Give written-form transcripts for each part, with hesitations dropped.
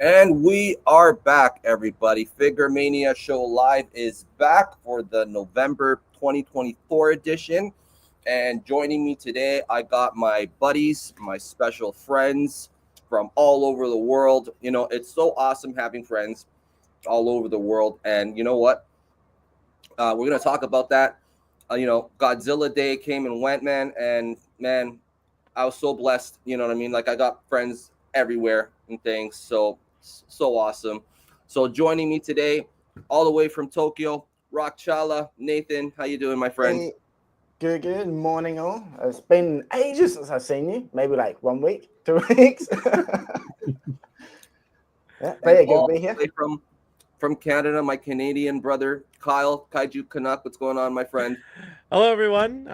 And we are back, everybody. FigureMania Show Live is back for the November 2024 edition. And joining me today, I got my buddies, my special friends from all over the world. You know, it's so awesome having friends all over the world. And you know what? We're going to talk about that. Godzilla Day came and went, man. And, man, I was so blessed. You know what I mean? Like, I got friends everywhere and things. So awesome. So joining me today, all the way from Tokyo, Rockchala. Nathan, how you doing, my friend? Hey, good morning, all. It's been ages since I've seen you. Maybe like 1 week, 2 weeks. Yeah, very good to be here. From Canada, my Canadian brother, Kyle, Kaiju Canuck. What's going on, my friend? Hello, everyone.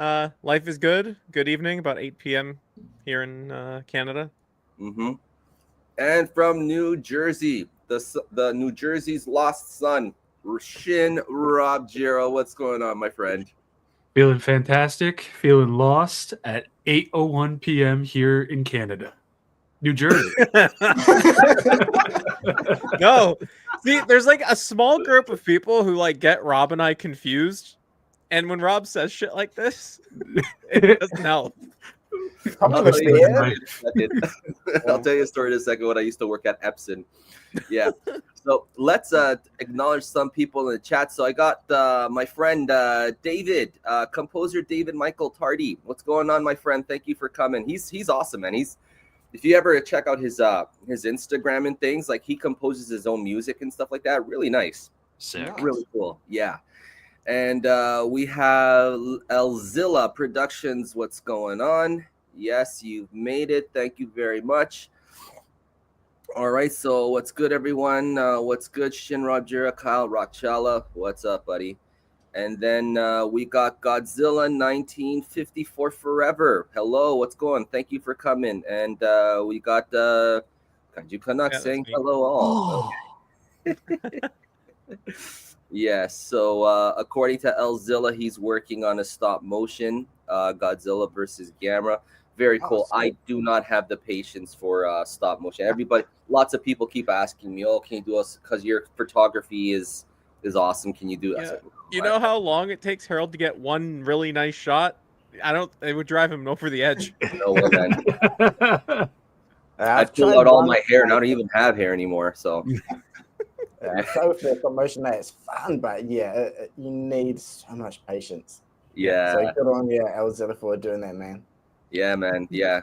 Life is good. Good evening, about 8 p.m. here in Canada. Mm-hmm. And from New Jersey, the New Jersey's lost son, Shin Robjira. What's going on, my friend? Feeling fantastic. Feeling lost at 8:01 p.m. here in Canada, New Jersey. No, see, there's like a small group of people who like get Rob and I confused, and when Rob says shit like this, it doesn't help. I'll tell you a story in a second when I used to work at Epson. Yeah. So let's acknowledge some people in the chat. So I got my friend David, composer David Michael Tardy. What's going on, my friend? Thank you for coming. He's awesome, man. If you ever check out his Instagram and things, like he composes his own music and stuff like that. Really nice. Sick. Really cool. Yeah. And we have Elzilla Productions. What's going on? Yes, you've made it. Thank you very much. All right, so what's good, everyone? What's good, Shin Robjira, Kyle, Rockchala? What's up, buddy? And then we got Godzilla 1954 Forever. Hello, what's going? Thank you for coming. And we got Kaiju Canuck saying hello all. Okay. Yes, so according to Elzilla, he's working on a stop motion Godzilla versus Gamera. Very cool. Awesome. I do not have the patience for stop motion. Lots of people keep asking me, "Oh, can you do us? Because your photography is awesome. Can you do it?" Yeah. You know how long it takes Harold to get one really nice shot? It would drive him over the edge. No way, man. I pull out all my hair, and I don't even have hair anymore. So. Yeah, so for promotion that is fun, but yeah, you need so much patience. Yeah. So good on you, Elzilla, for doing that, man. Yeah, man. Yeah.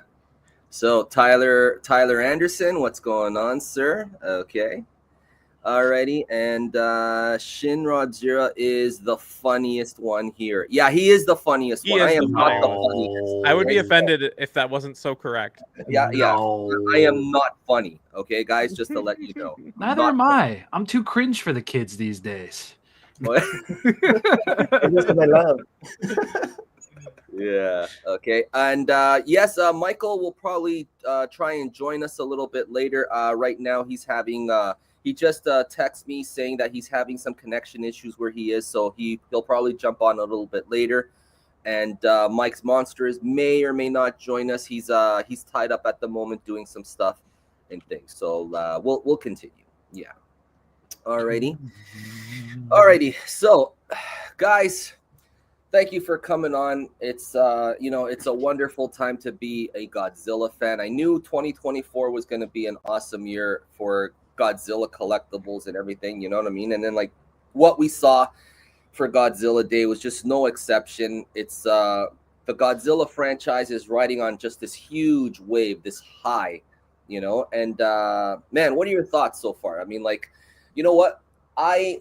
So Tyler Anderson, what's going on, sir? Okay. Alrighty. And Shin Robjira is the funniest one here. Yeah, he is the funniest one. I am not the funniest. I would be offended if that wasn't so correct. Yeah. I am not funny. Okay, guys, just to let you know. Neither am I. I'm too cringe for the kids these days. Just what they love. Yeah. Okay. And yes, Michael will probably try and join us a little bit later. Right now, he's having. He just texted me saying that he's having some connection issues where he is, so he'll probably jump on a little bit later. And Mike's Monsters may or may not join us. He's tied up at the moment doing some stuff and things. So we'll continue. Yeah. Alrighty. So, guys. Thank you for coming on. It's it's a wonderful time to be a Godzilla fan. I knew 2024 was going to be an awesome year for Godzilla collectibles and everything, you know what I mean? And then like what we saw for Godzilla Day was just no exception. It's the Godzilla franchise is riding on just this huge wave, this high, you know? And man, what are your thoughts so far? I mean, like, you know what? My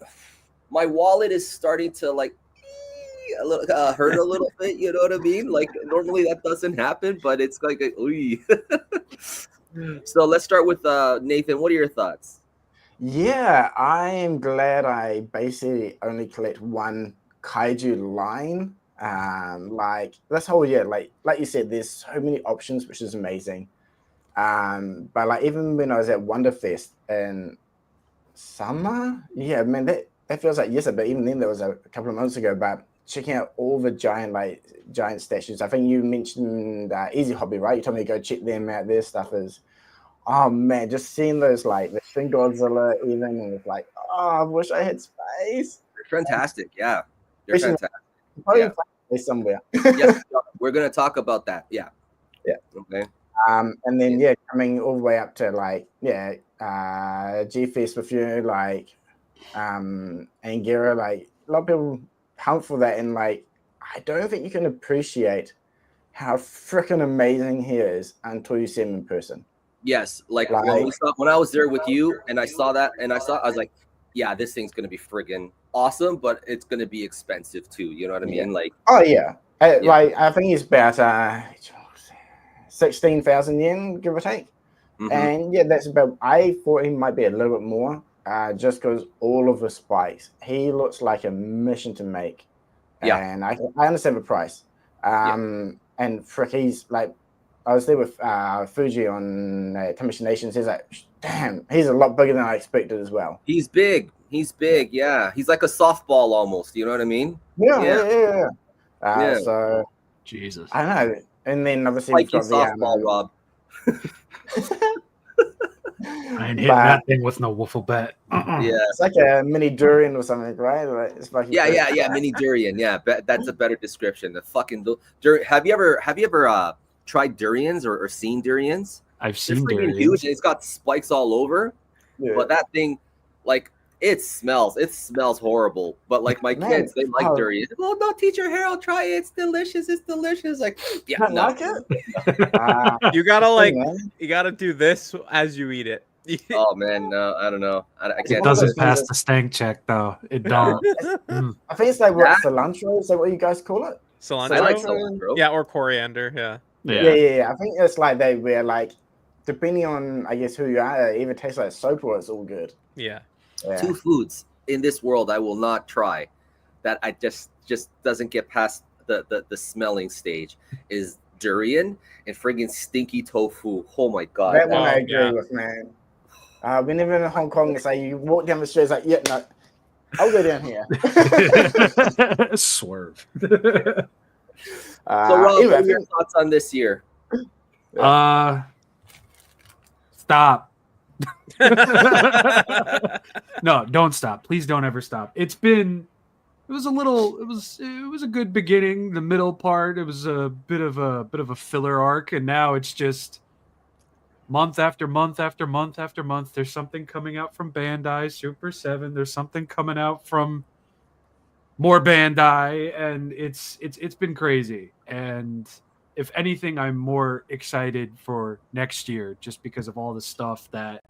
wallet is starting to like hurt a little bit, you know what I mean? Like normally that doesn't happen, but it's like So let's start with Nathan. What are your thoughts? Yeah, I am glad I basically only collect one kaiju line. Like that's whole year. Like you said, there's so many options, which is amazing. But like even when I was at Wonderfest in summer, yeah, man, that feels like yesterday. But even then, that was a couple of months ago. But checking out all the giant statues. I think you mentioned Easy Hobby, right? You told me to go check them out. Their stuff is, oh man, just seeing those like the Shin Godzilla even, and it's like, oh, I wish I had space. They're fantastic. Yeah, they're Especially- fantastic. Probably Yeah. find space somewhere. Yes, we're gonna talk about that. Yeah. Yeah. Okay. And then coming all the way up to like G-Fest with you, like Angera, like a lot of people hunt for that, and like I don't think you can appreciate how freaking amazing he is until you see him in person. Yes, like when I was there with you and I saw that and I was like, yeah, this thing's gonna be friggin' awesome, but it's gonna be expensive too. You know what I mean? Like, oh yeah, like I think it's about 16,000 yen, give or take. mhm. And that's about. I thought he might be a little bit more, just because all of the spikes. He looks like a mission to make. Yeah. And I understand the price. And frick, he's like, I was there with Fuji on Commission Nations. He's like, damn, he's a lot bigger than I expected as well. He's big. He's big. Yeah, he's like a softball almost. You know what I mean? Yeah. Yeah. So Jesus. I don't know. And then obviously Like we've got softball, Rob. I ain't hitting that thing with no wiffle bat. Yeah. It's like a mini durian or something, right? Like, it's like Yeah. Mini durian. Yeah, that's a better description. The fucking durian. Have you ever tried durians or seen durians? I've They're seen freaking durians. huge. It's got spikes all over. Yeah. But that thing, like, it smells horrible. But like my Man, kids, they like durian. Oh no, teacher Harold, try it. It's delicious. It's delicious. Like, yeah, Not no. like it. You gotta like, man. you gotta do this as you eat it. Oh man, no, I don't know. I It can't. doesn't those pass things the stank check though. It don't. Mm. I think it's like what cilantro. Is that what you guys call it? Cilantro. I like cilantro. Yeah, or coriander. Yeah. Yeah. I think it's like they were like, depending on I guess who you are, it either tastes like soap or it's all good. Yeah. Two foods in this world I will not try that I just doesn't get past the smelling stage is durian and friggin' stinky tofu. Oh my god. That one I Oh, agree yeah. with, man. Whenever in Hong Kong, it's like you walk down the street, it's like, yeah, no, I'll go down here. Swerve. So Rob, anyway, what are your thoughts on this year? Stop. No, don't stop. Please don't ever stop. It was a good beginning. The middle part, it was a bit of a filler arc, and now it's just month after month after month after month. There's something coming out from Bandai, Super7. There's something coming out from more Bandai, and it's been crazy. And if anything, I'm more excited for next year just because of all the stuff that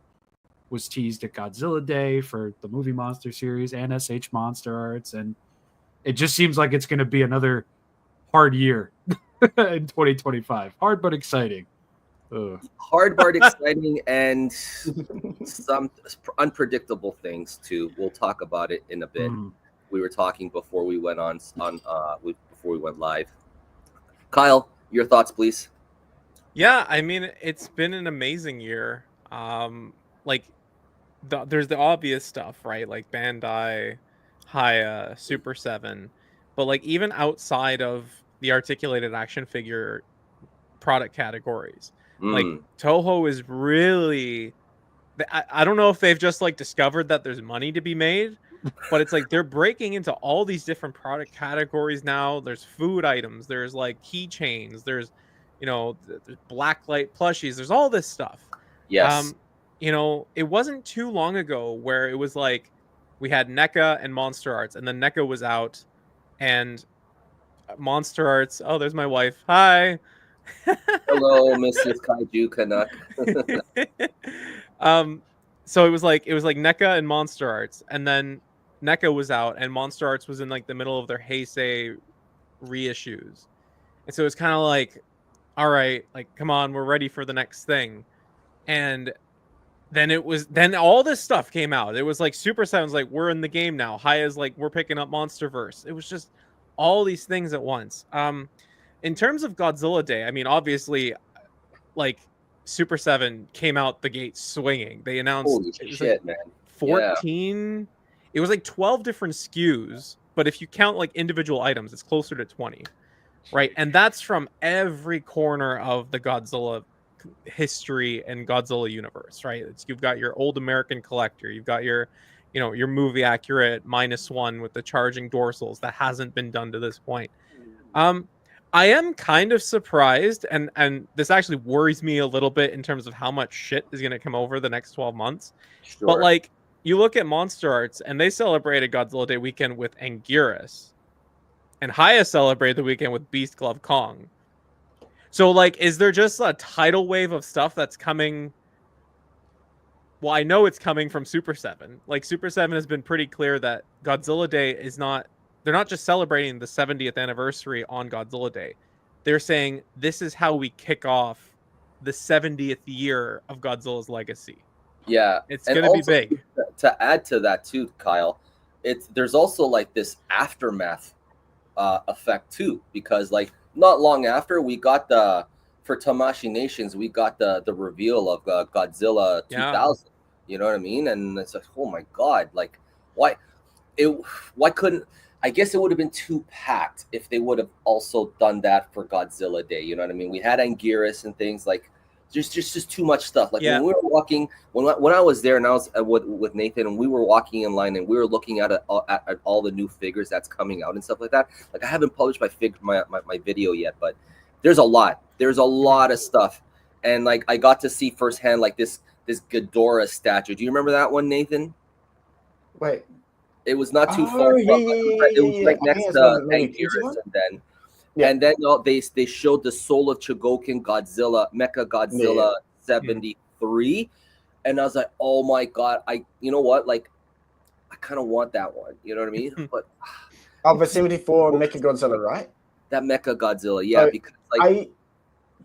was teased at Godzilla Day for the movie Monster series and SH Monster Arts, and it just seems like it's going to be another hard year in 2025. Hard but exciting. Ugh. Hard but exciting and some unpredictable things too. We'll talk about it in a bit. We were talking before we went before we went live. Kyle, your thoughts, please. Yeah, I mean, it's been an amazing year. There's the obvious stuff, right? Like Bandai, Haya, Super7, but like even outside of the articulated action figure product categories, like Toho is really. I don't know if they've just like discovered that there's money to be made, but it's like they're breaking into all these different product categories now. There's food items, there's like keychains, there's there's blacklight plushies, there's all this stuff. Yes. It wasn't too long ago where it was like we had NECA and Monster Arts, and then NECA was out, and Monster Arts. Oh, there's my wife. Hi. Hello, Mrs. Kaiju Canuck. So it was like NECA and Monster Arts, and then NECA was out, and Monster Arts was in like the middle of their Heisei reissues, and so it's kind of like, all right, like come on, we're ready for the next thing, and then all this stuff came out. It was like Super7's like, we're in the game now. Haya's like, we're picking up Monsterverse. It was just all these things at once. In terms of Godzilla Day, I mean, obviously, like Super7 came out the gate swinging. They announced Holy shit, man. 14. Yeah. It was like 12 different SKUs, but if you count like individual items, it's closer to 20, right? And that's from every corner of the Godzilla history and Godzilla universe, right? You've got your old American collector, you've got your, your movie accurate -1 with the charging dorsals that hasn't been done to this point. I am kind of surprised, and this actually worries me a little bit in terms of how much shit is going to come over the next 12 months. Sure. But like, you look at Monster Arts, and they celebrated Godzilla Day weekend with Anguirus, and Haya celebrated the weekend with Beast Glove Kong. So like, is there just a tidal wave of stuff that's coming? Well, I know it's coming from Super 7. Like, Super 7 has been pretty clear that Godzilla Day is not, they're not just celebrating the 70th anniversary on Godzilla Day. They're saying this is how we kick off the 70th year of Godzilla's legacy. Yeah, it's going to be big. To add to that too, Kyle, there's also like this aftermath effect too, because like not long after we got for Tamashii Nations, we got the reveal of Godzilla 2000. You know what I mean? And it's like, oh my god, like why couldn't, I guess it would have been too packed if they would have also done that for Godzilla Day. You know what I mean? We had Anguirus and things like. Just too much stuff. Like when we were walking, when I was there and I was with Nathan and we were walking in line and we were looking at all the new figures that's coming out and stuff like that. Like I haven't published my video yet, but there's a lot. There's a lot of stuff, and like I got to see firsthand like this Ghidorah statue. Do you remember that one, Nathan? Wait, it was not too far from. It was like next to Anguirus, and then. Yeah. And then they showed the Soul of Chogokin Godzilla, Mecha Godzilla 73. And I was like, oh my God, you know what? Like, I kind of want that one. You know what I mean? But the 74 Mecha Godzilla, right? That Mecha Godzilla, yeah. So because like I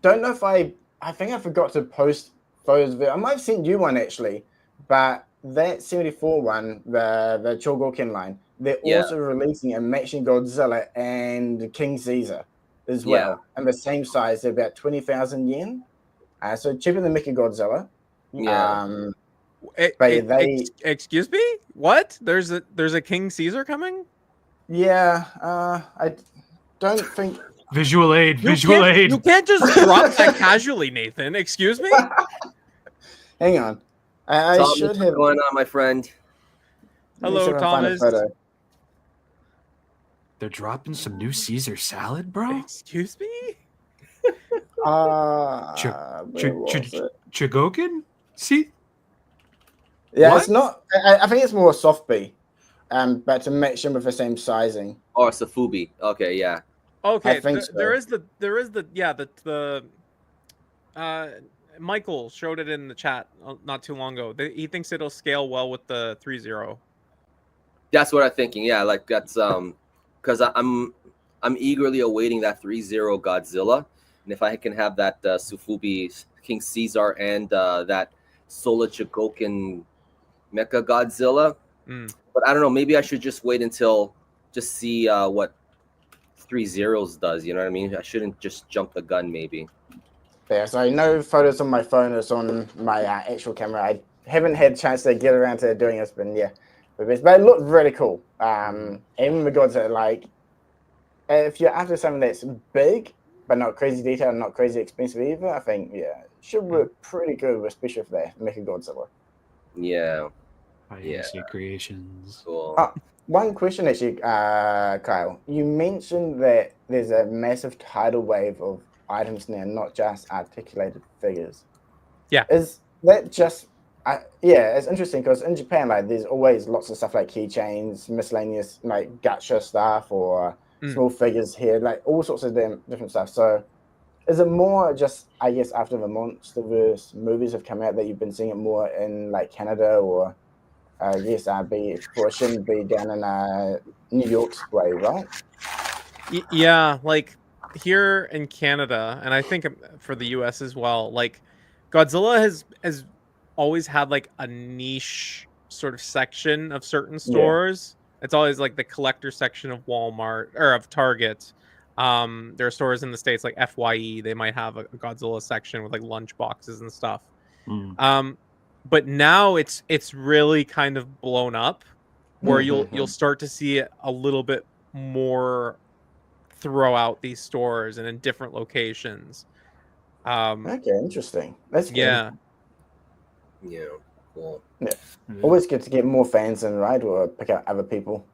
don't know if I think I forgot to post photos of it. I might have sent you one actually, but that 74 one, the Chogokin line, they're also releasing a matching Godzilla and King Caesar as well, and the same size. They're about 20,000 yen, so cheaper than Mecha Godzilla. Excuse me, what? There's a King Caesar coming? Yeah, I don't think. Visual aid. You can't just drop that casually, Nathan. Excuse me. Hang on. I Thomas, should have. What's going on, my friend? Hello, Thomas. They're dropping some new Caesar salad, bro. Excuse me. Chogokin? See? Yeah, what? It's not. I think it's more soft B, but to match them with the same sizing. Or Safubi. Okay, yeah. Okay, there is the Michael showed it in the chat not too long ago. He thinks it'll scale well with the Threezero. That's what I'm thinking. Yeah, like that's because I'm eagerly awaiting that Threezero Godzilla, and if I can have that Sufubi King Caesar and that Sola Chogokin Mecha Godzilla, but I don't know. Maybe I should just wait until just see what Threezeros does. You know what I mean? I shouldn't just jump the gun. Maybe. Yeah, so no photos on my phone. It's on my actual camera. I haven't had a chance to get around to doing this, but yeah, but it looked really cool. Even the Godzilla, like, if you're after something that's big but not crazy detailed, not crazy expensive either, I think it should work pretty good, especially for that Mecha Godzilla. Yeah. IAC Creations. Cool. One question actually, Kyle. You mentioned that there's a massive tidal wave of items now, not just articulated figures. Yeah. Is that just it's interesting because in Japan, like, there's always lots of stuff like keychains, miscellaneous like gacha stuff, or small figures here, like all sorts of different stuff. So is it more just, I guess, after the Monsterverse movies have come out that you've been seeing it more in like Canada, or shouldn't be down in New York's way, right? Yeah, like here in Canada, and I think for the US as well, like Godzilla has always had like a niche sort of section of certain stores. It's always like the collector section of Walmart or of Target. There are stores in the States like FYE, they might have a Godzilla section with like lunch boxes and stuff. But now it's really kind of blown up, where you'll start to see it a little bit more throughout these stores and in different locations. Okay, interesting. That's good. Yeah. Yeah, cool. Yeah. Always good to get more fans in, right? Or pick out other people.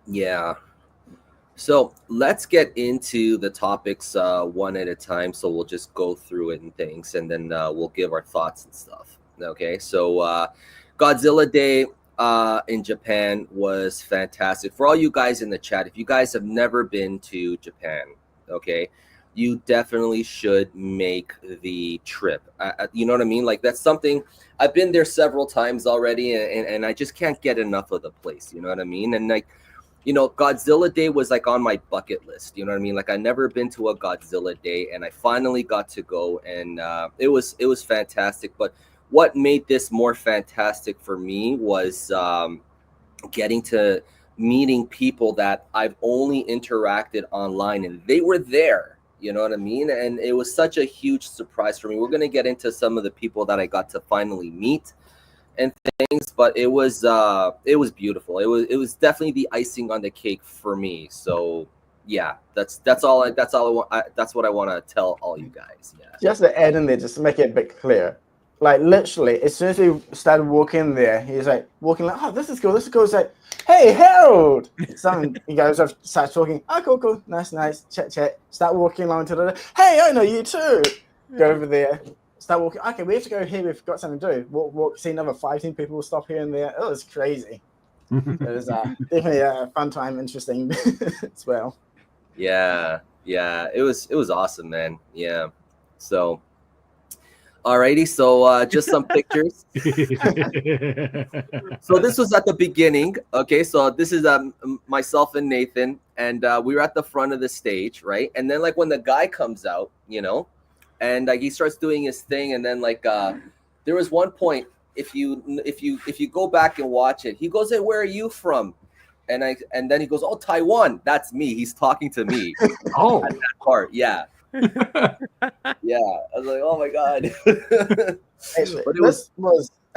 Yeah. So let's get into the topics one at a time. So we'll just go through it and things, and then we'll give our thoughts and stuff. Okay. So Godzilla Day in Japan was fantastic. For all you guys in the chat, if you guys have never been to Japan, okay, you definitely should make the trip. You know what I mean? Like that's something I've been there several times already, and I just can't get enough of the place. You know what I mean? And like, you know, Godzilla Day was like on my bucket list. You know what I mean? Like I never been to a Godzilla Day, and I finally got to go, and it was fantastic. But what made this more fantastic for me was getting to meeting people that I've only interacted online, and they were there. You know what I mean? And it was such a huge surprise for me. We're gonna get into some of the people that I got to finally meet and things, but it was beautiful. It was definitely the icing on the cake for me. So yeah, that's all I want. That's what I want to tell all you guys. Yeah. Just to add in there, just to make it a bit clear. Like literally, as soon as we started walking there, he's like walking like, "Oh, this is cool. This is cool." It's like, "Hey, Harold!" He goes up, starts talking. "Oh, cool, cool, nice, chat." Start walking along to the. "Hey, I know you too." Go over there. Start walking. Okay, we have to go here. We've got something to do. Walk. See another 15 people stop here and there. It was crazy. It was definitely a fun time, interesting as well. Yeah. It was awesome, man. Yeah. So. Alrighty, so just some pictures. So this was at the beginning. Okay, so this is myself and Nathan, and we were at the front of the stage, right? And then like when the guy comes out, you know, and like he starts doing his thing, and then like there was one point, if you go back and watch it, he goes, "Hey, where are you from?" And then he goes, "Oh, Taiwan." That's me. He's talking to me. Oh, At that part, yeah. Yeah, I was like, "Oh my god!" Actually, But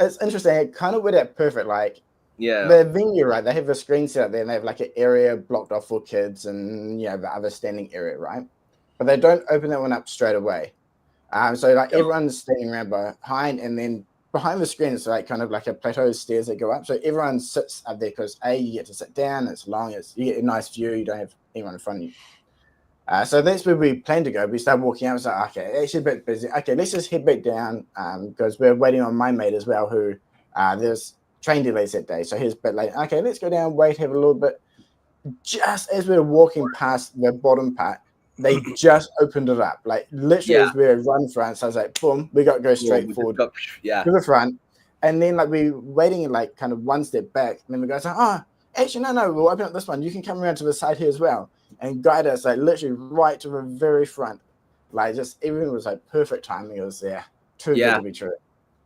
it's interesting. It kind of worked out perfect. Like yeah, the venue, right? They have a screen set up there, and they have like an area blocked off for kids, and the other standing area, right? But they don't open that one up straight away. So like everyone's standing around behind, and then behind the screen is like kind of like a plateau stairs that go up. So everyone sits up there because you get to sit down. It's long. You get a nice view. You don't have anyone in front of you. So that's where we planned to go. We started walking out. I was like, okay, actually a bit busy. Okay, let's just head back down because we're waiting on my mate as well, who there's train delays that day. So he's a bit late. Okay, let's go down, wait, have a little bit. Just as we were walking past the bottom part, they just opened it up. Like literally as we were running front. So I was like, boom, we got to go straight forward to the front. And then like we were waiting like kind of one step back. And then we go, oh, actually, no, we'll open up this one. You can come around to the side here as well. And guide us like literally right to the very front. Like just everything was like perfect timing. It was too good to be true.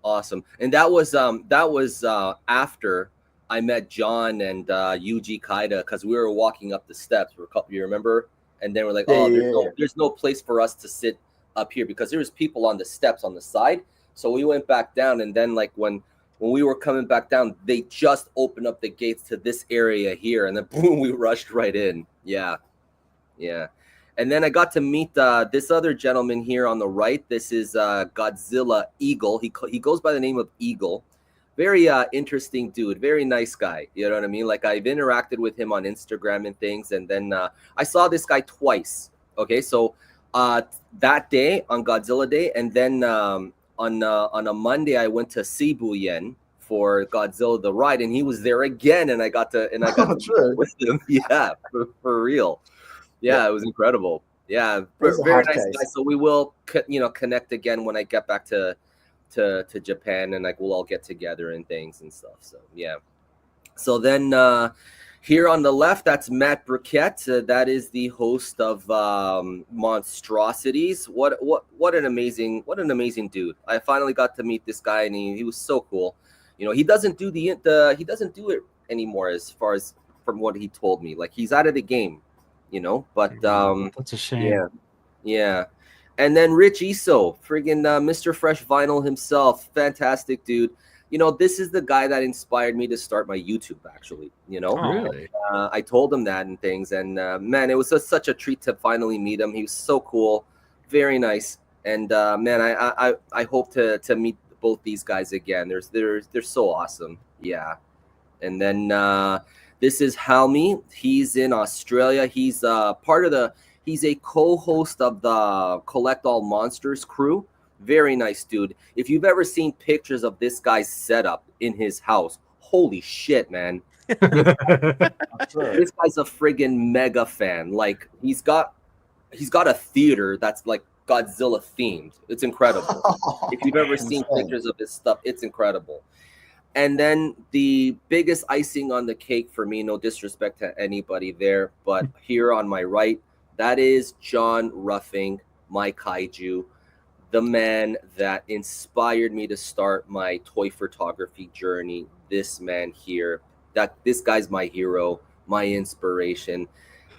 Awesome. And that was after I met John and Yuji Kaida, because we were walking up the steps. You remember? And then we're like, there's no place for us to sit up here because there was people on the steps on the side. So we went back down, and then like when we were coming back down, they just opened up the gates to this area here, and then boom, we rushed right in. Yeah. And then I got to meet this other gentleman here on the right. This is Godzilla Eagle. He goes by the name of Eagle. Very interesting dude. Very nice guy. You know what I mean? Like I've interacted with him on Instagram and things. And then I saw this guy twice. Okay, so that day on Godzilla Day, and then on a Monday I went to Shibuya for Godzilla the ride, and he was there again, and I got to meet with him. Yeah, for real. Yeah, it was incredible. Yeah, very nice guy. So we will, connect again when I get back to Japan, and like we'll all get together and things and stuff. So yeah. So then here on the left, that's Matt Burkett. That is the host of Monstrosities. What an amazing dude. I finally got to meet this guy, and he was so cool. You know, he doesn't do he doesn't do it anymore, as far as from what he told me. Like he's out of the game. You know, but that's a shame. Yeah. And then Rich Iso, friggin' Mr. Fresh Vinyl himself, fantastic dude. You know, this is the guy that inspired me to start my YouTube, actually. You know, really? I told him that and things, and man, it was such a treat to finally meet him. He was so cool, very nice. And man, I hope to meet both these guys again. They're so awesome. Yeah. And then this is Halmi. He's in Australia. He's he's a co-host of the Collect All Monsters crew. Very nice dude. If you've ever seen pictures of this guy's setup in his house, holy shit, man. Sure. This guy's a friggin' mega fan. Like he's got a theater that's like Godzilla themed. It's incredible. If you've ever seen pictures of his stuff, it's incredible. And then the biggest icing on the cake for me, no disrespect to anybody there, but here on my right, that is John Ruffing, my kaiju, the man that inspired me to start my toy photography journey. This man here, this guy's my hero, my inspiration.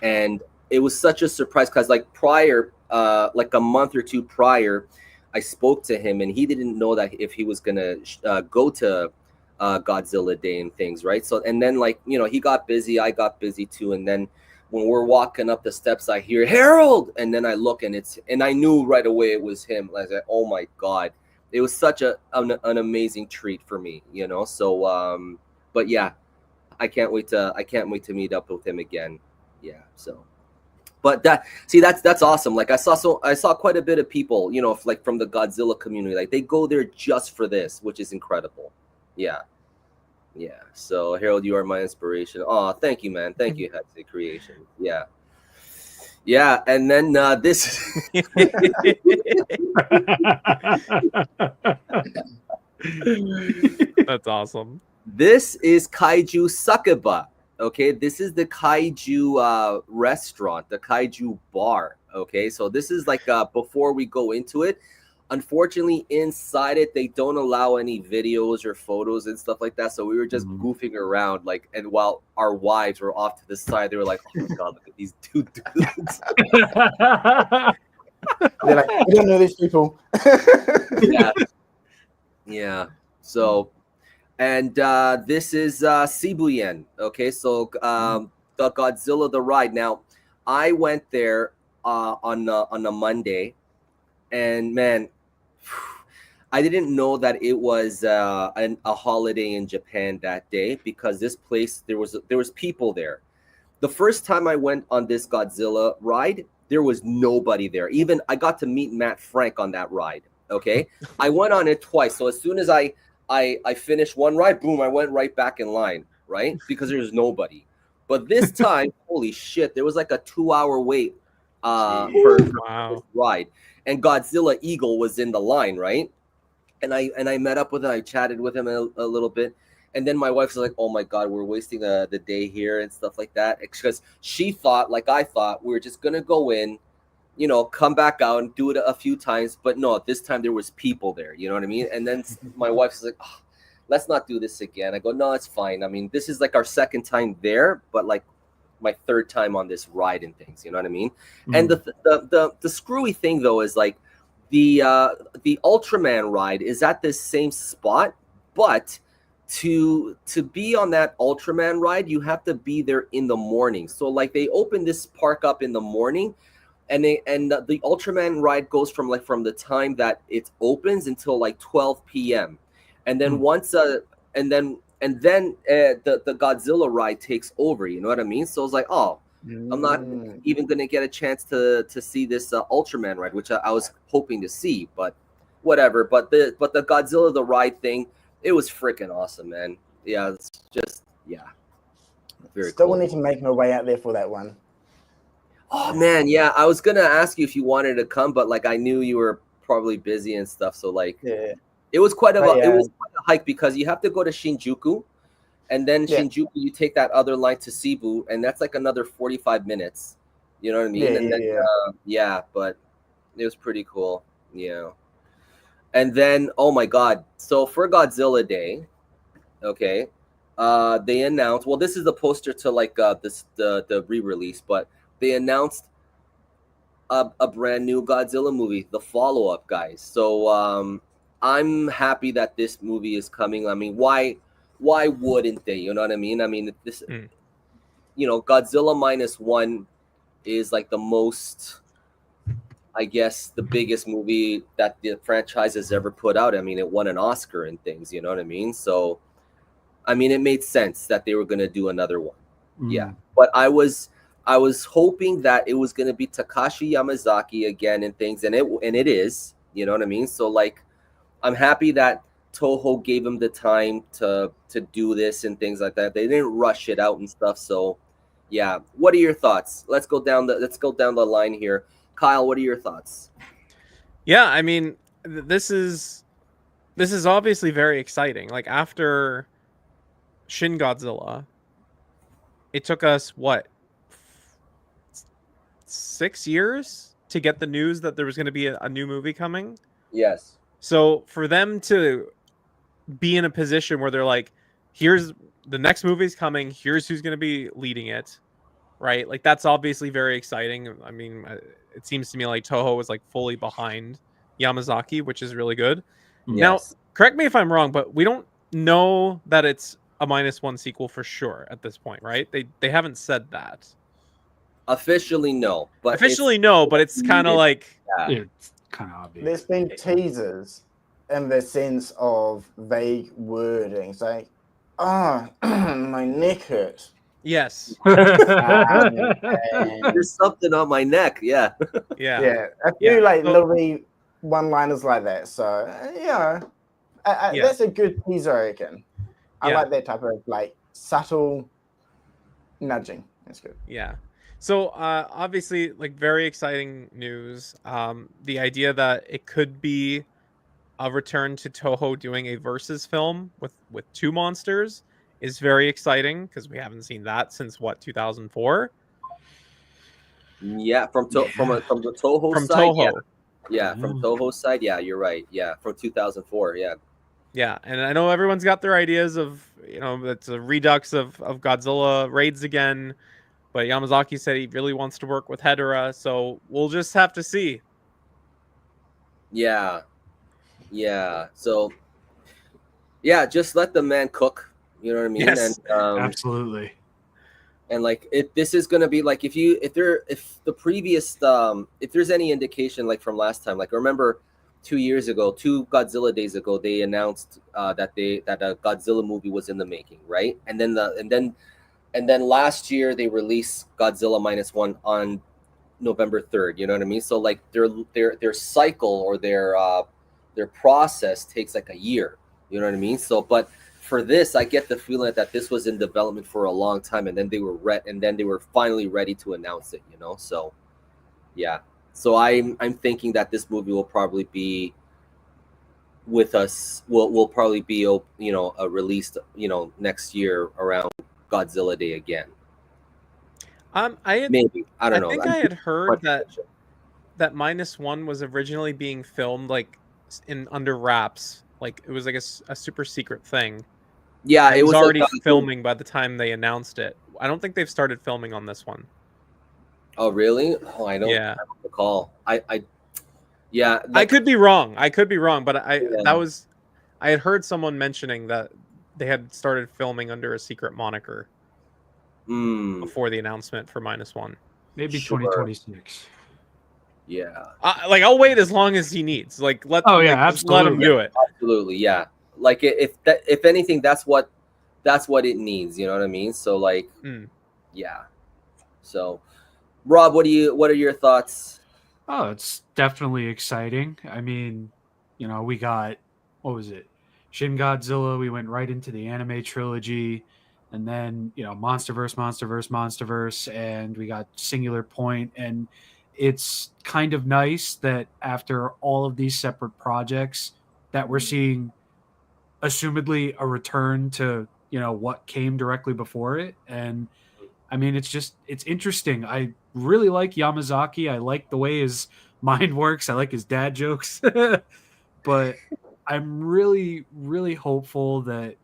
And it was such a surprise because like prior, like a month or two prior, I spoke to him and he didn't know that if he was gonna go to Godzilla Day and things, right? So and then like he got busy, I got busy too, and then when we're walking up the steps, I hear Harold, and then I look and I knew right away it was him. I said, oh my god, it was such an amazing treat for me, So but yeah, I can't wait to meet up with him again. Yeah, so. But that's awesome. Like I saw quite a bit of people, like from the Godzilla community, like they go there just for this, which is incredible. Yeah. So Harold, you are my inspiration. Oh, thank you, man. Thank you, Hexy Creation. Yeah. And then this. That's awesome. This is Kaiju Sakeba. Okay, this is the Kaiju restaurant, the Kaiju bar. Okay, so this is like before we go into it. Unfortunately, inside it, they don't allow any videos or photos and stuff like that. So we were just goofing around, like, and while our wives were off to the side, they were like, "Oh my god, look at these two dudes." They're like, we don't know these people. Yeah. So, and this is Shibuyen. Okay, so the Godzilla the ride. Now, I went there on a Monday, and man, I didn't know that it was a holiday in Japan that day because this place there was people there. The first time I went on this Godzilla ride, there was nobody there. Even I got to meet Matt Frank on that ride. Okay, I went on it twice. So as soon as I finished one ride, boom, I went right back in line, right? Because there was nobody. But this time, holy shit, there was like a 2-hour wait for this ride. And Godzilla Eagle was in the line, right? And I met up with him, I chatted with him a little bit. And then my wife was like, oh my God, we're wasting the day here and stuff like that. Because she thought, like I thought, we were just going to go in, come back out and do it a few times. But no, this time there was people there. You know what I mean? And then my wife was like, oh, let's not do this again. I go, no, it's fine. I mean, this is like our second time there, but like my third time on this ride and things. You know what I mean? Mm-hmm. And the screwy thing, though, is like the Ultraman ride is at this same spot, but to be on that Ultraman ride, you have to be there in the morning. So like they open this park up in the morning. And the Ultraman ride goes from the time that it opens until like 12 p.m. And then once the Godzilla ride takes over. You know what I mean? So it's like, oh, I'm not even gonna get a chance to see this Ultraman ride, which I was hoping to see, but whatever. But the Godzilla the ride thing, it was freaking awesome, man. Yeah, it's just very Still cool. need to make my way out there for that one. Oh man, yeah. I was gonna ask you if you wanted to come, but like I knew you were probably busy and stuff. So like, it was quite a hike because you have to go to Shinjuku, and then Shinjuku you take that other line to Cebu, and that's like another 45 minutes. You know what I mean? But it was pretty cool. And then oh my God, so for Godzilla Day, okay, they announced. Well, this is the poster to like the re-release, but they announced a brand new Godzilla movie, the follow-up, guys. So I'm happy that this movie is coming. I mean, why wouldn't they? You know what I mean? I mean, this, Godzilla -1 is like the most I guess, the biggest movie that the franchise has ever put out. I mean, it won an Oscar and things. You know what I mean? So, I mean, it made sense that they were gonna do another one. Yeah, but I was hoping that it was gonna be Takashi Yamazaki again and things, and it is. You know what I mean? So like, I'm happy that Toho gave him the time to do this and things like that. They didn't rush it out and stuff. So, yeah. What are your thoughts? Let's go down the line here. Kyle, what are your thoughts? Yeah, I mean, this is obviously very exciting. Like after Shin Godzilla, it took us what 6 years to get the news that there was going to be a new movie coming. Yes. So for them to be in a position where they're like, here's the next movie's coming, here's who's going to be leading it, right? Like that's obviously very exciting. I mean, it seems to me like Toho was like fully behind Yamazaki, which is really good. Yes. Now, correct me if I'm wrong, but we don't know that it's a -1 sequel for sure at this point, right? They haven't said that. Officially, no. But officially, no, but it's kind of like... Yeah. It's kind of obvious. There's been teasers in the sense of vague wording, saying, "Oh, my neck hurts." Yes. And There's something on my neck. Yeah. Yeah. yeah, a few like little one-liners like that. So that's a good teaser, I reckon. I like that type of like subtle nudging. That's good. Yeah. So obviously, like very exciting news. The idea that it could be a return to Toho doing a versus film with two monsters is very exciting because we haven't seen that since what, 2004. Yeah, from the Toho From side. Toho. Yeah, from Toho's side. Yeah, you're right. Yeah, from 2004. Yeah. Yeah, and I know everyone's got their ideas of, you know, it's a redux of Godzilla raids again, but Yamazaki said he really wants to work with Hedorah, so we'll just have to see. Yeah. Yeah. So, yeah, just let the man cook. You know what I mean? Yes, and, absolutely. And like, this is gonna be like, if there's any indication like from last time, like remember 2 years ago, 2 Godzilla days ago, they announced that a Godzilla movie was in the making, right? And then last year they released Godzilla -1 on November 3rd. You know what I mean? So like their cycle or their process takes like a year. You know what I mean? So, but for this, I get the feeling that this was in development for a long time, and then they were finally ready to announce it. You know, so yeah. So I'm thinking that this movie will probably be with us. Will probably be released next year around Godzilla Day again. Maybe I don't know. I think I had heard that -1 was originally being filmed like in under wraps, like it was like a super secret thing. Yeah, it was already filming by the time they announced it. I don't think they've started filming on this one. Oh really? Oh, I don't. Yeah. I don't recall. Yeah. I could be wrong. But I had heard someone mentioning that they had started filming under a secret moniker before the announcement for -1. Maybe 2026. Yeah. Like I'll wait as long as he needs. Like let him do it. Absolutely, yeah. Like if anything, that's what it needs. You know what I mean? So like, yeah. So, Rob, what are your thoughts? Oh, it's definitely exciting. I mean, we got, what was it? Shin Godzilla. We went right into the anime trilogy, and then Monsterverse, and we got Singular Point, and it's kind of nice that after all of these separate projects that we're seeing assumedly a return to what came directly before it. And I mean, it's interesting. I really like Yamazaki. I like the way his mind works. I like his dad jokes. But I'm really, really hopeful that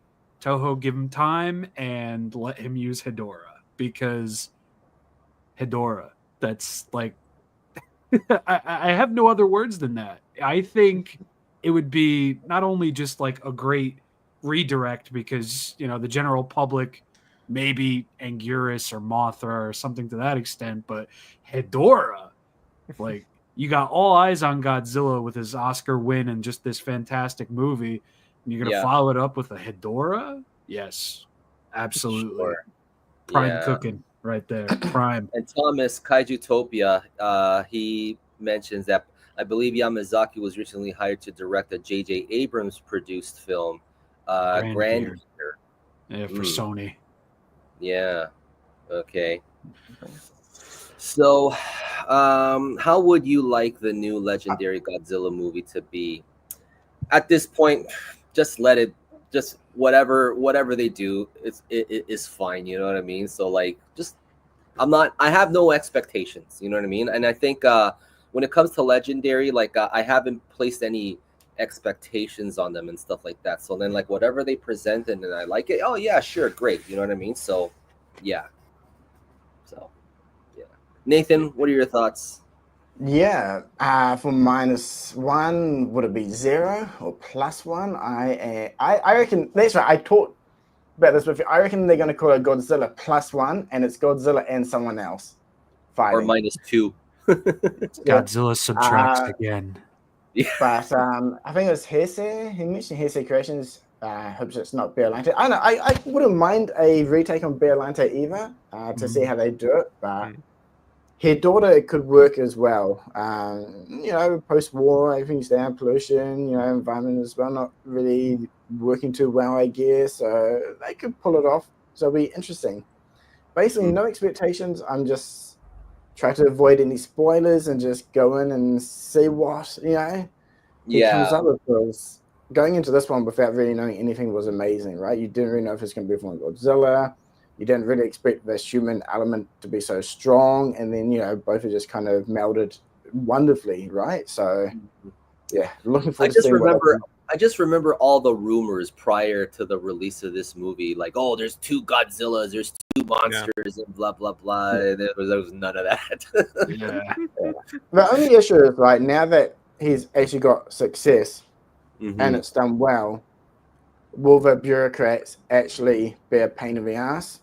Toho give him time and let him use Hedorah, because Hedorah, that's like I have no other words than that. I think it would be not only just like a great redirect because the general public, maybe Anguirus or Mothra or something to that extent, but Hedorah, like you got all eyes on Godzilla with his Oscar win and just this fantastic movie. And you're going to follow it up with a Hedorah? Yes, absolutely. Sure. Prime Yeah. cooking right there. Prime. And Thomas, Kaijutopia, he mentions that I believe Yamazaki was recently hired to direct a J.J. Abrams produced film, Grand. Yeah, for Sony. Yeah. Okay. So, how would you like the new Legendary Godzilla movie to be? At this point, just let it. Just whatever they do, it is fine. You know what I mean? So like, just I have no expectations. You know what I mean? And I think when it comes to Legendary, like I haven't placed any expectations on them and stuff like that. So then like whatever they present and I like it, oh yeah, sure, great. You know what I mean? So yeah. So yeah. Nathan, what are your thoughts? Yeah, for -1, would it be 0 or +1? I reckon that's right. I talked about this before. I reckon they're going to call it Godzilla +1, and it's Godzilla and someone else fighting. Or -2. Godzilla subtracts again. Yeah. But I think it was Heisei. He mentioned Heisei Creations. Hopes it's not Biollante. I don't know. I wouldn't mind a retake on Biollante either to see how they do it, but. Hedorah could work as well. Post-war, everything's down, pollution, environment as well, not really working too well, I guess. So they could pull it off. So it'll be interesting. Basically, no expectations. I'm just trying to avoid any spoilers and just go in and see what, he comes up with. Because going into this one without really knowing anything was amazing, right? You didn't really know if it's going to be from Godzilla. You didn't really expect this human element to be so strong, and then both are just kind of melded wonderfully, right? So, yeah, looking forward to seeing I just remember all the rumors prior to the release of this movie, like, oh, there's 2 Godzillas, there's 2 monsters, and blah blah blah. And there was none of that. Yeah. The only issue is like now that he's actually got success and it's done well, will the bureaucrats actually be a pain in the ass?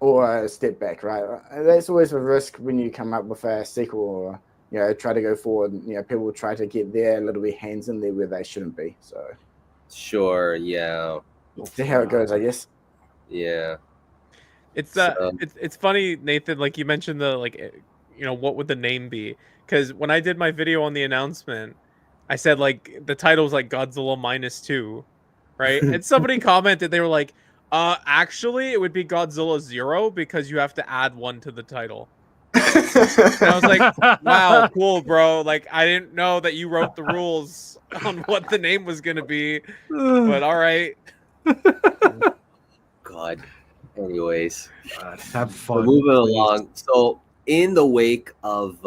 Or a step back, right? That's always a risk when you come up with a sequel or, try to go forward. People will try to get their little bit hands in there where they shouldn't be. So, sure, yeah. We'll see how it goes, I guess. Yeah. It's funny, Nathan, like you mentioned what would the name be? Because when I did my video on the announcement, I said like the title was like Godzilla -2, right? And somebody commented, they were like, actually, it would be Godzilla 0 because you have to add 1 to the title. And I was like, wow, cool, bro. Like, I didn't know that you wrote the rules on what the name was going to be. But all right. God. Anyways. Have fun. Moving along. So, in the wake of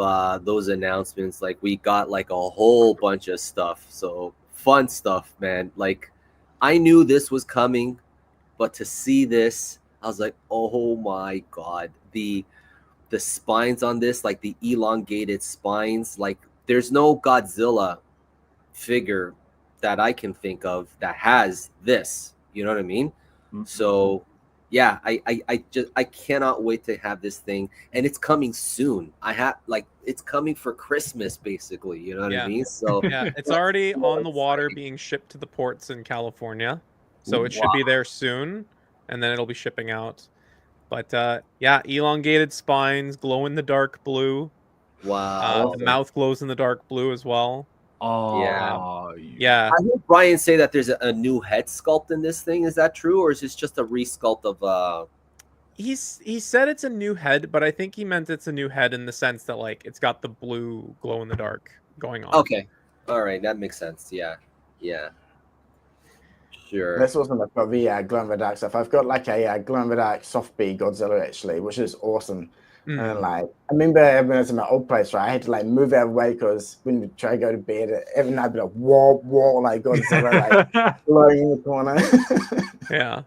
those announcements, like, we got, like, a whole bunch of stuff. So, fun stuff, man. Like, I knew this was coming. But to see this, I was like, oh my God. The spines on this, like the elongated spines, like there's no Godzilla figure that I can think of that has this. You know what I mean? So yeah, I cannot wait to have this thing. And it's coming soon. It's coming for Christmas, basically. You know what I mean? So yeah, it's already on the water being shipped to the ports in California. So it should be there soon, and then it'll be shipping out. But yeah, elongated spines, glow in the dark blue. Wow. The mouth glows in the dark blue as well. Oh, yeah. I heard Brian say that there's a new head sculpt in this thing. Is that true, or is this just a resculpt of? He said it's a new head, but I think he meant it's a new head in the sense that like it's got the blue glow in the dark going on. Okay, all right, that makes sense. Yeah. Sure. This wasn't the glow in the dark stuff. I've got like a glow in the dark soft B Godzilla actually, which is awesome. And like I remember when I was in my old place, right? I had to like move out of the way because when we try to go to bed, every night I'd be like whoa, like Godzilla like blowing in the corner. Yeah.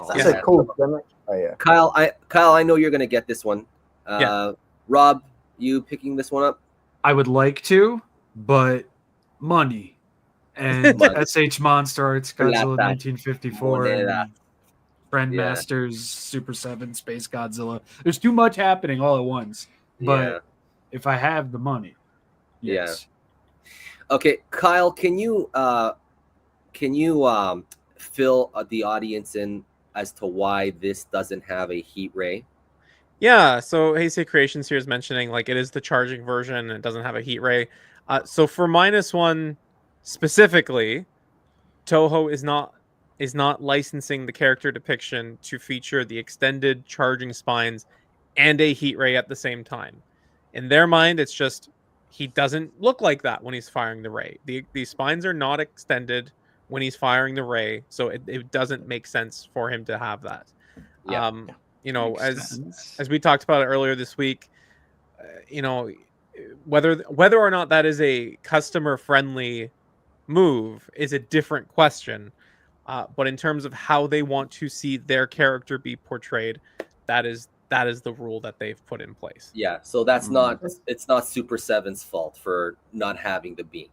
That's a cool gimmick. Oh yeah. Kyle, I know you're gonna get this one. Rob, you picking this one up? I would like to, but money. And SH Monster Arts Godzilla 1954 and Friendmaster's Super 7 Space Godzilla. There's too much happening all at once. But if I have the money, Yes. Okay, Kyle, can you fill the audience in as to why this doesn't have a heat ray? Yeah, so Heisei Creations here is mentioning like it is the charging version and it doesn't have a heat ray. So for -1 specifically, Toho is not licensing the character depiction to feature the extended charging spines and a heat ray at the same time. In their mind, it's just he doesn't look like that when he's firing the ray. The spines are not extended when he's firing the ray, so it doesn't make sense for him to have that. Yeah. Um, you know, Makes sense. as we talked about it earlier this week, you know, whether or not that is a customer friendly move is a different question. But in terms of how they want to see their character be portrayed, that is the rule that they've put in place. Yeah, so that's Mm. it's not Super 7's fault for not having the beam.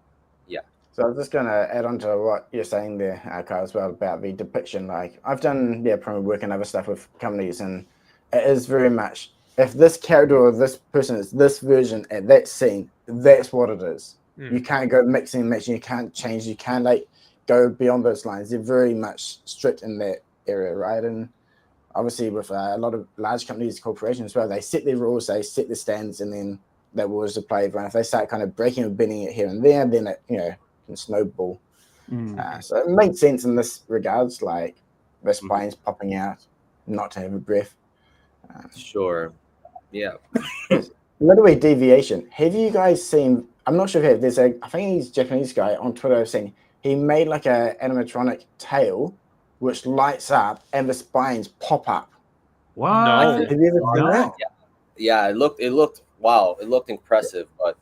Yeah. So I was just gonna add on to what you're saying there, Kyle, as well about the depiction. Like I've done promo work and other stuff with companies, and it is very much if this character or this person is this version at that scene, that's what it is. You can't go mixing and matching. You can't change. You can't like go beyond those lines. They're very much strict in that area, right? And obviously, with a lot of large companies, corporations as well, they set their rules, they set the standards, and then that rules apply. Everyone. If they start kind of breaking and bending it here and there, then it can snowball. So it makes sense in this regards, like the spines popping out, not to have a breath. Sure. Yeah. Literally deviation. Have you guys seen? I'm not sure if you have. There's I think he's a Japanese guy on Twitter. I've seen he made like a animatronic tail, which lights up and the spines pop up. What? No. Have you ever seen that? Yeah, it looked wow, it looked impressive, but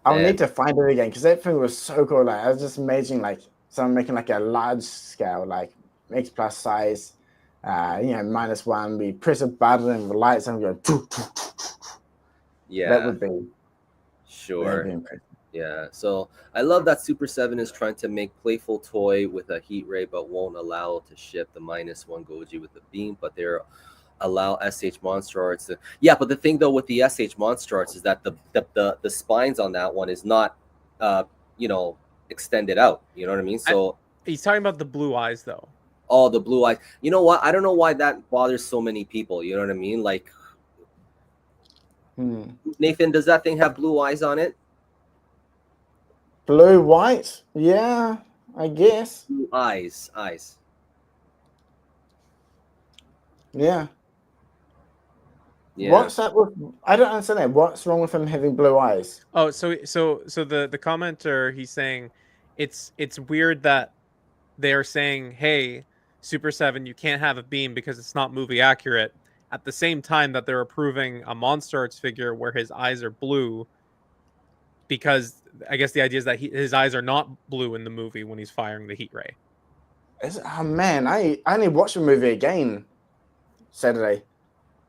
I'll man. need to find it again because that thing was so cool. Like I was just imagining like someone making like a large scale, like X plus size, -1. We press a button and the lights and we go. Yeah. That would be sure. that'd be impressive. Yeah, so I love that Super 7 is trying to make playful toy with a heat ray, but won't allow to ship the -1 Goji with the beam, but they're allow SH Monster Arts to. Yeah, but the thing though with the SH Monster Arts is that the spines on that one is not, extended out. You know what I mean? So He's talking about the blue eyes though. oh, the blue eyes. You know what? I don't know why that bothers so many people. You know what I mean? Like Nathan, does that thing have blue eyes on it? Blue, white? Yeah, I guess. Blue eyes. Yeah. Yeah. What's up with? I don't understand that. What's wrong with him having blue eyes? Oh, so the commenter, he's saying it's weird that they're saying, hey, Super 7, you can't have a beam because it's not movie accurate, at the same time that they're approving a Monster Arts figure where his eyes are blue, because I guess the idea is that his eyes are not blue in the movie when he's firing the heat ray. Oh man, I only watched the movie again Saturday.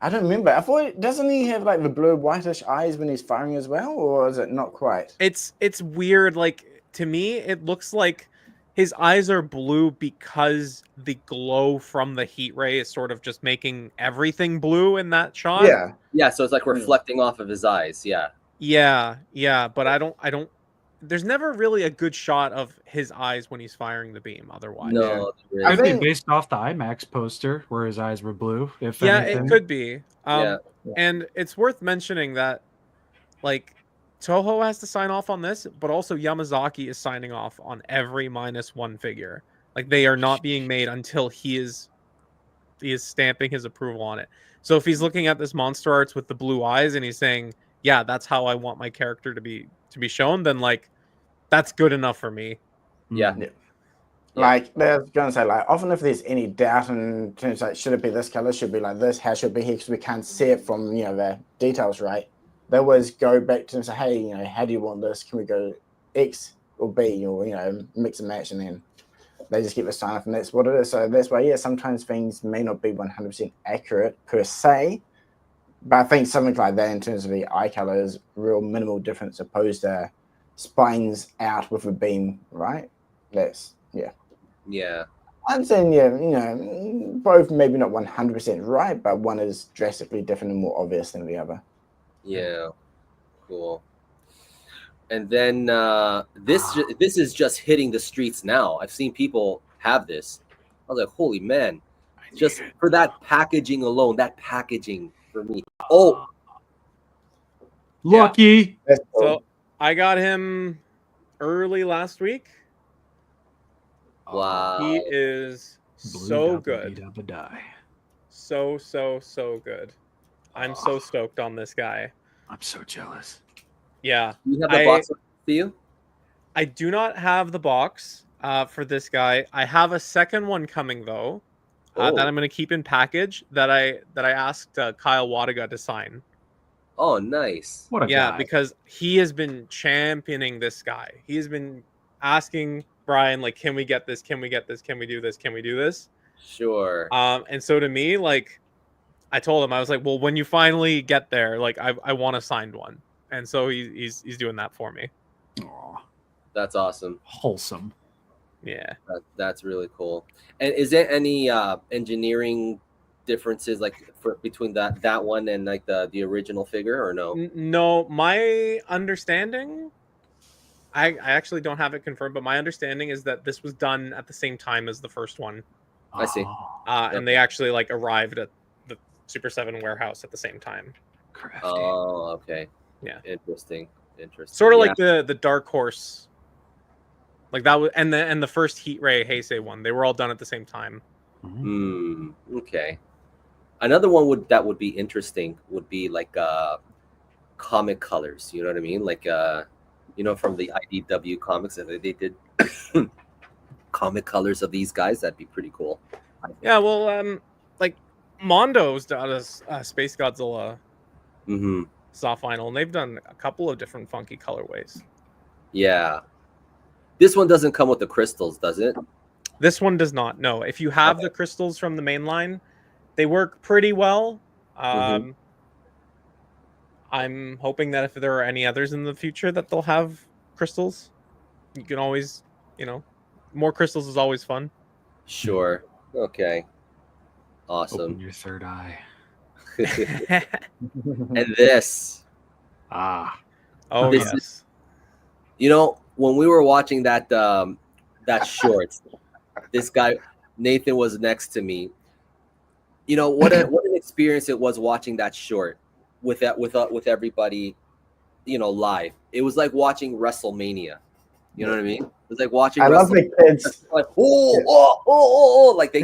I don't remember. I thought, doesn't he have like the blue whitish eyes when he's firing as well, or is it not quite? It's weird. Like to me, it looks like his eyes are blue because the glow from the heat ray is sort of just making everything blue in that shot. Yeah. So it's like reflecting off of his eyes. Yeah. Yeah. But I don't. There's never really a good shot of his eyes when he's firing the beam. Otherwise, No. I Could be think- based off the IMAX poster where his eyes were blue. If yeah, anything. it could be. Yeah. And it's worth mentioning that, like, Toho has to sign off on this, but also Yamazaki is signing off on every -1 figure. Like, they are not being made until he is stamping his approval on it. So if he's looking at this Monster Arts with the blue eyes and he's saying, "Yeah, that's how I want my character to be shown," then like that's good enough for me. Yeah. Yeah. Like they're gonna say, like often if there's any doubt in terms like should it be this color, should it be like this, how should it be here, because we can't see it from the details, right? They always go back to them and say, hey, how do you want this? Can we go X or B, or mix and match, and then they just get the sign off, and that's what it is. So that's why sometimes things may not be 100% accurate per se, but I think something like that in terms of the eye color is real minimal difference opposed to spines out with a beam, right? That's Yeah. I'm saying, both maybe not 100% right, but one is drastically different and more obvious than the other. Yeah. Cool. And then this is just hitting the streets now. I've seen people have this. I was like, holy man! Just for that packaging alone, that packaging for me. Oh, Lucky. That's cool. So I got him early last week. wow! He is so good. So good. I'm so stoked on this guy. I'm so jealous. Yeah. You have the box for you? I do not have the box for this guy. I have a second one coming though. That I'm going to keep in package that I asked Kyle Wadaga to sign. Oh, nice. What a guy. Because he has been championing this guy. He has been asking Brian, like, can we get this? Can we get this? Can we do this? Can we do this? Sure. And so to me, like, I told him, I was like, well, when you finally get there, like, I want a signed one. And so he's doing that for me. Aw, That's awesome. wholesome. Yeah. That's really cool. And is there any engineering differences like between that one and like the original figure, or no? No, my understanding, I actually don't have it confirmed, but my understanding is that this was done at the same time as the first one. I see. And they actually like arrived at the Super 7 warehouse at the same time. Crafty. Oh, okay. Yeah. Interesting. Sort of like the Dark Horse. Like that was and the first Heat Ray Heisei one. They were all done at the same time. Okay. Another one that would be interesting would be like comic colors. You know what I mean? Like from the IDW comics that they did comic colors of these guys. That'd be pretty cool. Yeah, well, like Mondo's done a Space Godzilla soft vinyl, and they've done a couple of different funky colorways. Yeah. This one doesn't come with the crystals, does it? This one does not. No. If you have the crystals from the main line, they work pretty well. I'm hoping that if there are any others in the future that they'll have crystals. You can always, more crystals is always fun. Sure. Okay. Awesome. Open your third eye. And this. Oh, this yes. Is, when we were watching that short, this guy Nathan was next to me. What an experience it was watching that short with everybody, live. It was like watching WrestleMania. You know what I mean? It was like watching. I love the kids. Like like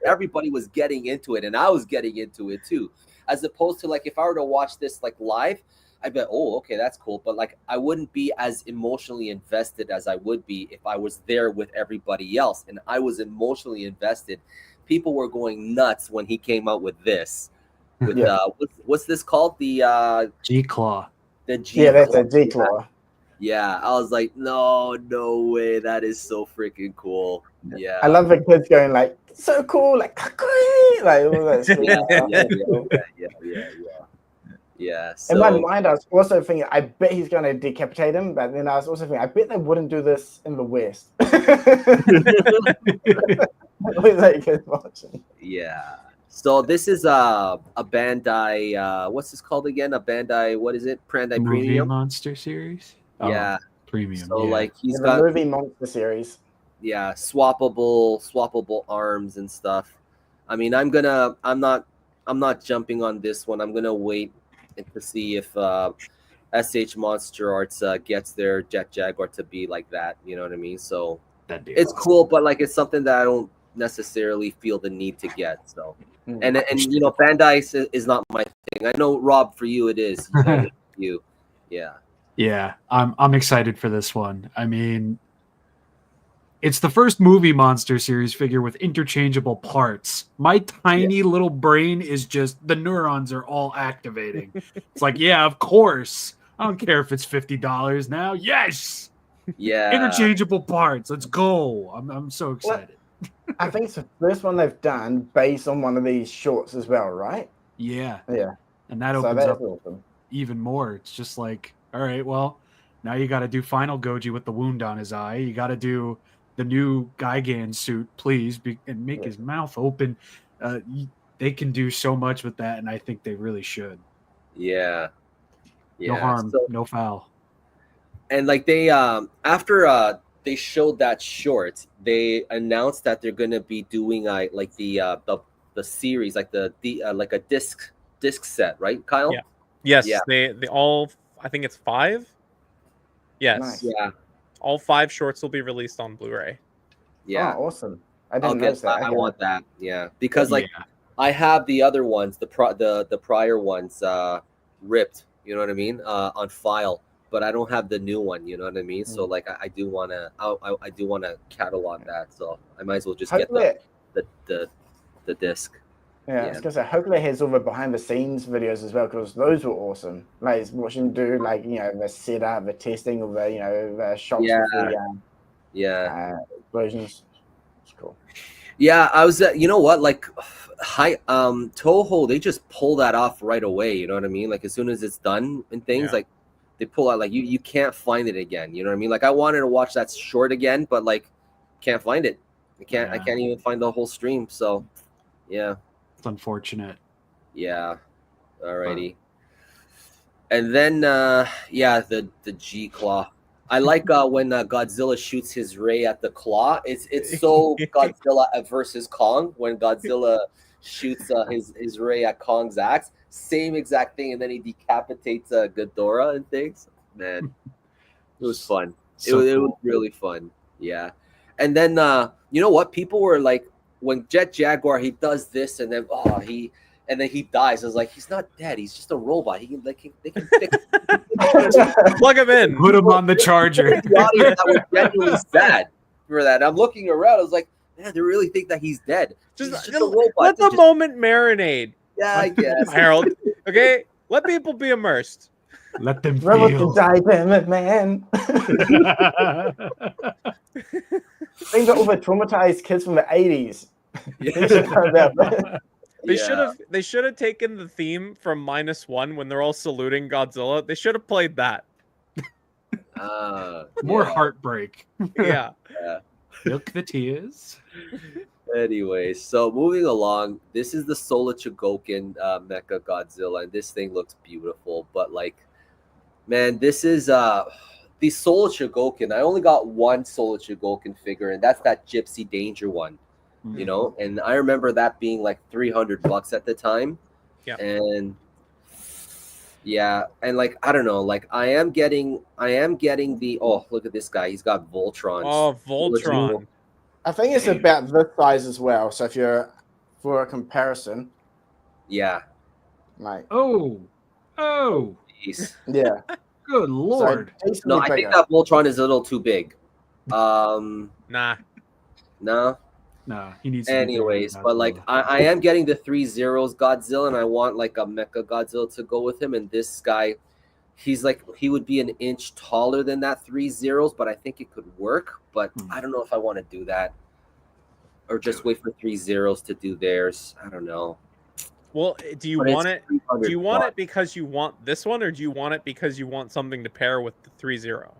everybody was getting into it, and I was getting into it too. As opposed to like if I were to watch this like live, I bet, okay, that's cool. But like I wouldn't be as emotionally invested as I would be if I was there with everybody else, and I was emotionally invested. People were going nuts when he came out with this. With what's this called? The G-Claw. The G. Yeah, that's a G-Claw. Yeah, I was like, no way, that is so freaking cool. Yeah, I love the kids going like, so cool, like, like all that stuff. Yeah. So, in my mind, I was also thinking, I bet he's going to decapitate him, but then I was also thinking, I bet they wouldn't do this in the West. Yeah. So this is a Bandai. What's this called again? A Bandai. What is it? Bandai Movie Premium Monster Series. Yeah, Premium. So like he's the got movie Monster Series. Yeah, swappable arms and stuff. I mean, I'm not jumping on this one. I'm gonna wait to see if SH Monster Arts gets their Jet Jaguar to be like that. You know what I mean? So it's cool, but like it's something that I don't necessarily feel the need to get. So and Bandai is not my thing. I know, Rob, for you it is. Yeah, I'm excited for this one. I mean, it's the first movie Monster Series figure with interchangeable parts. My tiny little brain is just, the neurons are all activating. It's like, yeah, of course. I don't care if it's $50 now. Yes. Yeah. Interchangeable parts. Let's go. I'm so excited. Well, I think it's the first one they've done based on one of these shorts as well, right? Yeah. Yeah. And that opens up even more. It's just like, all right, well, now you got to do Final Goji with the wound on his eye. You got to do the new Gigan suit, please, and make his mouth open. They can do so much with that, and I think they really should. Yeah. No harm, no foul. and like they after they showed that short, they announced that they're gonna be doing like the series, like the like a disc set, right, Kyle? Yeah. Yes, Yeah. they all. I think it's 5. Yes, Nice. Yeah, all 5 shorts will be released on Blu-ray. yeah. Oh, awesome. I I'll didn't get notice that. that. I Okay. want that. Yeah, because like Yeah. I have the other ones, the prior ones ripped. You know what I mean? On file, but I don't have the new one. You know what I mean? So like I do wanna, I do wanna catalog that. So I might as well just get Hopefully, the disc. yeah, I was gonna say, hopefully it has all the behind the scenes videos as well, because those were awesome. Like watching them do like the setup, the testing of the shots Yeah. before Yeah. explosions. It's cool. Yeah, I was. You know what? Like, Toho, they just pull that off right away. You know what I mean? Like as soon as it's done and things, Yeah. like they pull out. Like you can't find it again. You know what I mean? Like I wanted to watch that short again, but like can't find it. I Yeah. can't even find the whole stream. So, yeah, It's unfortunate. yeah. Alrighty. And then yeah, the G claw. I like when Godzilla shoots his ray at the claw. It's so Godzilla versus Kong when Godzilla shoots his ray at Kong's axe. Same exact thing, and then he decapitates Ghidorah and things. Man, it was fun. So it cool. was really fun. Yeah, and then you know what? People were like, when Jet Jaguar he does this, and then and then he dies. I was like, he's not dead. He's just a robot. He can they can fix. Plug him in. Put him on the charger. The audience that was genuinely sad for that. I'm looking around. I was like, man, they really think that he's dead. He's just a robot. Let the Just- moment marinate, Yeah, I guess. Harold. Okay, let people be immersed. Let them Rebel to feel. die, damn it, man. Think of all the traumatized kids from the 80s. They should have taken the theme from -1 when they're all saluting Godzilla. They should have played that. More yeah. heartbreak. Yeah. Milk the tears. Anyway, so moving along, this is the Solar Chogokin Mecha Godzilla, and this thing looks beautiful. But like, man, this is the Solar Chogokin. I only got one Solar Chogokin figure, and that's that Gypsy Danger one. You know, and I remember that being like $300 at the time. Yeah. And yeah, and like I don't know, like I am getting the look at this guy, he's got Voltron. Oh, Voltron. I think it's about this size as well. So if you're for a comparison, Yeah. like Oh. Jeez. yeah, Good lord. So No, I think that Voltron is a little too big. Nah. No. No, he needs to be Anyways, bigger than but like Godzilla. I am getting the Threezero's Godzilla, and I want like a Mecha Godzilla to go with him. And this guy, he would be an inch taller than that Threezero's, but I think it could work. But I don't know if I want to do that, or just wait for Threezero's to do theirs. I don't know. Well, do you But it's want it? Do you want $300. it because you want this one, or do you want it because you want something to pair with the Threezero?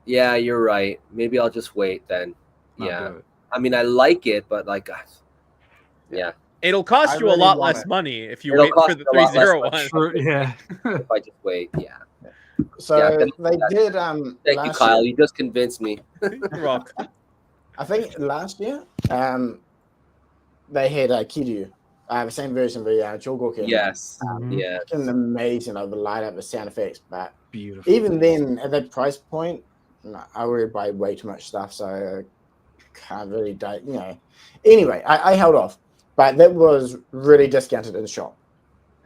Yeah, you're right. Maybe I'll just wait then. I'll Yeah. do it. I mean, I like it, but like, yeah. It'll cost I you a really lot want less it. money if you It'll wait cost for the you a lot less 3-0 money. one. True, yeah. If I just wait, yeah. So Yeah, they did Thank you, last Kyle. year. You just convinced me. You're welcome. I think last year they had Kiryu, the same version of the Chogokin. Yes. Mhm. Yeah. Fucking amazing of the light up, the sound effects, but Beautiful. even then at that price point, no, I would buy way too much stuff, so can't really Anyway, I held off, but that was really discounted in the shop.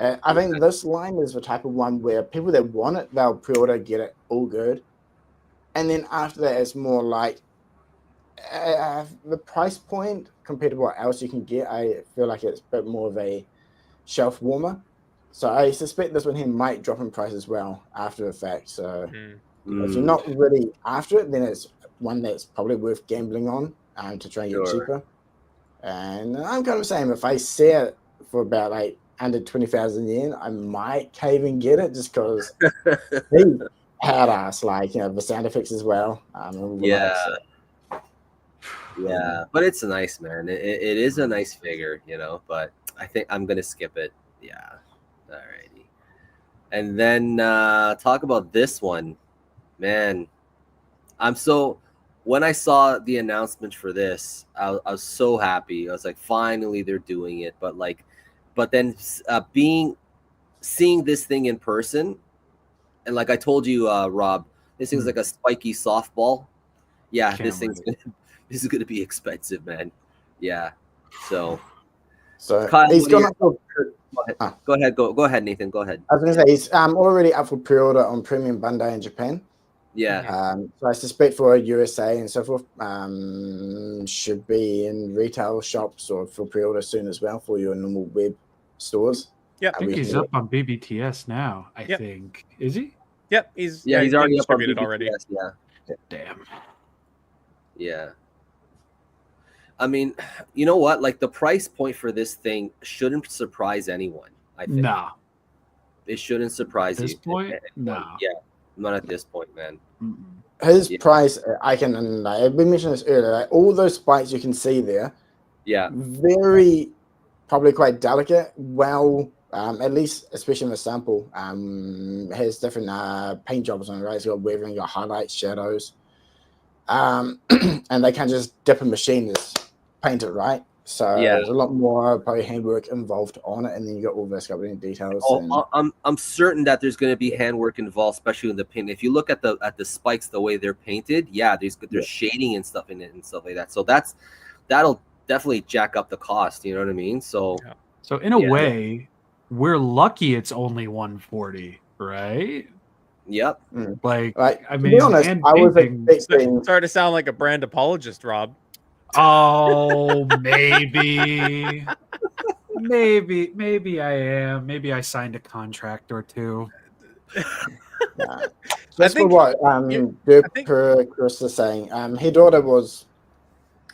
I think this line is the type of one where people that want it, they'll pre-order, get it, all good, and then after that, it's more like the price point compared to what else you can get. I feel like it's a bit more of a shelf warmer. So I suspect this one here might drop in price as well after the fact. So if you're not really after it, then it's one that's probably worth gambling on to try and get Sure. cheaper. And I'm kind of saying if I see it for about like under 20,000 yen, I might cave and get it just because he had us like the sound effects as well. Yeah. Yeah, but it's nice, man. It is a nice figure, but I think I'm gonna skip it. Yeah. Alrighty. And then talk about this one. Man, When I saw the announcement for this, I was so happy. I was like, finally they're doing it. But then seeing this thing in person, and like I told you, Rob, this thing's like a spiky softball. Yeah, this is gonna be expensive, man. Yeah. So Kyle, he's gone up go ahead. Go ahead, Nathan. Go ahead. I was going to say he's already up for pre-order on Premium Bandai in Japan. Yeah. So I suspect for USA and so forth, should be in retail shops or for pre-order soon as well for your normal web stores. Yeah, I think he's up on BBTS now. I think is he? Yep, he's already up on distributed BBTS, already. Yeah. Damn. Yeah. I mean, you know what? Like the price point for this thing shouldn't surprise anyone. I think. Nah. It shouldn't surprise At this you. point, nah. Yeah, not at this point, man. His price, we mentioned this earlier. Like, all those spikes you can see there, Yeah, very probably quite delicate. Well, at least especially in the sample, has different paint jobs on it. Right, it's got weathering, your highlights, shadows, and they can't just dip a machine and paint it, right? So there's a lot more probably handwork involved on it, and then you got all those sculpting details. I'm certain that there's going to be handwork involved, especially in the paint. If you look at the spikes, the way they're painted, there's shading and stuff in it and stuff like that. So that'll definitely jack up the cost. You know what I mean? So in a way, we're lucky it's only 140, right? Yep. Like I mean, to be honest, I was expecting. Started to sound like a brand apologist, Rob. Oh, maybe I am. Maybe I signed a contract or two. That's what Chris is saying. Hidora was,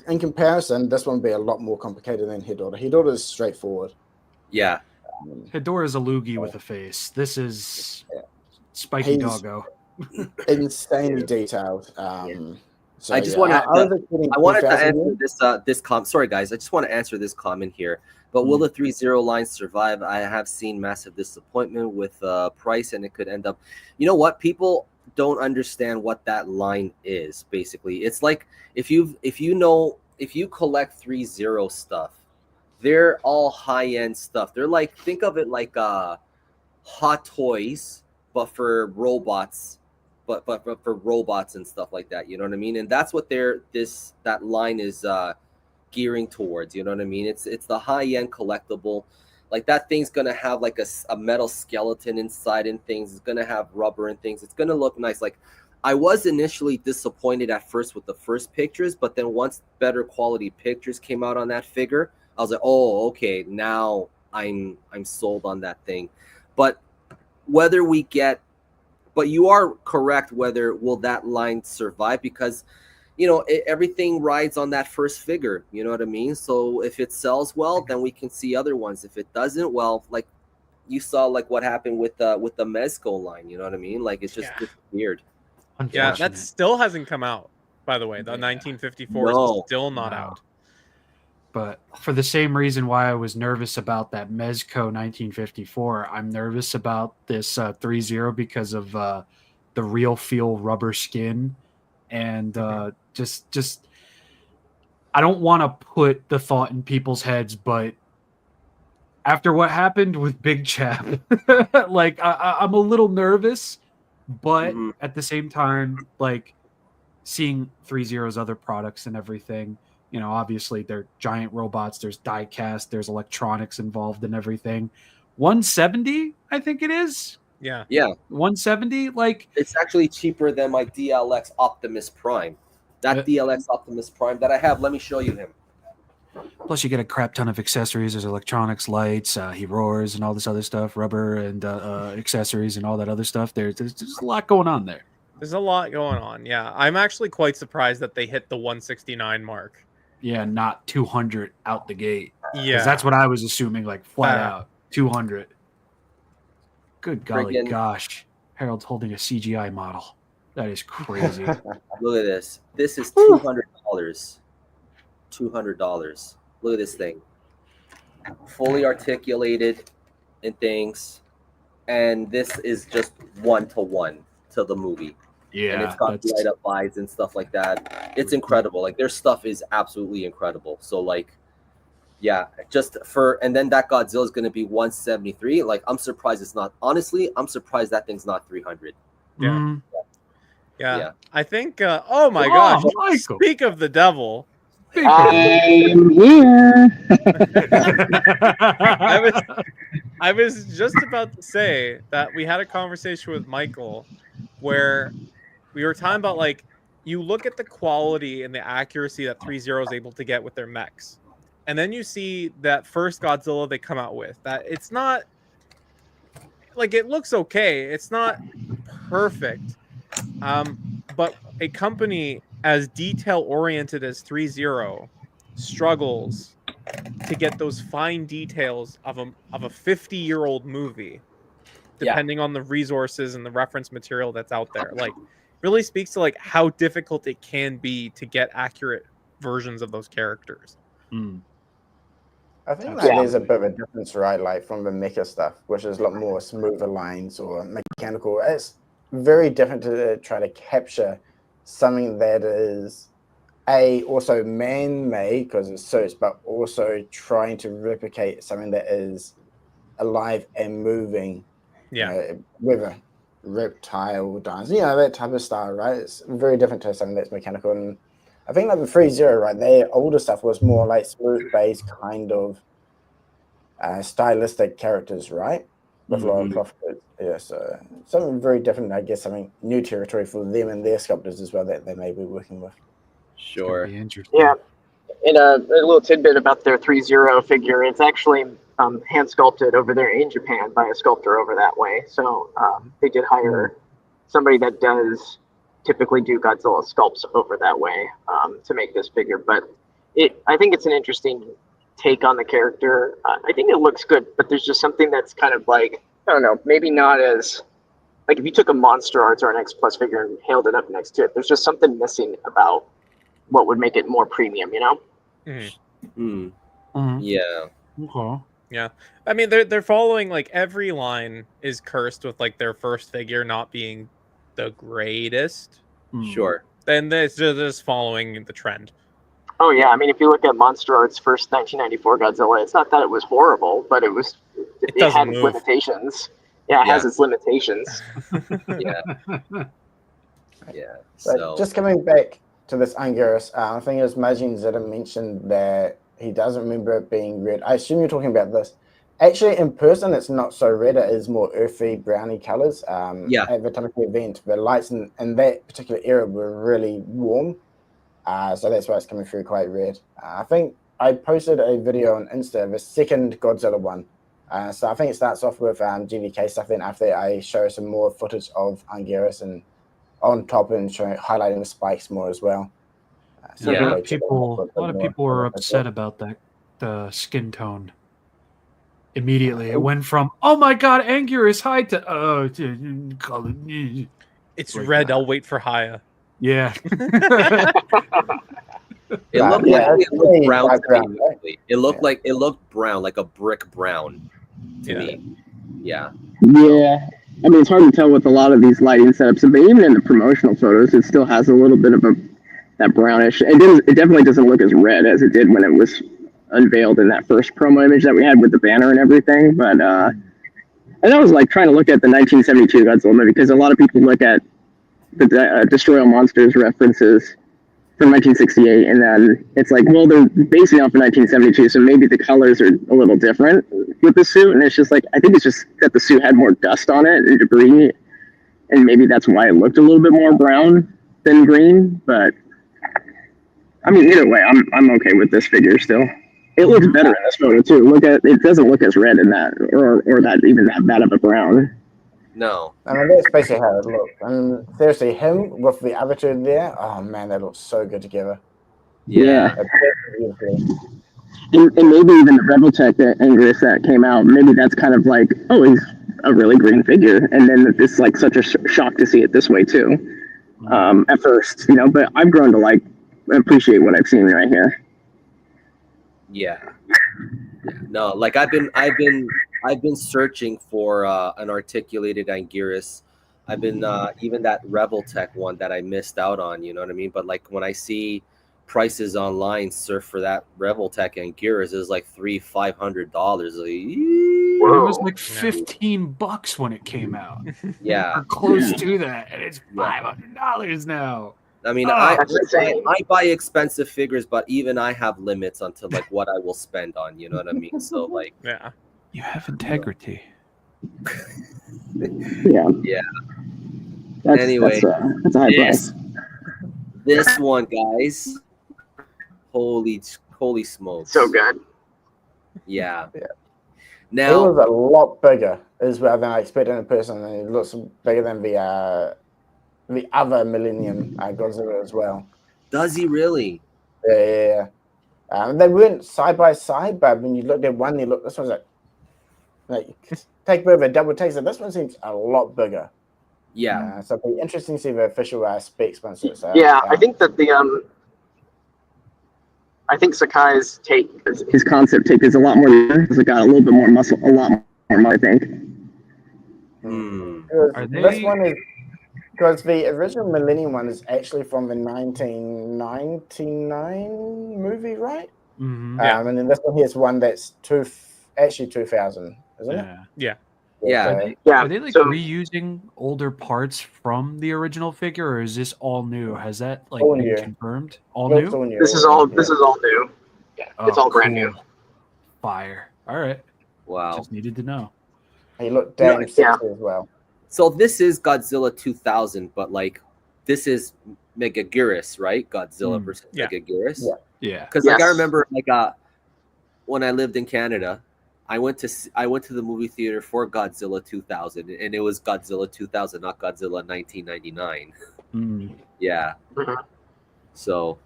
in comparison, this one would be a lot more complicated than Hidora. Hidora is straightforward. Yeah. Hidora's a loogie with a face. This is spiky doggo. Insanely detailed. So, I just wanted to answer this comment. Sorry, guys. I just want to answer this comment here. But will the Threezero line survive? I have seen massive disappointment with price, and it could end up. You know what? People don't understand what that line is. Basically, it's like if you collect Threezero stuff, they're all high end stuff. They're like, think of it like Hot Toys, but for robots. But for robots and stuff like that, you know what I mean? And that's what that line is gearing towards, you know what I mean? It's the high-end collectible. Like that thing's gonna have like a metal skeleton inside and things. It's gonna have rubber and things. It's gonna look nice. Like I was initially disappointed at first with the first pictures, but then once better quality pictures came out on that figure, I was like, oh, okay, now I'm sold on that thing. But But you are correct. Will that line survive? Because, everything rides on that first figure. You know what I mean? So if it sells well, then we can see other ones. If it doesn't, well, like you saw, like what happened with the Mezco line. You know what I mean? Like it's just weird. Yeah, that still hasn't come out. By the way, the 1954 is still not out. But for the same reason why I was nervous about that Mezco 1954, I'm nervous about this Threezero because of the real feel rubber skin. And just I don't want to put the thought in people's heads, but after what happened with Big Chap, like I'm a little nervous, but at the same time, like seeing Threezero's other products and everything, obviously they're giant robots, there's die cast, there's electronics involved in everything. 170, I think it is. Yeah. 170, like it's actually cheaper than my DLX Optimus Prime. That DLX Optimus Prime that I have, let me show you him. Plus you get a crap ton of accessories. There's electronics, lights, he roars and all this other stuff, rubber and accessories and all that other stuff. There's just a lot going on there. There's a lot going on. Yeah. I'm actually quite surprised that they hit the 169 mark. Yeah, not 200 out the gate. Yeah, that's what I was assuming, like flat out 200. Good golly gosh, Harold's holding a CGI model. That is crazy. Look at this. This is $200. $200. Look at this thing. Fully articulated and things, and this is just 1-to-1 to the movie. Yeah, and it's got light up eyes and stuff like that. It's incredible. Like their stuff is absolutely incredible. So like, yeah, and then that Godzilla is going to be 173. Like I'm surprised it's not. Honestly, I'm surprised that thing's not 300. Yeah. Yeah. Yeah. I think. Oh my Oh, gosh! Michael. Speak of the devil. I'm here. I was just about to say that we had a conversation with Michael where we were talking about like you look at the quality and the accuracy that Threezero is able to get with their mechs, and then you see that first Godzilla they come out with. That it's not like it looks okay. It's not perfect, but a company as detail oriented as Threezero struggles to get those fine details of a 50-year-old movie, depending on the resources and the reference material that's out there. Like really speaks to like how difficult it can be to get accurate versions of those characters. I think like there's a bit of a difference, right? Like from the mecha stuff, which is a lot more smoother lines or mechanical. It's very different to try to capture something that is also man-made because it's suits, but also trying to replicate something that is alive and moving. With a reptile dance, that type of style, right? It's very different to something that's mechanical. And I think like the Threezero, right? Their older stuff was more like smooth-based kind of stylistic characters, right? With a lot of cloth. Yeah, so something very different. I guess something new territory for them and their sculptors as well that they may be working with. Sure. Yeah. And a little tidbit about their Threezero figure. It's actually hand sculpted over there in Japan by a sculptor over that way. So they did hire somebody that does typically do Godzilla sculpts over that way to make this figure. But I think it's an interesting take on the character. I think it looks good, but there's just something that's kind of like, I don't know, maybe not as, like if you took a Monster Arts or an X Plus figure and held it up next to it, there's just something missing about what would make it more premium, Yeah. Okay. Yeah. I mean, they're following, like, every line is cursed with, like, their first figure not being the greatest. Sure. Then they're just following the trend. Oh, yeah. I mean, if you look at Monster Arts' first 1994 Godzilla, it's not that it was horrible, but it had its limitations. Yeah, it has its limitations. Yeah. So just coming back to this Anguirus, I think it was Majin Zeta mentioned that he doesn't remember it being red. I assume you're talking about this. Actually, in person, it's not so red. It is more earthy, browny colors. At the time of the event, the lights in that particular era were really warm. So that's why it's coming through quite red. I think I posted a video on Insta, the second Godzilla one. So I think it starts off with GVK stuff. Then after that, I show some more footage of Anguirus and on top and highlighting the spikes more as well. A lot of people were upset about that, the skin tone. Immediately, it went from "Oh my God, Anguirus high" to it's like red. I'll wait for Haya. Yeah. It looked brown to me. Right? It looked brown, like a brick brown to me. Yeah. Yeah. I mean, it's hard to tell with a lot of these lighting setups, but even in the promotional photos, it still has a little bit of that brownish. It definitely doesn't look as red as it did when it was unveiled in that first promo image that we had with the banner and everything. But and I was like trying to look at the 1972 Godzilla movie because a lot of people look at the Destroy All Monsters references from 1968, and then it's like, well, they're basing off of 1972, so maybe the colors are a little different with the suit, and it's just like, I think it's just that the suit had more dust on it and debris, and maybe that's why it looked a little bit more brown than green. But I mean, either way, I'm okay with this figure still. It looks better in this photo too. It doesn't look as red in that, or that even that bad of a brown. No. I mean, that's basically how it looked. And seriously, him with the avatar there, oh man, they look so good together. Yeah. And maybe even the Reveltech Anguirus that came out, maybe that's kind of like, oh, he's a really green figure. And then it's like such a shock to see it this way too. At first, but I've grown to appreciate what I've seen right here. Yeah. No, like I've been searching for an articulated Anguirus I've been even that Rebel Tech one that I missed out on. You know what I mean? But like when I see prices online, surf for that Rebel Tech and Gears is like $500. Like, It was Whoa. like $15 when it came out, yeah, or close to that, and it's Yeah. $500 now. I mean, Oh, That's insane. I buy expensive figures, but even I have limits onto like what I will spend on. You know what I mean? So like, Yeah. you have integrity. Yeah. Yeah. That's Anyway, that's a high this price. this one, guys, holy smokes! So good. Yeah. Yeah. It Now, was a lot bigger as well than I expected in person, and it looks bigger than the other Millennium Godzilla as well. does he really? Yeah. They weren't side by side, but when you looked at one, this one's like take a bit of a double take. So this one seems a lot bigger. Yeah. So it'll be interesting to see the official specs once it's Yeah, out. I think that I think Sakai's take, his concept take, is a lot more. It's got a little bit more muscle, a lot more. I think. Hmm. Are This they- one is because the original Millennium one is actually from the 1999 movie, right? Mhm. Yeah. And then this one here is one that's 2000, isn't it? Yeah. Yeah. So- Yeah. Are they like so reusing older parts from the original figure, or is this all new? Has that like All been new. confirmed? All It's new? all new, this is all new. It's all brand new. Fire. All right. Wow. Just needed to know. He looked damn Yeah. sexy as well. So this is Godzilla 2000, but like this is Megaguirus, right? Godzilla Hmm. versus Yeah. Megaguirus. Yeah. Yeah. Because like I Yes. remember like when I lived in Canada, I went to the movie theater for Godzilla 2000, and it was Godzilla 2000, not Godzilla 1999. Mm. Yeah. Mhm. So,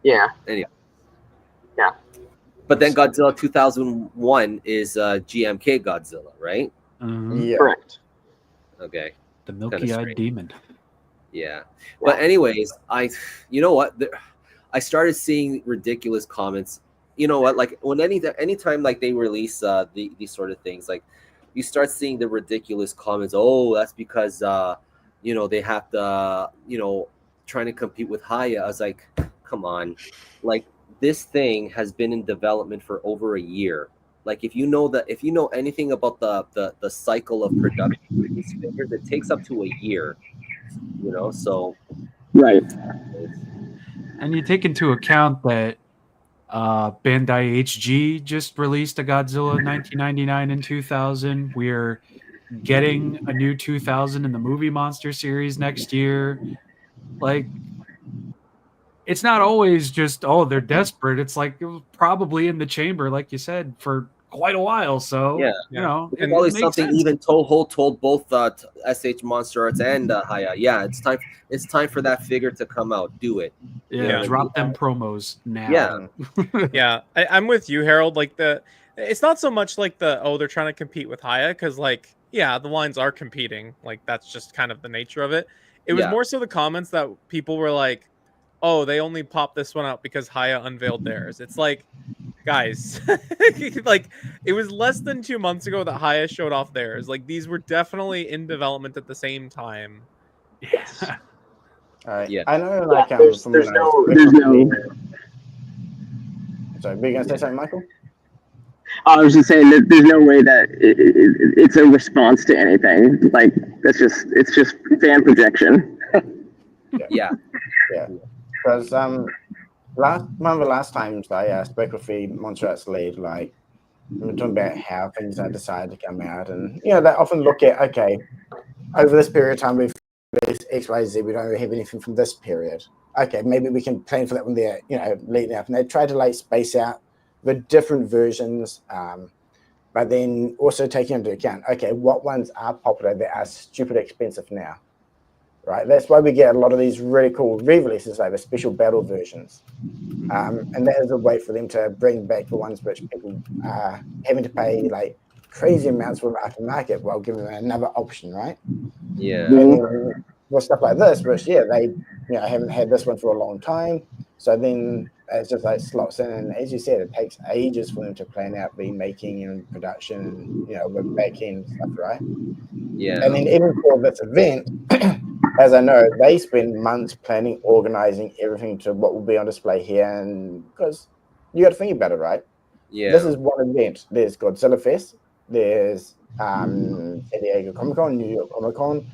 Yeah. but then Godzilla 2001 is GMK Godzilla, right? Mhm. Yeah. Correct. Okay. The milky-eyed strange. demon. Yeah. But anyways, you know what? I started seeing ridiculous comments. You know what? Like when anytime like they release these sort of things, like you start seeing the ridiculous comments. Oh, that's because they have to trying to compete with Haya. I was like, come on, like this thing has been in development for over a year. Like if you know anything about the cycle of production for these figures, it takes up to a year. So Right. And you take into account that Bandai HG just released a Godzilla 1999 and 2000. We're getting a new 2000 in the movie Monster series next year. Like, it's not always just, oh, they're desperate. It's like it was probably in the chamber, like you said, for quite a while. So, Yeah. you know, There's it always makes something. sense. Even Toho told both SH Monster Arts and Haya, yeah, it's time. It's time for that figure to come out. Do it. Yeah, Yeah. drop them promos now. Yeah. Yeah, I'm with you, Harold. Like it's not so much like they're trying to compete with Haya, because like the lines are competing. Like that's just kind of the nature of it. It was Yeah. more so the comments that people were like, "Oh, they only popped this one out because Haya unveiled theirs." It's like, guys, like it was less than 2 months ago that Haya showed off theirs. Like these were definitely in development at the same time. Yes. All right. Yeah. I know, Yeah, like, there's from no Sorry, were you gonna say something, Michael? I was just saying that there's no way that it's a response to anything. Like it's just fan projection. Yeah. Because one of the last times I spoke with the Monster Arts lead, like we were talking about how things are decided to come out, and they often look at, okay, over this period of time we've released X, Y, Z, we don't really have anything from this period. Okay, maybe we can plan for that when they're leading up, and they try to like space out the different versions, but then also taking into account, okay, what ones are popular that are stupid expensive now. Right, that's why we get a lot of these really cool re-releases, like the special battle versions, and that is a way for them to bring back the ones which people are having to pay like crazy amounts for the aftermarket while giving them another option, right? Yeah. And then with stuff like this, which they haven't had this one for a long time, so then it's just like slots in, and as you said, it takes ages for them to plan out the making and production, and the back end stuff, right? Yeah. And then even for this event, as I know, they spend months planning, organizing everything to what will be on display here. And because you got to think about it, right? Yeah. This is one event. There's Godzilla Fest. There's San Diego Comic Con, New York Comic Con.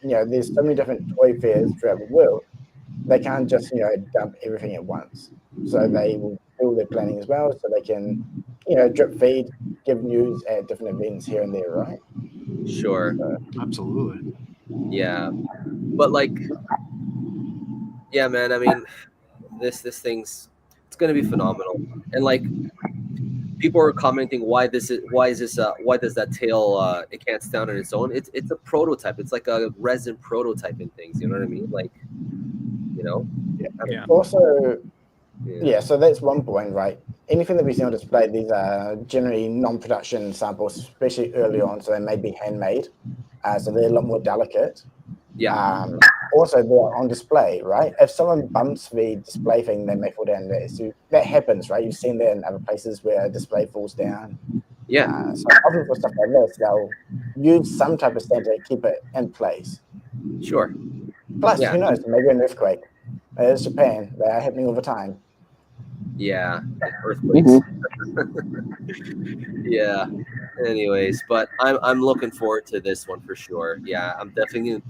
There's so many different toy fairs throughout the world. They can't just dump everything at once. So they will do their planning as well, so they can drip feed, give news at different events here and there, right? Sure. Absolutely. Yeah. But like, yeah, man. I mean, this thing's it's gonna be phenomenal. And like, people are commenting why does that tail it can't stand on its own. It's a prototype. It's like a resin prototype and things. You know what I mean? Like, you know. I mean, Yeah. Also, yeah. so that's one point, right? Anything that we see on display, these are generally non-production samples, especially early on, so they may be handmade, so they're a lot more delicate. Yeah. Also, they're on display, right? If someone bumps the display thing, they may fall down there. So that happens, right? You've seen that in other places where a display falls down. Yeah. So often for stuff like this, they'll use some type of stand to keep it in place. Sure. Plus, Yeah. who knows? Maybe an earthquake. It's Japan. They are happening all the time. Yeah. Earthquakes. Yeah. Anyways, but I'm looking forward to this one for sure. Yeah, I'm definitely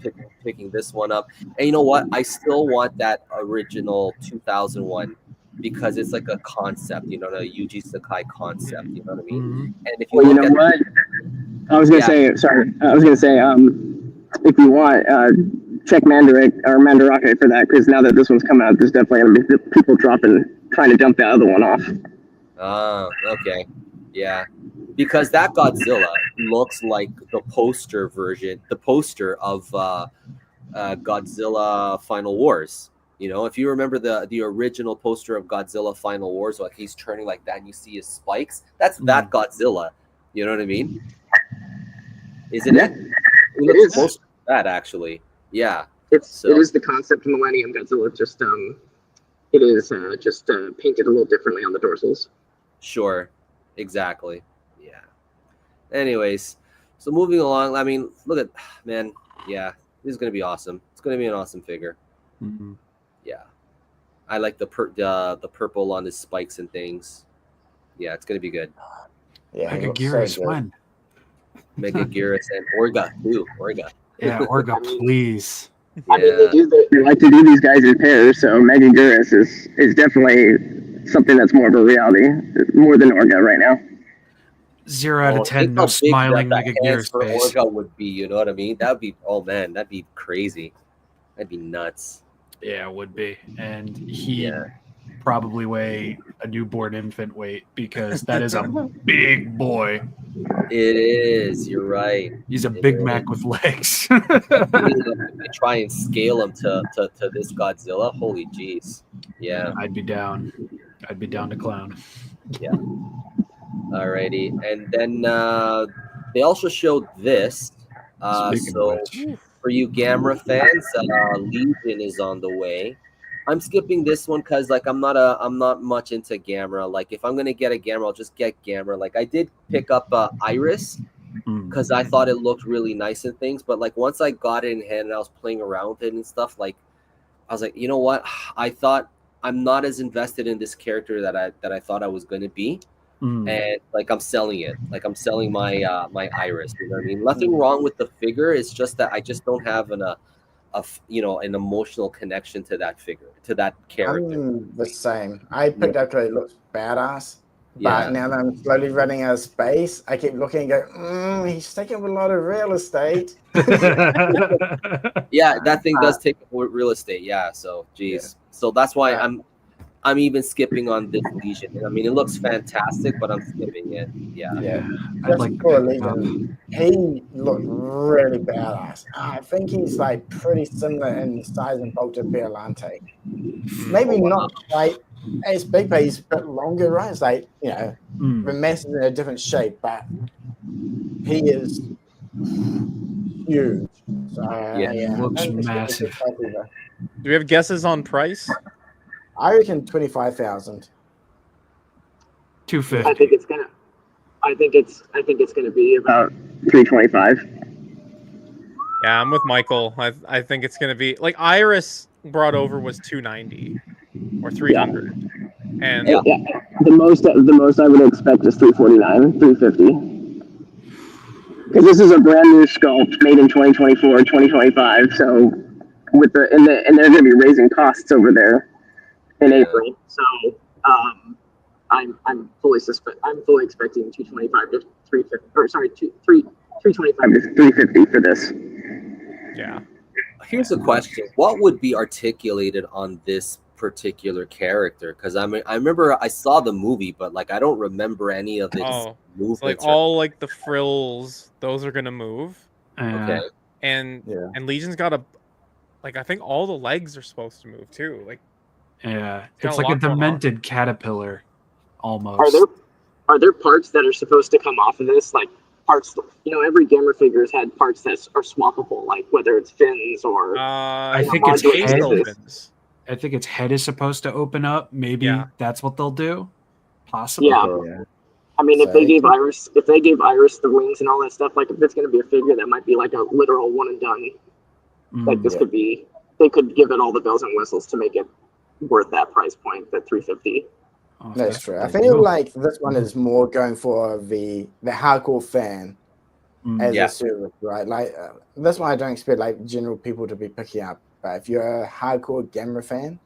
picking this one up. And you know what? I still want that original 2001 because it's like a concept, the Yuji Sakai concept. You know what I mean? Mhm. And if you Well, you look know at what? I was gonna say, sorry. I was gonna say, if you want, check Mandarake for that, because now that this one's coming out, there's definitely gonna be people trying to dump the other one off. Okay, yeah, because that Godzilla looks like the poster of Godzilla Final Wars. If you remember the original poster of Godzilla Final Wars, like he's turning like that and you see his spikes, that's that Godzilla. You know what I mean? Isn't it? It looks is. close to that, actually. Yeah. It is the concept Millennium Godzilla, just it is just painted a little differently on the dorsals. Sure. Exactly. Yeah. Anyways, so moving along, I mean, look at, man, yeah, this is going to be awesome. It's going to be an awesome figure. Mhm. Yeah. I like the purple on his spikes and things. Yeah, it's going to be good. Yeah, Mega Gearus, when? Mega Gearus and Orga, too. Orga. Yeah, Orga, please. Yeah. I mean, they like to do these guys in pairs, so Mega Gearus is definitely something that's more of a reality, more than Orga right now. 0 out of 10, think no how big smiling that Mega hands Gearus for face. Orga would be, you know what I mean? That'd be crazy. That'd be nuts. Yeah, it would be. And he'd probably weigh a newborn infant weight, because that is a big boy. It is. You're right. He's a Big Mac with legs. They try and scale him to this Godzilla. Holy jeez. Yeah. I'd be down. I'd be down to clown. Yeah. Alrighty. And then they also showed this. Speaking So of which, for you Gamera fans, Legion is on the way. I'm skipping this one because like I'm not much into Gamera. Like if I'm gonna get a Gamera, I'll just get Gamera. Like I did pick up Iris because I thought it looked really nice and things. But like once I got it in hand and I was playing around with it and stuff, like I was like, you know what? I thought I'm not as invested in this character that I thought I was gonna be. And like I'm selling it, like I'm selling my my Iris. You know what I mean? Nothing wrong with the figure. It's just that I just don't have an emotional connection to that figure, to that character. I'm the same. I picked up because it looks badass. Yeah. But now that I'm slowly running out of space, I keep looking and go, he's taking up a lot of real estate. Yeah, that thing does take up real estate. Yeah, so geez. So that's why I'm even skipping on this Legion. I mean, it looks fantastic, but I'm skipping it. Yeah. I'd like for to pick it up. Legion, he looked really badass. I think he's like pretty similar in size and bulk to Biollante. Maybe not quite as big, but he's a bit longer, right? It's like, the mass is in a different shape, but he is huge. So, He looks massive. Do we have guesses on price? I reckon 25,000. 250. I think it's gonna be about 325. Yeah, I'm with Michael. I think it's gonna be like Iris brought over was 290 or 300, and Yeah. The most I would expect is 349, 350. Because this is a brand new sculpt made in 2024, 2025. So with and they're going to be raising costs over there in April. So I'm fully expecting 225 to 350, or sorry, 325 to 350 for this. yeah. Here's a question: what would be articulated on this particular character? Because I mean, I remember I saw the movie, but like I don't remember any of its Oh, movements. it's like all like the frills, those are gonna move, Okay. and Yeah. and Legion's got a like I think all the legs are supposed to move too. Like Yeah, got it's a like a lot going on. demented caterpillar, almost. Are there parts that are supposed to come off of this? Like parts, every Gamera figure's had parts that are swappable, like whether it's fins or. I think it's case head. opens. I think its head is supposed to open up. Maybe Yeah. that's what they'll do. Possibly. Yeah. I mean, if they gave Iris the wings and all that stuff, like if it's going to be a figure that might be like a literal one and done, like this could be, they could give it all the bells and whistles to make it worth that price point, that 350. Oh, That's true. I think like this one is more going for the hardcore fan as a service, right? Like this one, I don't expect like general people to be picking up. But if you're a hardcore Gamera fan,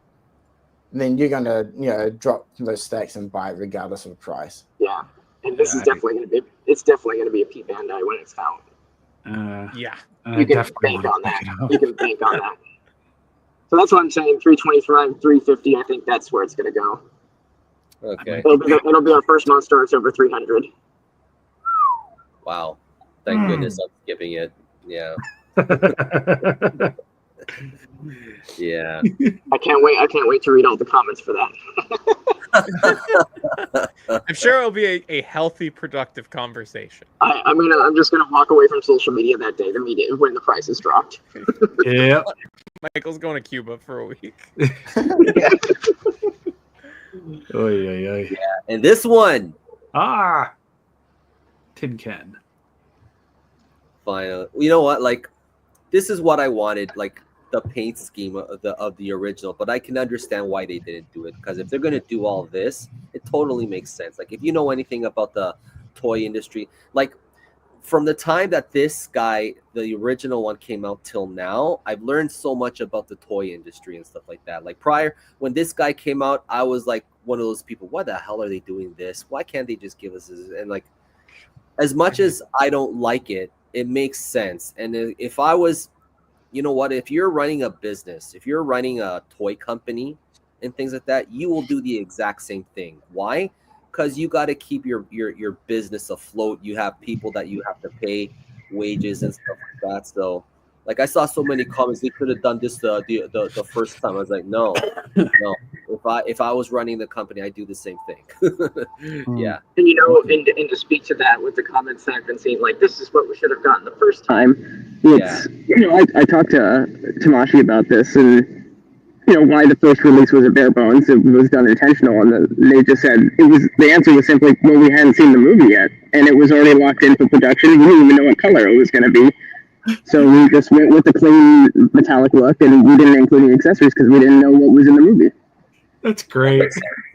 then you're gonna drop those stacks and buy it regardless of the price. Yeah, and this is definitely gonna be. It's definitely gonna be a P Bandai when it's out. Yeah, you can bank on that. You can bank on that. So that's what I'm saying. 325, 350. I think that's where it's gonna go. Okay. It'll be our first monster. It's over 300. Wow. Thank goodness I'm skipping it. Yeah. Yeah. I can't wait to read all the comments for that. I'm sure it'll be a healthy, productive conversation. I'm just gonna walk away from social media that day, when the prices dropped. Yeah. Michael's going to Cuba for a week. Yeah. And this one. Tin Can. Final. You know what? Like, this is what I wanted. Like the paint scheme of the original, but I can understand why they didn't do it, because if they're gonna do all this, it totally makes sense. Like if you know anything about the toy industry, like from the time that this guy, the original one, came out till now, I've learned so much about the toy industry and stuff like that. Like prior, when this guy came out, I was like one of those people, why the hell are they doing this? Why can't they just give us this? And like, as much as I don't like it, it makes sense. And if I was, you know what, if you're running a business, if you're running a toy company and things like that, you will do the exact same thing. Why? Because you got to keep your business afloat. You have people that you have to pay wages and stuff like that. So like I saw so many comments, they could have done this the first time. I was like, no. If I was running the company, I'd do the same thing. Yeah. And and to speak to that with the comments that I've been seeing, like this is what we should have gotten the first time. I talked to Tamashi about this, and why the first release was a bare bones. It was done intentional, and they just said the answer was simply, well, we hadn't seen the movie yet, and it was already locked in for production. We didn't even know what color it was going to be. So we just went with the clean metallic look, and we didn't include any accessories because we didn't know what was in the movie. That's great.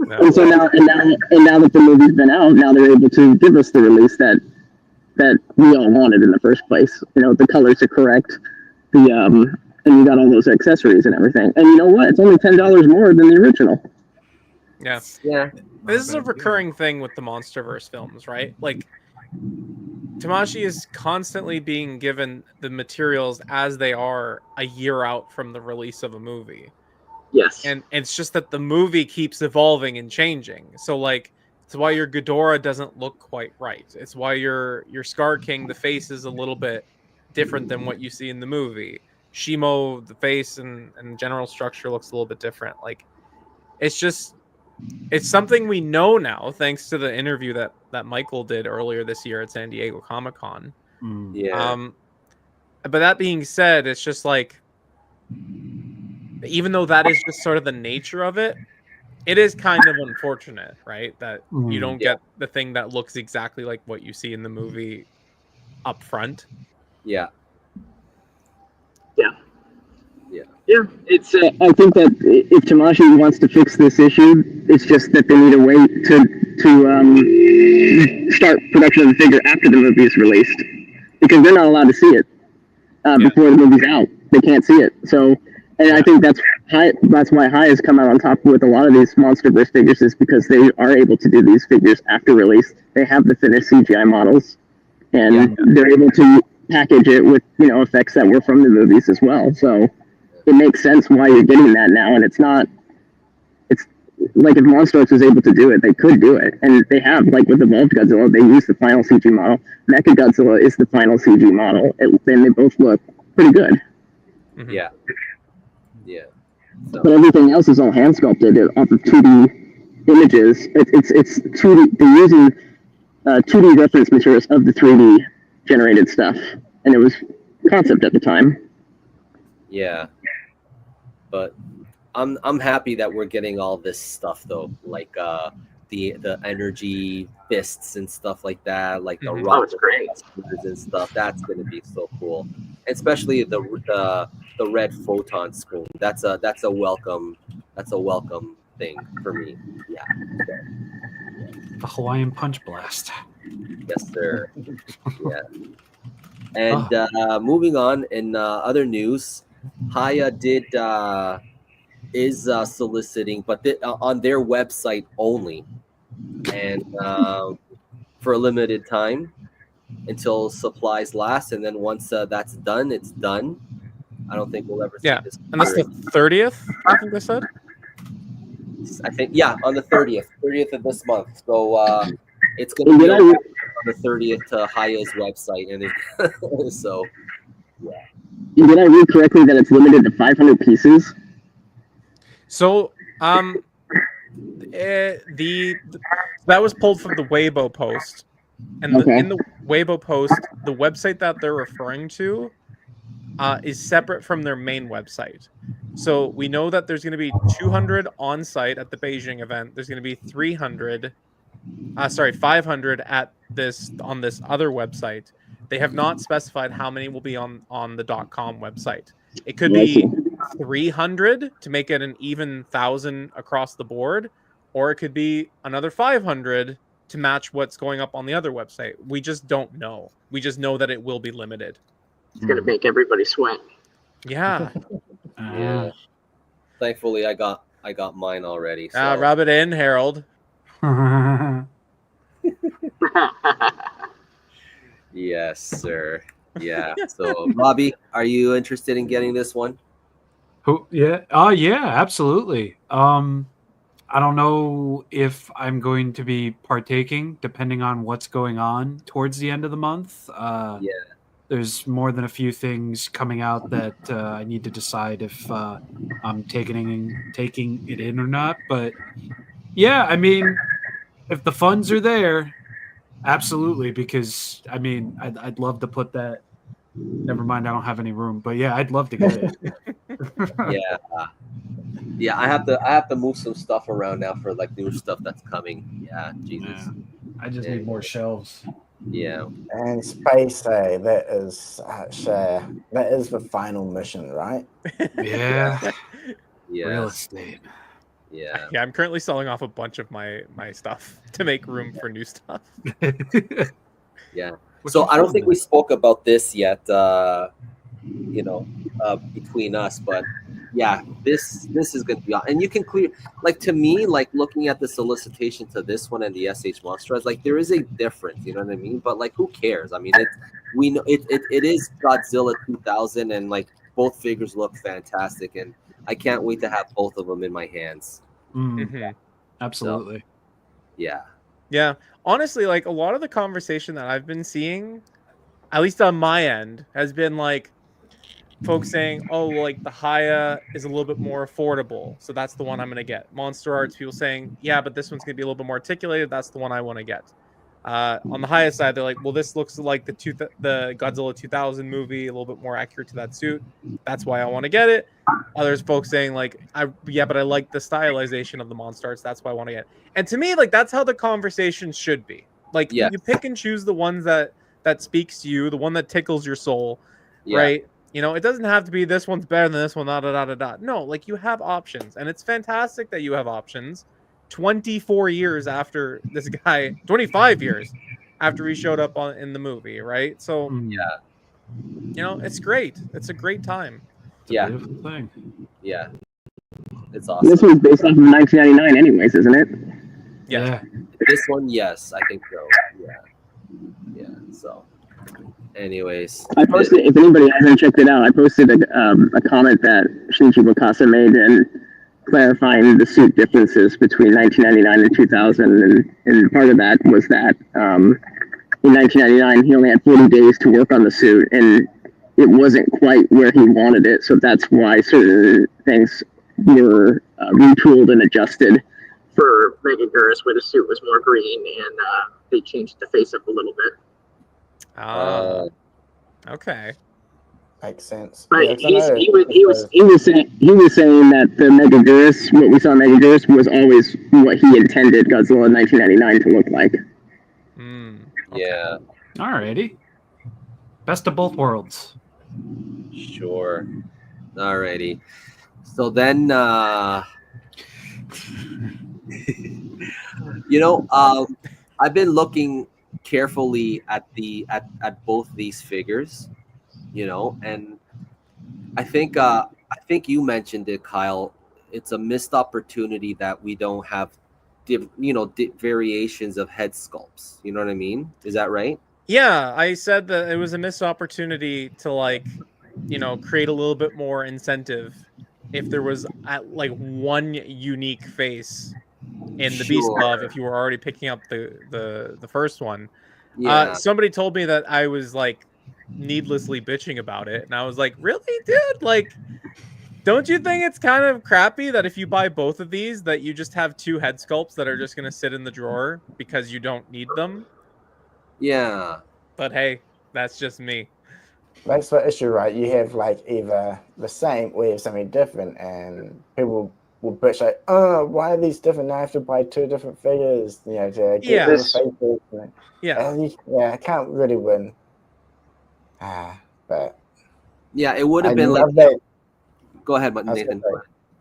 And so now that the movie's been out, now they're able to give us the release that we all wanted in the first place. The colors are correct, and you got all those accessories and everything. And you know what? It's only $10 more than the original. Yeah. This is a recurring thing with the Monsterverse films, right? Like, Tamashi is constantly being given the materials as they are a year out from the release of a movie. Yes. And it's just that the movie keeps evolving and changing. So like, it's why your Ghidorah doesn't look quite right. It's why your Scar King, the face is a little bit different than what you see in the movie. Shimo, the face and general structure looks a little bit different. Like, it's something we know now, thanks to the interview that Michael did earlier this year at San Diego Comic-Con. Yeah. But that being said, it's just like, even though that is just sort of the nature of it, it is kind of unfortunate, right? That you don't get the thing that looks exactly like what you see in the movie up front. Yeah. Yeah, it's. I think that if Tamashi wants to fix this issue, it's just that they need to wait to start production of the figure after the movie is released, because they're not allowed to see it before the movie's out. They can't see it. So, and I think that's why High has come out on top with a lot of these Monsterverse figures, is because they are able to do these figures after release. They have the finished CGI models, and they're able to package it with effects that were from the movies as well. So it makes sense why you're getting that now, and it's like if Monsterverse was able to do it, they could do it, and they have. Like with Evolved Godzilla, they use the final CG model. Mecha Godzilla is the final CG model, and they both look pretty good. Mhm. Yeah. So, But everything else is all hand sculpted off of 2D images. It's 2D. They're using 2D reference materials of the 3D generated stuff, and it was concept at the time. yeah. But I'm happy that we're getting all this stuff though, like the energy fists and stuff like that, like the rock it's great. and stuff. That's gonna be so cool, especially the red photon spoon. That's a welcome thing for me. Yeah. The Hawaiian Punch Blast. Yes, sir. Yeah. And moving on in other news, Haya is soliciting, but on their website only, and for a limited time until supplies last, and then once that's done, it's done. I don't think we'll ever see Yeah, this. and that's the 30th. I think they said. I think on the 30th of this month. So it's going to be on the 30th to Haya's website, and so yeah. Did I read correctly that it's limited to 500 pieces? So, that was pulled from the Weibo post, and in the Weibo post, the website that they're referring to is separate from their main website. So we know that there's going to be 200 on site at the Beijing event. There's going to be 500 on this other website. They have not specified how many will be on the .com website. It could be 300 to make it an even 1,000 across the board, or it could be another 500 to match what's going up on the other website. We just don't know. We just know that it will be limited. It's gonna make everybody sweat. Yeah. Yeah. Thankfully, I got mine already. So. Rub it in, Harold. Yes, sir. Yeah. So, Robbie, are you interested in getting this one? Yeah. Yeah, absolutely. I don't know if I'm going to be partaking, depending on what's going on towards the end of the month. There's more than a few things coming out that I need to decide if I'm taking it in or not. But yeah, I mean, if the funds are there, absolutely. Because I mean, I'd love to put that. Never mind, I don't have any room. But yeah, I'd love to get it. Yeah. I have to move some stuff around now for like new stuff that's coming. Yeah, Jesus. Yeah. I just need more shelves. Yeah. And Space that is share. That is the final mission, right? Yeah. Yeah. Real estate. Yeah. Yeah, I'm currently selling off a bunch of my stuff to make room for new stuff. Yeah. So I don't think we spoke about this yet, between us, but yeah, this is going to be, and you can clear, like, to me, like looking at the solicitation to this one and the SH Monsters, like there is a difference, you know what I mean? But like, who cares? I mean, we know it is Godzilla 2000, and like both figures look fantastic, and I can't wait to have both of them in my hands. Absolutely. So, yeah. Yeah. Honestly, like a lot of the conversation that I've been seeing, at least on my end, has been like folks saying, oh, like the Haya is a little bit more affordable, so that's the one I'm going to get. Monster Arts, people saying, yeah, but this one's going to be a little bit more articulated, that's the one I want to get. On the Haya side, they're like, well, this looks like the Godzilla 2000 movie, a little bit more accurate to that suit, that's why I want to get it. Others folks saying like, but I like the stylization of the Monster Arts, that's why I want to get it. And to me, like, that's how the conversation should be. Like, you pick and choose the ones that speaks to you, the one that tickles your soul, right? You know, it doesn't have to be this one's better than this one, da da da da da. No, like you have options, and it's fantastic that you have options. 24 years after this guy, 25 years after he showed up in the movie, right? So, you know, it's great. It's a great time. It's a beautiful thing. Yeah. It's This awesome. was based off of 1999, anyways, isn't it? Yeah. This one, yes, I think so. Yeah. So, anyways, I posted. If anybody hasn't checked it out, I posted a comment that Shinichi Wakasa made and clarifying the suit differences between 1999 and 2000, and part of that was that in 1999 he only had 40 days to work on the suit, and it wasn't quite where he wanted it, so that's why certain things were retooled and adjusted for Megaguirus, where the suit was more green, and they changed the face up a little bit. Okay. Makes sense. But Yeah, 'cause I he know was saying that the Megaguirus, what we saw in Megaguirus, was always what he intended Godzilla in 1999 to look like. Okay. yeah, Alrighty. Best of both worlds. sure. Alrighty. So then, you know, I've been looking carefully at both these figures, you know, and I think you mentioned it, Kyle. It's a missed opportunity that we don't have, variations of head sculpts. You know what I mean? Is that right? Yeah, I said that it was a missed opportunity to, like, you know, create a little bit more incentive if there was like one unique face in the Beast Glove if you were already picking up the first one. Yeah. Somebody told me that I was like needlessly bitching about it, and I was like, really, dude? Like, don't you think it's kind of crappy that if you buy both of these that you just have two head sculpts that are just going to sit in the drawer because you don't need them? Yeah. But hey, that's just me. that's the issue, right? You have like either the same or you have something different, and people will bitch like, "Oh, why are these different? Now I have to buy two different figures, you know, to get all the faces." And I can't really win. But yeah, it would have I been like. love that. Go ahead, Nathan.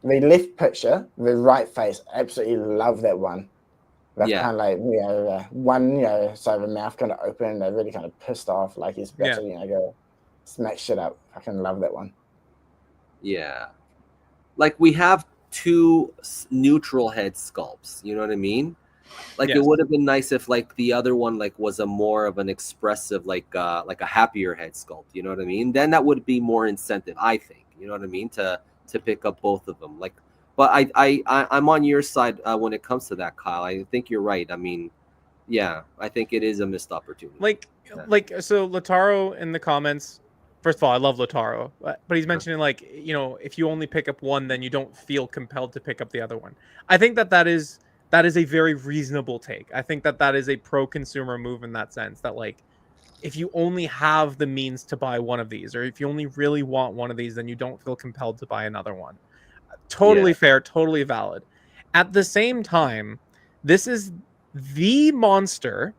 The left picture, the right face, absolutely love that one. That's Yeah. kind of like, you know, one, you know, so the mouth kind of open, and they're really kind of pissed off, like he's about to, you know, go smack shit up. I can love that one. Yeah. Like we have two neutral head sculpts, you know what I mean? Like it would have been nice if like the other one like was a more of an expressive like a happier head sculpt, you know what I mean? Then that would be more incentive, I think. You know what I mean? To pick up both of them. Like, but I'm on your side when it comes to that, Kyle. I think you're right. I mean, yeah, I think it is a missed opportunity. Like so Lataro in the comments. First of all, I love Lataro, but he's mentioning like, you know, if you only pick up one, then you don't feel compelled to pick up the other one. I think that is a very reasonable take. I think that is a pro-consumer move in that sense, that like, if you only have the means to buy one of these, or if you only really want one of these, then you don't feel compelled to buy another one. Totally fair, totally valid. At the same time, this is the monster.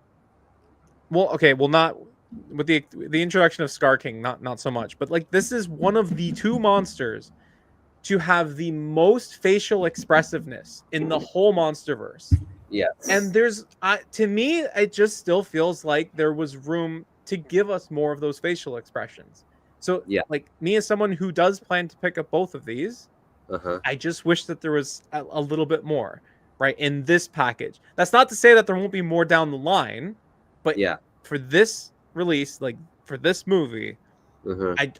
Well, okay, well, not with the introduction of Scar King, not so much, but like this is one of the two monsters to have the most facial expressiveness in the whole Monsterverse. Yes. And there's to me, it just still feels like there was room to give us more of those facial expressions. So like me as someone who does plan to pick up both of these, I just wish that there was a little bit more, right, in this package. That's not to say that there won't be more down the line, but for this release, like for this movie,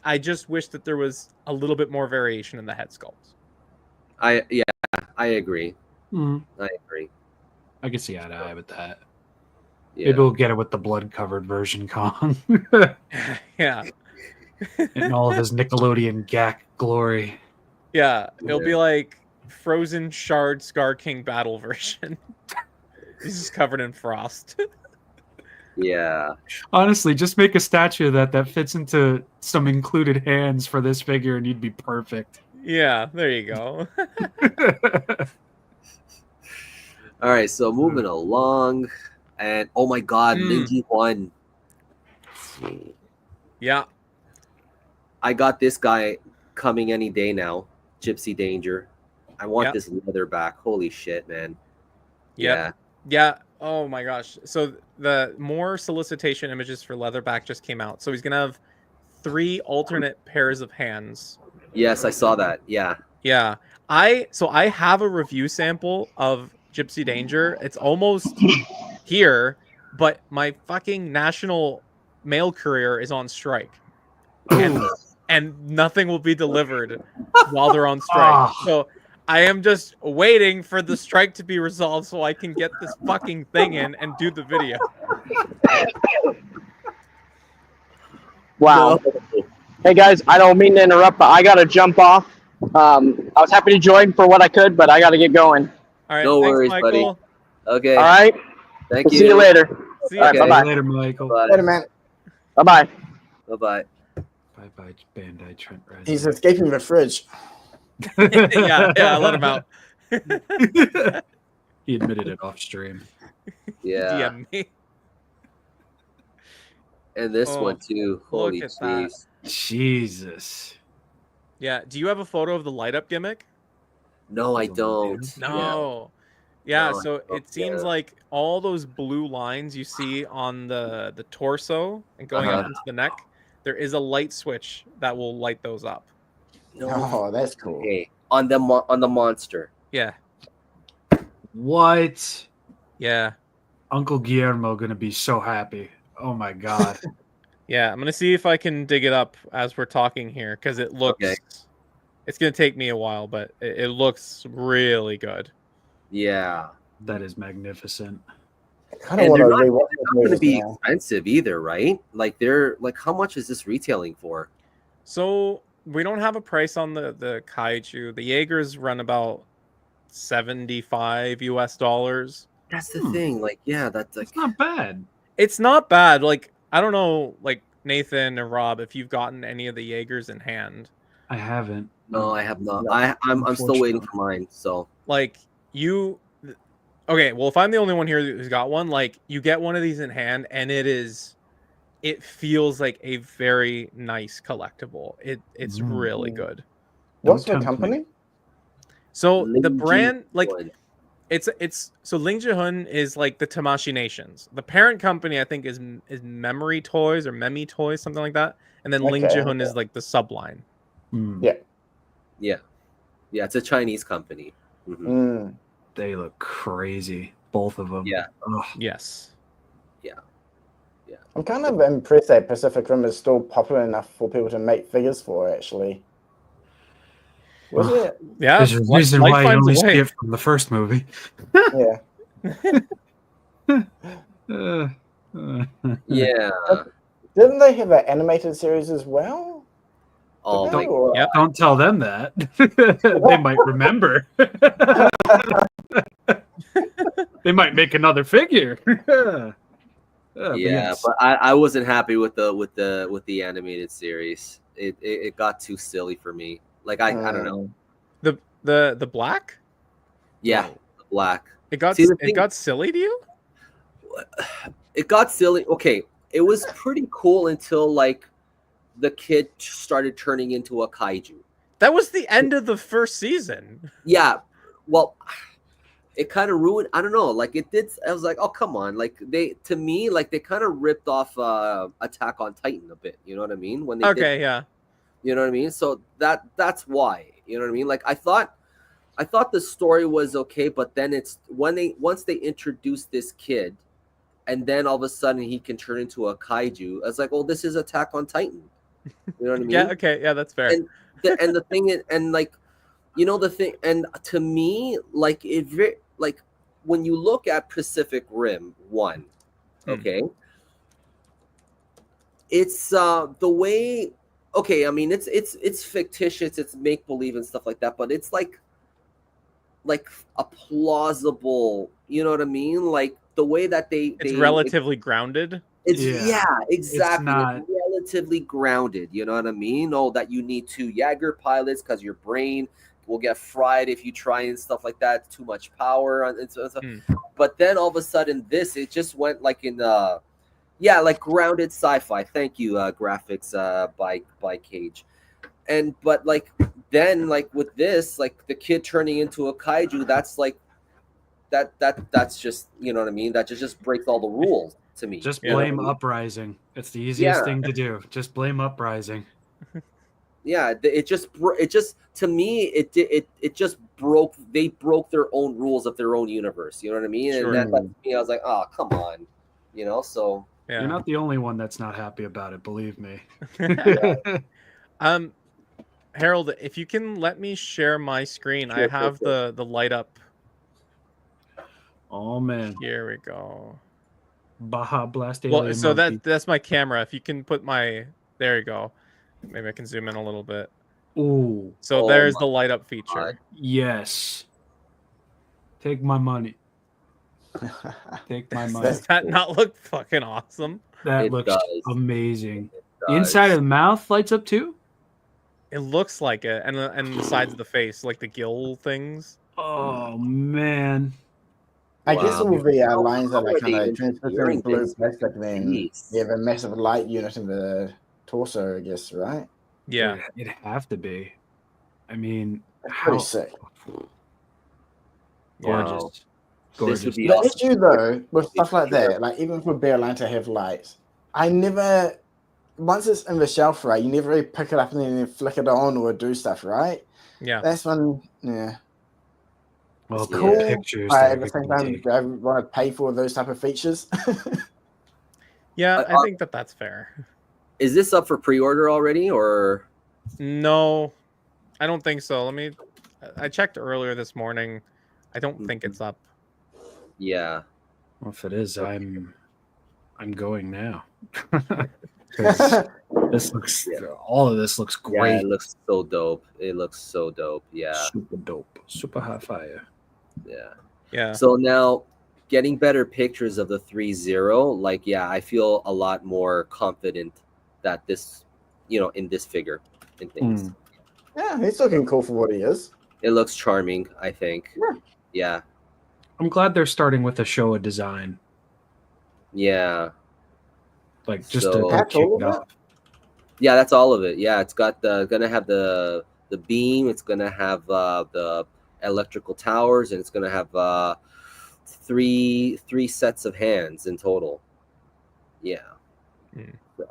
I just wish that there was a little bit more variation in the head sculpts. I agree. I agree. I can see eye to eye with that. Yeah. Maybe we'll get it with the blood-covered version Kong. Yeah. In all of his Nickelodeon Gak glory. Yeah, it'll be like Frozen Shard Scar King battle version. He's just covered in frost. Yeah. Honestly, just make a statue that fits into some included hands for this figure, and you'd be perfect. Yeah, there you go. All right, so moving along, and oh my God, Minji 1. Yeah. I got this guy coming any day now. Gypsy Danger. I want Yep. this leather back. Holy shit, man. Yep. Yeah. Oh my gosh. So the more solicitation images for Leatherback just came out. So he's gonna have 3 alternate pairs of hands. Yes, I saw that. Yeah. Yeah. I have a review sample of Gypsy Danger. It's almost here, but my fucking national mail courier is on strike. And nothing will be delivered while they're on strike. Ah. So I am just waiting for the strike to be resolved so I can get this fucking thing in and do the video. Wow. No. Hey guys, I don't mean to interrupt, but I gotta jump off. I was happy to join for what I could, but I gotta get going. All right, No thanks, worries, buddy. Michael. Okay. All right. Thank We'll you. see you later. See All right, ya. Okay. bye-bye. Later, Michael. Wait a minute. Bye-bye. Bye-bye. Bye-bye, Bandai Trent Reznor. He's escaping the fridge. yeah, I let him out. He admitted it off stream. Yeah. DM me. And this Oh, one too. Holy at that. jeez. Jesus. Yeah. Do you have a photo of the light up gimmick? No, I Doesn't don't. No. Yeah, No, I so don't it seems get it. like all those blue lines you see on the torso and going Uh-huh. up into the neck, there is a light switch that will light those up. No. Oh, that's cool. Okay. On the monster. Yeah. What? Yeah. Uncle Guillermo gonna be so happy. Oh my god. Yeah, I'm going to see if I can dig it up as we're talking here cuz it looks Okay. it's going to take me a while, but it looks really good. Yeah. That is magnificent. I kind of And want they're to not, rewatch they're the not going to movies be now. expensive either, right? Like they're like, how much is this retailing for? So, we don't have a price on the kaiju. The Jaegers run about $75 US. That's the Hmm. thing. Like, yeah, that's like It's not bad. It's not bad. Like, I don't know, like Nathan or Rob, if you've gotten any of the Jaegers in hand. I haven't. no, I have not. No, I'm still waiting unfortunately. for mine. So Like, okay, well, if I'm the only one here who's got one, like, you get one of these in hand, and it feels like a very nice collectible. It's really good. What's Don't the tempt me. company? So the Ling brand, like, Ji-Hun. it's so Ling Ji-Hun is like the Tamashi Nations. The parent company, I think, is Memory Toys or Memi Toys, something like that. And then Ling Okay, Ji-Hun okay. is like the subline. Hmm. Yeah. Yeah, it's a Chinese company. Mhm. Mm. They look crazy. Both of them. Yeah. Ugh. Yes. I'm kind of impressed that Pacific Rim is still popular enough for people to make figures for, actually. Was it? Yeah. There's a life- reason life why you finds a only see way. it from the first movie. Yeah. Uh, Yeah. Didn't they have an animated series as well? Oh Did my they, or- Yep. Don't tell them that. They might remember. They might make another figure. But yeah, yes. but I wasn't happy with the animated series. It got too silly for me. Like I don't know. The black? Yeah, the black. It got See, the it thing- got silly to you? It got silly. Okay, it was pretty cool until like the kid started turning into a kaiju. That was the end of the first season. Yeah, well, it kind of ruined. I don't know. Like it did. I was like, oh come on. Like they kind of ripped off Attack on Titan a bit. You know what I mean? When they did, Okay, yeah. you know what I mean. So that's why. You know what I mean? Like I thought the story was okay, but then it's once they introduced this kid, and then all of a sudden he can turn into a kaiju. I was like, oh, this is Attack on Titan. You know what I mean? Yeah, okay, yeah, that's fair. And the thing is, and like, you know, the thing, and to me, like like when you look at Pacific Rim 1, okay, it's the way. Okay, I mean it's fictitious, it's make believe and stuff like that, but it's like a plausible, you know what I mean? Like the way that It's relatively grounded. It's Yeah. exactly. not- It's relatively grounded. You know what I mean? Oh, that you need 2 Jaeger pilots because your brain will get fried if you try and stuff like that. Too much power and stuff. But then all of a sudden, it just went like in like grounded sci-fi. Thank you, graphics by Cage. but like then like with this, like the kid turning into a kaiju, that's like that's just, you know what I mean, that just breaks all the rules to me. Just You know what I blame mean? Uprising. It's the easiest Yeah. thing to do. Just blame Uprising. Yeah, it just to me it just broke. They broke their own rules of their own universe. You know what I mean? Sure. And that to me, I was like, oh, come on, you know. So Yeah. You're not the only one that's not happy about it, believe me. Harold, if you can let me share my screen, I have the light up. Oh man. Here we go. Baja Blast Well, Alien so Monkey. that's my camera. If you can put my, there you go. Maybe I can zoom in a little bit. Ooh, So Oh there's my the light up feature. God. yes. Take my money. Take my money. Does that not look fucking awesome? That It looks does. amazing. It The inside does. of the mouth lights up too? It looks like it, and the sides of the face, like the gill things. Oh man. I guess Wow. all the How lines are are like they kind of translucent engineering blue this? plastic. Then Jeez. you have a massive light unit in the torso, I guess, right? Yeah. It'd have to be. I mean, That's how pretty sick. gorgeous. Wow. This Gorgeous. would be The awesome. issue though with stuff like that, like even for Bear Line to have lights, I never, once it's in the shelf, right, you never really pick it up and then flick it on or do stuff, right? Yeah. That's when, yeah, Well, it's the cool, pictures but that at the you same can time, take. do I want to pay for those type of features? Yeah, I think that's fair. Is this up for pre-order already, or No, I don't think so. I checked earlier this morning. I don't think it's up. yeah? Well, if it is, I'm going now. 'Cause this looks, all of this looks Yeah, great. it looks so dope. It looks so dope. Yeah, Super dope. Super high fire. yeah. Yeah. So now, getting better pictures of the 3-0, like, yeah, I feel a lot more confident that this, you know, in this figure and things. Yeah, he's looking cool for what he is. It looks charming, I think. Yeah. I'm glad they're starting with a Showa design, Yeah. like just So- to That's kick all it of it? off. Yeah, that's all of it. Yeah, it's got gonna have the beam. It's gonna have the electrical towers, and it's gonna have three sets of hands in total. Yeah. Mm. So,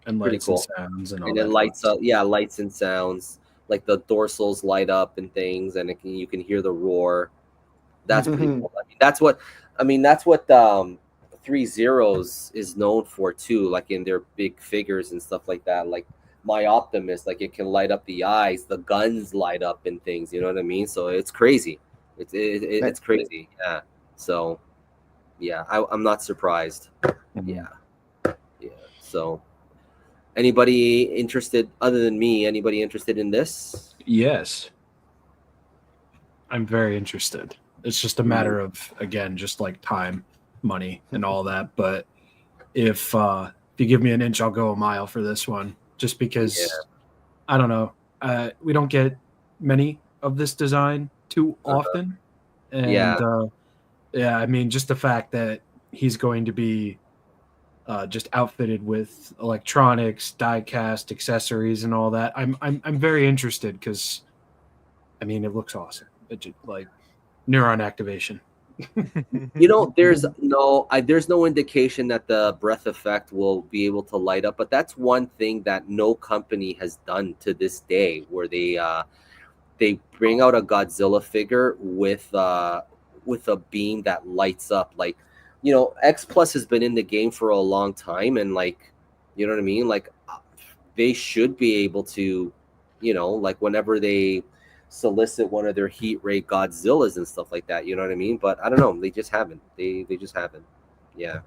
And pretty lights cool. and sounds and all and that. then lights up. Yeah, lights and sounds. Like the dorsals light up and things, and you can hear the roar. That's pretty cool. That's what 3-Zeros is known for too, like in their big figures and stuff like that. Like my Optimus, like it can light up the eyes, the guns light up and things. You know what I mean? So it's crazy. It's crazy. Yeah. So yeah, I'm not surprised. Yeah. So anybody interested other than me? Anybody interested in this? Yes. I'm very interested. It's just a matter of, again, just like time, money, and all that. But if you give me an inch, I'll go a mile for this one. Just because, I don't know, we don't get many of this design too often. And yeah, I mean, just the fact that he's going to be just outfitted with electronics, die-cast accessories, and all that. I'm very interested because, I mean, it looks awesome. It just, like neuron activation. You know, there's no indication that the breath effect will be able to light up, but that's one thing that no company has done to this day, where they bring out a Godzilla figure with a beam that lights up. Like, you know, X Plus has been in the game for a long time, and like, you know what I mean? Like, they should be able to, you know, like whenever they solicit one of their heat ray Godzillas and stuff like that, you know what I mean? But I don't know, they just haven't. They just haven't. Yeah.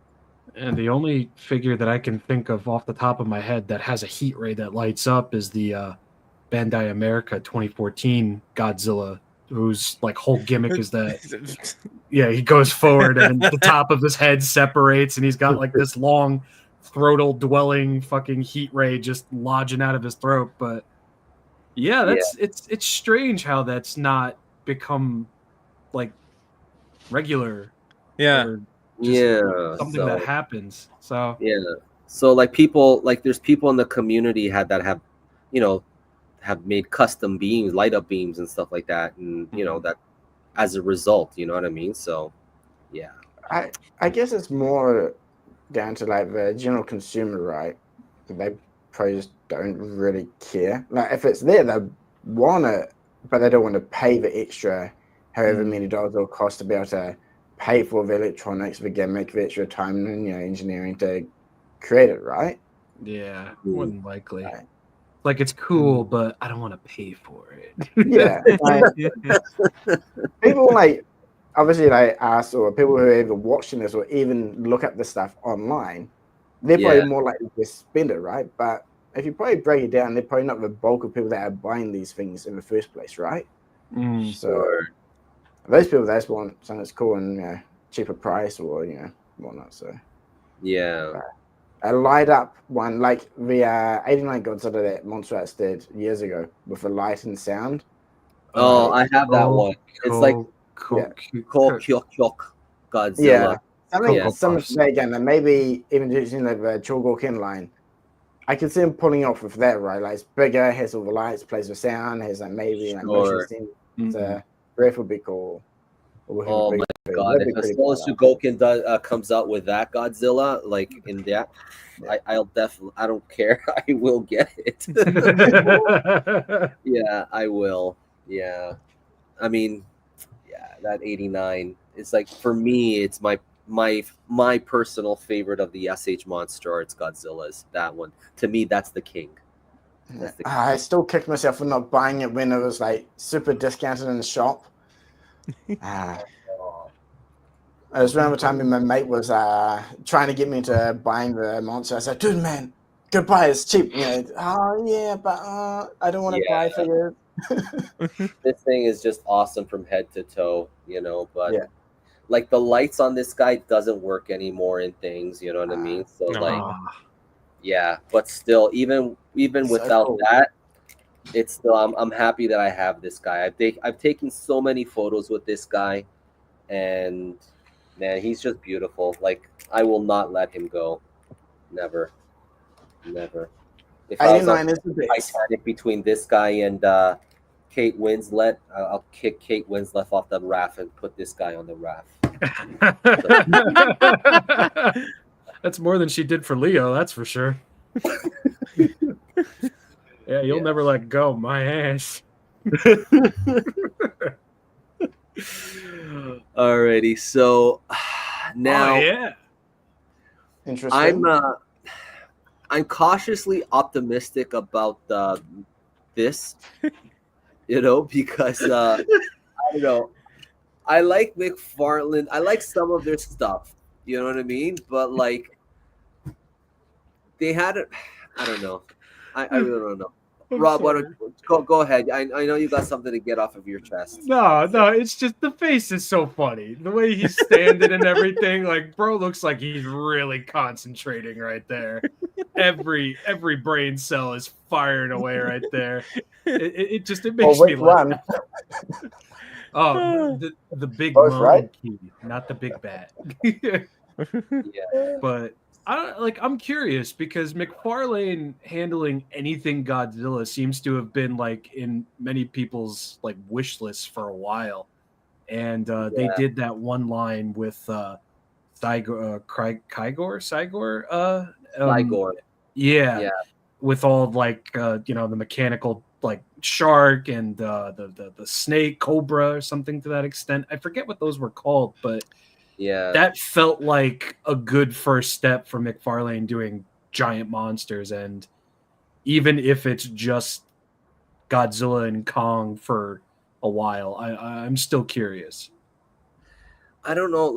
And the only figure that I can think of off the top of my head that has a heat ray that lights up is the Bandai America 2014 Godzilla, whose like whole gimmick is that he goes forward and the top of his head separates and he's got like this long throatal dwelling fucking heat ray just lodging out of his throat. But it's strange how that's not become like regular. Or just something that happens. So so like people, like there's people in the community that have, you know, have made custom beams, light up beams and stuff like that, and you know that as a result, you know what I mean? So yeah, I guess it's more down to like the general consumer, right? They probably just don't really care. Like if it's there, they want it, but they don't want to pay the extra, however many dollars it'll cost to be able to pay for the electronics, the gimmick, the extra time and engineering to create it, right? Yeah, more than likely. Right. Like it's cool, but I don't want to pay for it. Yeah, like, people like obviously like us or people who are even watching this or even look up this stuff online, they're probably more likely to spend it, right? But if you probably break it down, they're probably not the bulk of people that are buying these things in the first place, right? So those people that just want something that's cool and cheaper price or whatnot. So a light up one like the 89 Godzilla that Monsterverse did years ago with the light and sound. Oh, I have that one. It's like Chogokin Godzilla. Yeah, some again, and maybe even using the Chogokin line. I can see him pulling off with that, right? Like it's bigger, has all the lights, plays the sound, has like maybe like motion scene. So Breath would be cool. Oh my god! If a Chogokin comes out with that Godzilla, like in that, I'll definitely. I don't care. I will get it. Yeah, I will. Yeah, I mean, yeah, that 89. It's like for me, it's my personal favorite of the SH Monster Arts Godzillas. That one to me, that's the king. I still kicked myself for not buying it when it was like super discounted in the shop. I just remember the time my mate was trying to get me into buying the monster. I said, "Dude, man, go buy it. It's cheap." Oh yeah, but I don't want to buy figures. This thing is just awesome from head to toe, but like the lights on this guy doesn't work anymore in things, you know what I mean? So but still, even without that, it's still I'm happy that I have this guy. I've taken so many photos with this guy, and man, he's just beautiful. Like I will not let him go, never. If I was on Titanic between this guy and Kate Winslet, I'll kick Kate Winslet off the raft and put this guy on the raft. That's more than she did for Leo, that's for sure. Yeah, you'll never let go, my ass. Alrighty, so now interesting. I'm cautiously optimistic about this, because I don't know. I like McFarlane. I like some of their stuff. You know what I mean? But like, they had it. I don't know. I really don't know. Rob, why don't you go ahead? I know you got something to get off of your chest. No, it's just the face is so funny. The way he's standing and everything, like bro looks like he's really concentrating right there. Every brain cell is firing away right there. It makes me laugh. Oh, the big monkey, not the big bat. But I'm curious because McFarlane handling anything Godzilla seems to have been like in many people's like wish lists for a while, and they did that one line with Thigor, with all like the mechanical like shark and the snake cobra or something to that extent. I forget what those were called, but that felt like a good first step for McFarlane doing giant monsters. And even if it's just Godzilla and Kong for a while, I'm still curious. I don't know.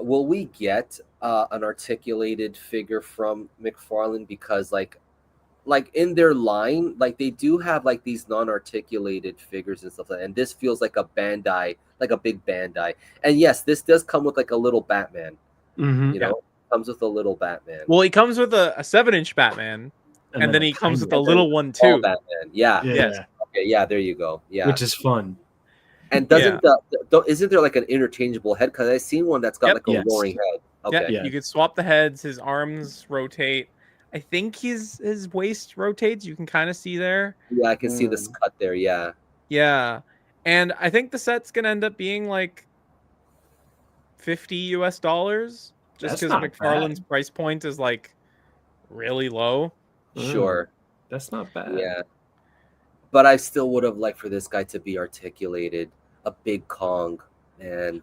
Will we get an articulated figure from McFarlane? Because like in their line, like they do have like these non-articulated figures and stuff like that. And this feels like a Bandai, like a big Bandai. And yes, this does come with like a little Batman. It comes with a little Batman. Well, he comes with a 7-inch Batman, and then he comes with a little one too. Batman. Yes. Okay. Yeah. There you go. Yeah. Which is fun. And isn't there like an interchangeable head? Because I've seen one that's got like a roaring head. Okay. Yeah. You could swap the heads. His arms rotate. I think his waist rotates. You can kind of see there. Yeah, I can see this cut there. Yeah. Yeah, and I think the set's gonna end up being like $50 US, just That's because not McFarlane's bad. price point is like really low. Sure. That's not bad. Yeah. But I still would have liked for this guy to be articulated, a big Kong, and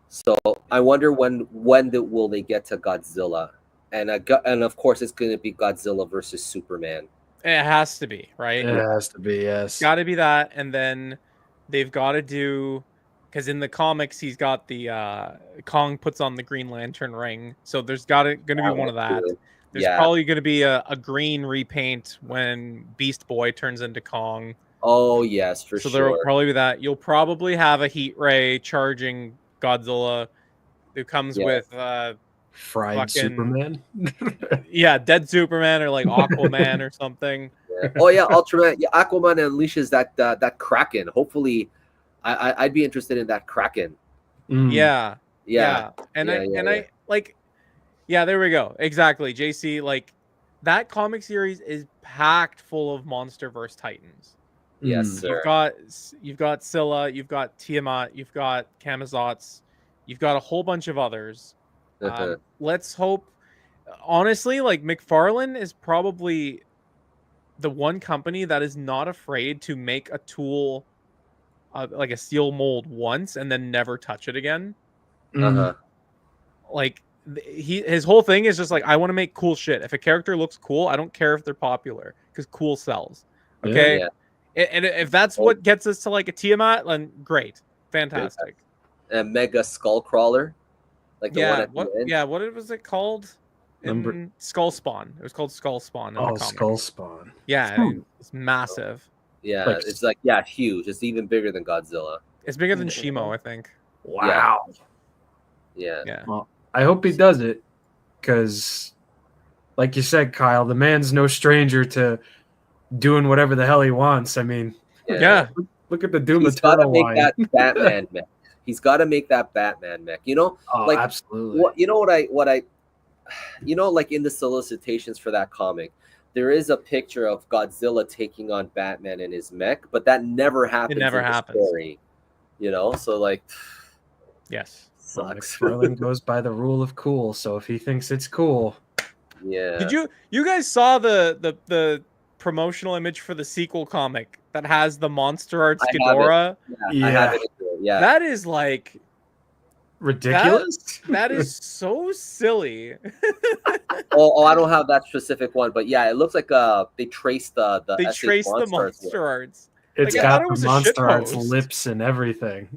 so I wonder when will they get to Godzilla, and and of course it's going to be Godzilla versus Superman. It has to be, right? It has to be, yes. Got to be that, and then they've got to do, because in the comics he's got the Kong puts on the Green Lantern ring, so there's going to be one of that. There's probably going to be a green repaint when Beast Boy turns into Kong. Oh yes, for sure. So there will probably be that. You'll probably have a heat ray charging Godzilla, who comes with fried Superman. Yeah, dead Superman or like Aquaman or something. Yeah. Oh yeah, Ultraman. Yeah, Aquaman unleashes that Kraken. Hopefully, I'd be interested in that Kraken. Yeah. Yeah. And Yeah, I like. Yeah, there we go. Exactly, JC. Like that comic series is packed full of MonsterVerse titans. Yes, sir. You've got Scylla, you've got Tiamat, you've got Camazotz, you've got a whole bunch of others. Let's hope. Honestly, like McFarlane is probably the one company that is not afraid to make a tool, like a steel mold once and then never touch it again. Like his whole thing is just like, I want to make cool shit. If a character looks cool, I don't care if they're popular, because cool sells. Okay. Yeah. And if that's what gets us to like a Tiamat, then great, fantastic. A Mega Skullcrawler, like the one at the end. Yeah, what was it called? Skull Spawn. It was called Skull Spawn. Oh, Skull Spawn. Yeah, it's massive. Yeah, it's like huge. It's even bigger than Godzilla. It's bigger than Shimo, I think. Wow. Yeah. Well, I hope he does it, because, like you said, Kyle, the man's no stranger to doing whatever the hell he wants. I mean, look at the Doom Eternal line. He's got to make that Batman mech. He's got to make that Batman mech. You know, like absolutely. Like in the solicitations for that comic, there is a picture of Godzilla taking on Batman in his mech, but that never happens. It never happens. The story, so like, yes, sucks. Well, McFarlane goes by the rule of cool, so if he thinks it's cool, yeah. Did you guys saw the promotional image for the sequel comic that has the Monster Arts Ghidorah? Yeah. That is like ridiculous. That is so silly. I don't have that specific one, but yeah, it looks like they traced the Monster Arts. It's like, got the Monster Arts lips and everything.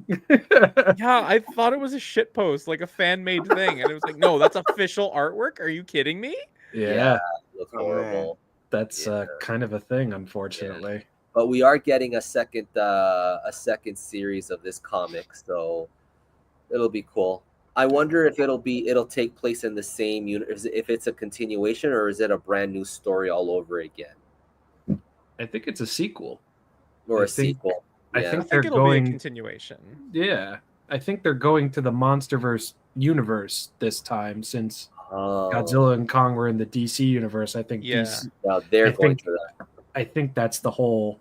Yeah, I thought it was a shit post, like a fan made thing, and it was like, no, that's official artwork. Are you kidding me? Yeah, it looks horrible. That's kind of a thing, unfortunately. Yeah. But we are getting a second series of this comic, so it'll be cool. I wonder if it'll take place in the same universe, if it's a continuation, or is it a brand new story all over again? I think it's a sequel. Or sequel. I Yeah. think I they're think it'll going be a continuation. Yeah, I think they're going to the MonsterVerse universe this time, since Godzilla and Kong were in the DC universe. I think DC, they're going to that. I think that's the whole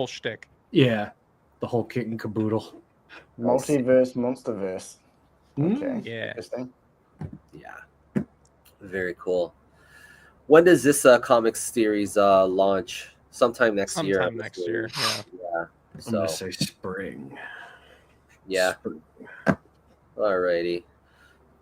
shtick. Yeah, the whole kit and caboodle. Multiverse, Monsterverse. Okay. Yeah. Interesting. Yeah. Very cool. When does this comic series launch? Sometime next year. Sometime next year. Yeah. Yeah. I'm So gonna say spring. yeah. Alrighty.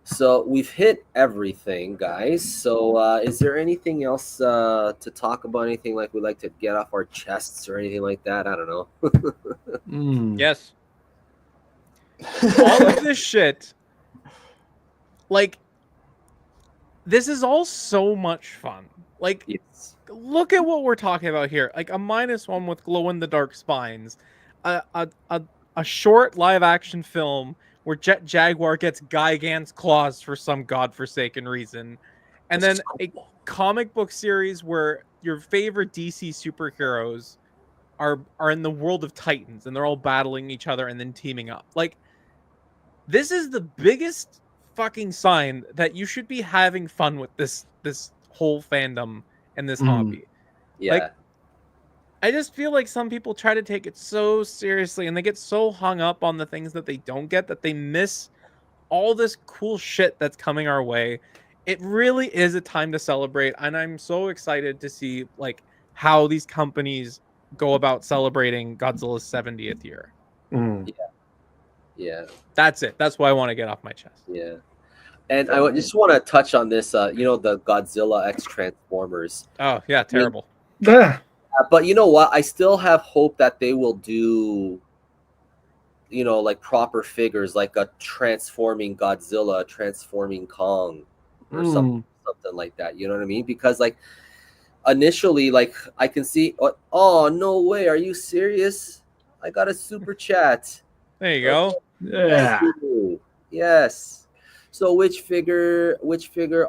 So we've hit everything, guys. So is there anything else to talk about? Anything like we'd like to get off our chests or anything like that? I don't know. Yes. All of this shit, like, this is all so much fun. Like, look at what we're talking about here. Like a -1 with glow-in-the-dark spines, a short live-action film where Jet Jaguar gets Gigant's claws for some godforsaken reason, and then a comic book series where your favorite DC superheroes are in the world of Titans, and they're all battling each other and then teaming up. Like, this is the biggest fucking sign that you should be having fun with this whole fandom and this hobby. Yeah. Like, I just feel like some people try to take it so seriously and they get so hung up on the things that they don't get that they miss all this cool shit that's coming our way. It really is a time to celebrate, and I'm so excited to see like how these companies go about celebrating Godzilla's 70th year. Yeah. That's it. That's what I want to get off my chest. Yeah. And I just want to touch on this, the Godzilla X Transformers. Oh, yeah, terrible. But you know what? I still have hope that they will do, like proper figures, like a transforming Godzilla, transforming Kong, or something like that. You know what I mean? Because like initially, like I can see, oh no way, are you serious? I got a super chat. There you go. Yeah. Thank you. Yes. So which figure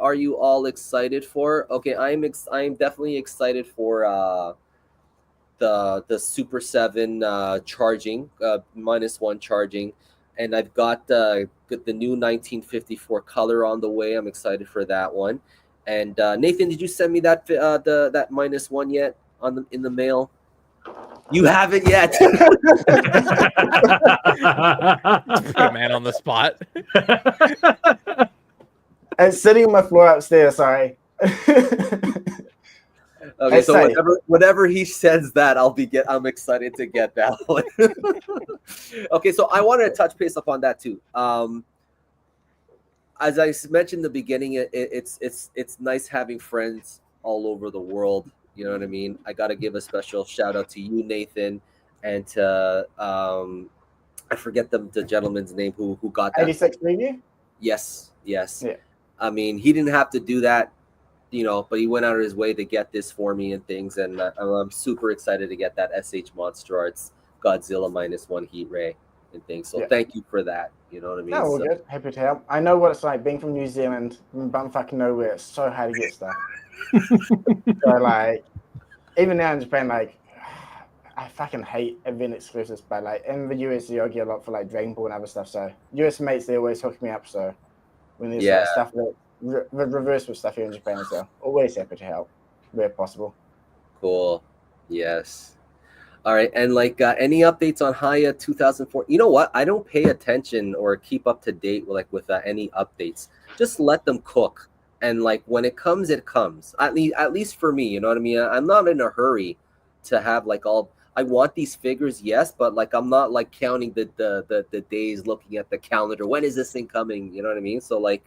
are you all excited for? Okay, I'm definitely excited for the Super7 charging, -1 charging, and I've got the new 1954 color on the way. I'm excited for that one. And Nathan, did you send me that that -1 yet in the mail? You haven't yet. Put a man on the spot. It's sitting on my floor upstairs. Sorry. Okay, so say. whenever he says that, I'm excited to get that one. Okay, so I wanted to touch base upon that too. As I mentioned in the beginning, it's nice having friends all over the world. You know what I mean? I got to give a special shout out to you, Nathan, and to I forget the gentleman's name who got that. 86 preview? Yes. Yeah. I mean, he didn't have to do that, but he went out of his way to get this for me and things, and I'm super excited to get that SH Monster Arts Godzilla -1 Heat Ray and things. So thank you for that. You know what I mean? No, all good. Happy to help. I know what it's like being from New Zealand, bumfucking nowhere. It's so hard to get stuff. So like, even now in Japan, like, I fucking hate event exclusives, but like in the US, I get a lot for like Dragon Ball and other stuff. So US mates, they always hook me up. So when there's like, stuff that reverse with stuff here in Japan as well, always happy to help where possible. Cool. Yes. All right. And like any updates on Haya 2004? You know what? I don't pay attention or keep up to date with any updates. Just let them cook. And like when it comes, it comes. At least for me, you know what I mean? I'm not in a hurry to have like all. I want these figures, yes, but like I'm not like counting the days, looking at the calendar. When is this thing coming? You know what I mean? So like,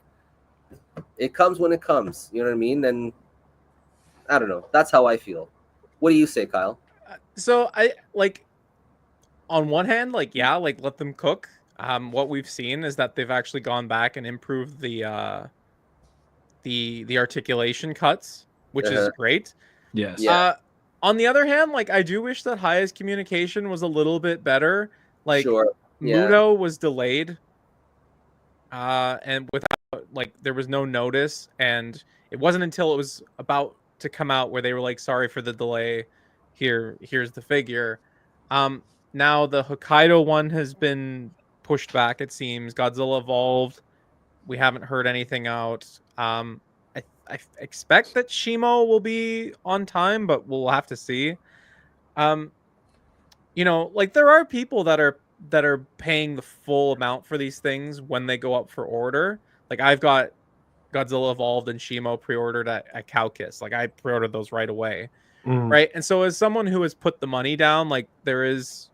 it comes when it comes. You know what I mean? And I don't know. That's how I feel. What do you say, Kyle? So I like, on one hand, like let them cook. What we've seen is that they've actually gone back and improved the articulation cuts, which is great. Yes. Yeah. On the other hand, like I do wish that Haya's communication was a little bit better. Like Muto was delayed, and without like there was no notice, and it wasn't until it was about to come out where they were like, "Sorry for the delay. Here's the figure." Now the Hokkaido one has been pushed back. It seems Godzilla Evolved. We haven't heard anything out. I expect that Shimo will be on time, but we'll have to see. Like there are people that are paying the full amount for these things when they go up for order. Like I've got Godzilla Evolved and Shimo pre-ordered at Cowkiss. Like I pre-ordered those right away. Right. And so as someone who has put the money down, like there is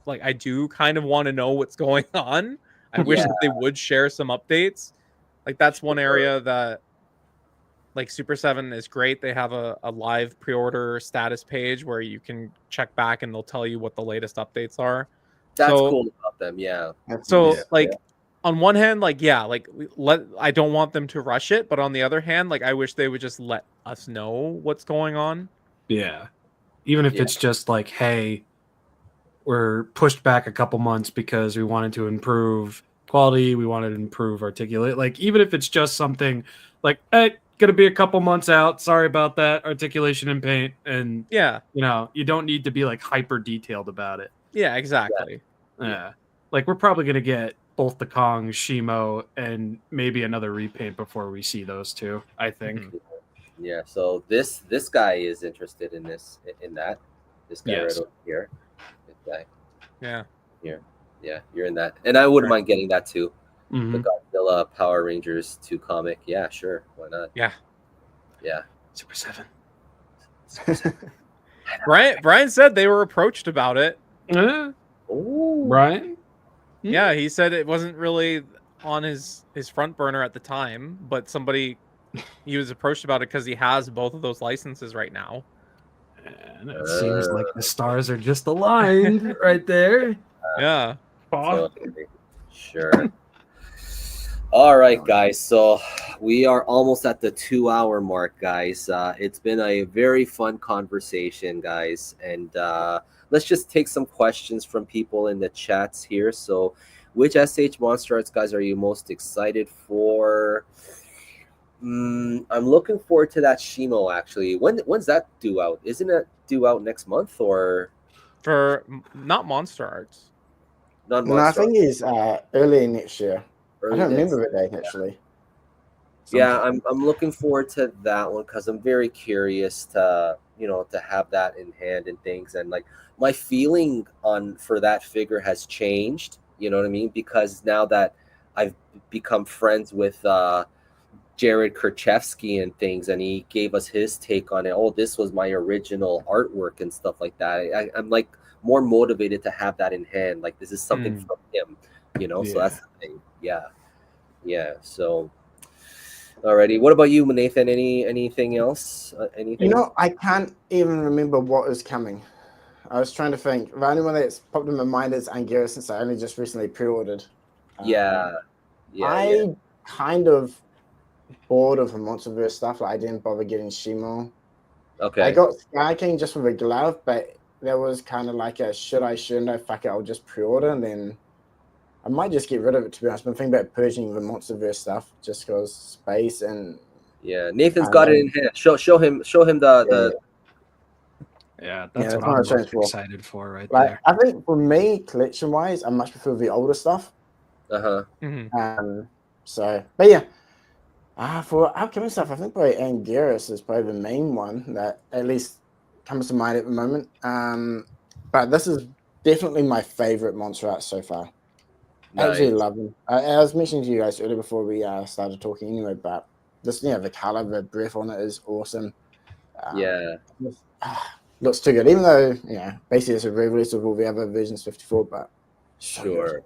like I do kind of want to know what's going on. I wish that they would share some updates. Like that's one area that like Super7 is great. They have a live pre-order status page where you can check back and they'll tell you what the latest updates are. That's cool about them, yeah. On one hand, like I don't want them to rush it, but on the other hand, like I wish they would just let us know what's going on. Yeah. Even if it's just like, hey, we're pushed back a couple months because we wanted to improve quality, we wanted to improve articulate. Like even if it's just something like, hey, gonna be a couple months out, sorry about that, articulation and paint, and you don't need to be like hyper detailed about it. Yeah, exactly. Yeah. Like we're probably gonna get both the Kong, Shimo, and maybe another repaint before we see those two, I think. Yeah. So this guy is interested in that. This guy Yes. right over here. This guy Yeah. here. Yeah, you're in that, and I wouldn't Right. mind getting that too. The Mhm. Godzilla Power Rangers 2 comic. Yeah, sure. Why not? Yeah. Yeah. Super 7. Brian said they were approached about it. Oh. Brian? Yeah, he said it wasn't really on his front burner at the time, but he was approached about it because he has both of those licenses right now. And it seems like the stars are just aligned right there. Yeah. So, sure. All right, guys. So we are almost at the 2-hour mark, guys. It's been a very fun conversation, guys, and let's just take some questions from people in the chats here. So, which SH Monster Arts guys are you most excited for? I'm looking forward to that Shimo. Actually, when's that due out? Isn't it due out next month or For not Monster Arts. not? No, I think it's early next year. I don't remember next- the date actually. Yeah, I'm looking forward to that one because I'm very curious to to have that in hand and things, and like my feeling for that figure has changed. You know what I mean? Because now that I've become friends with Jared Kerchevsky and things, and he gave us his take on it. Oh, this was my original artwork and stuff like that. I'm like more motivated to have that in hand. Like this is something from him, So that's the thing. Yeah. So, alrighty. What about you, Nathan? Anything else? Anything? I can't even remember what is coming. I was trying to think. The only one that's popped in my mind is Angera, since I only just recently pre-ordered. Yeah. I kind of bored of the Monsterverse stuff. Like I didn't bother getting Shimo. Okay. I got Sky King just with a glove, but there was kind of like a shouldn't I? Fuck it, I'll just pre-order, and then I might just get rid of it, to be honest. I'm thinking about purging the Monsterverse stuff just because space and yeah. Nathan's got it in hand. Show him the Yeah, that's that's what what I'm I was most for. excited for right Like there. I think for me, collection wise, I much prefer the older stuff. Mhm. So, but yeah. For upcoming stuff, I think probably Anguirus is probably the main one that at least comes to mind at the moment. But this is definitely my favorite monster art so far. Absolutely love them. I was mentioning to you guys earlier before we started talking anyway, but this, the color, the breath on it is awesome. Looks too good, even though, basically it's a re-release of all the other versions 54, but Sure.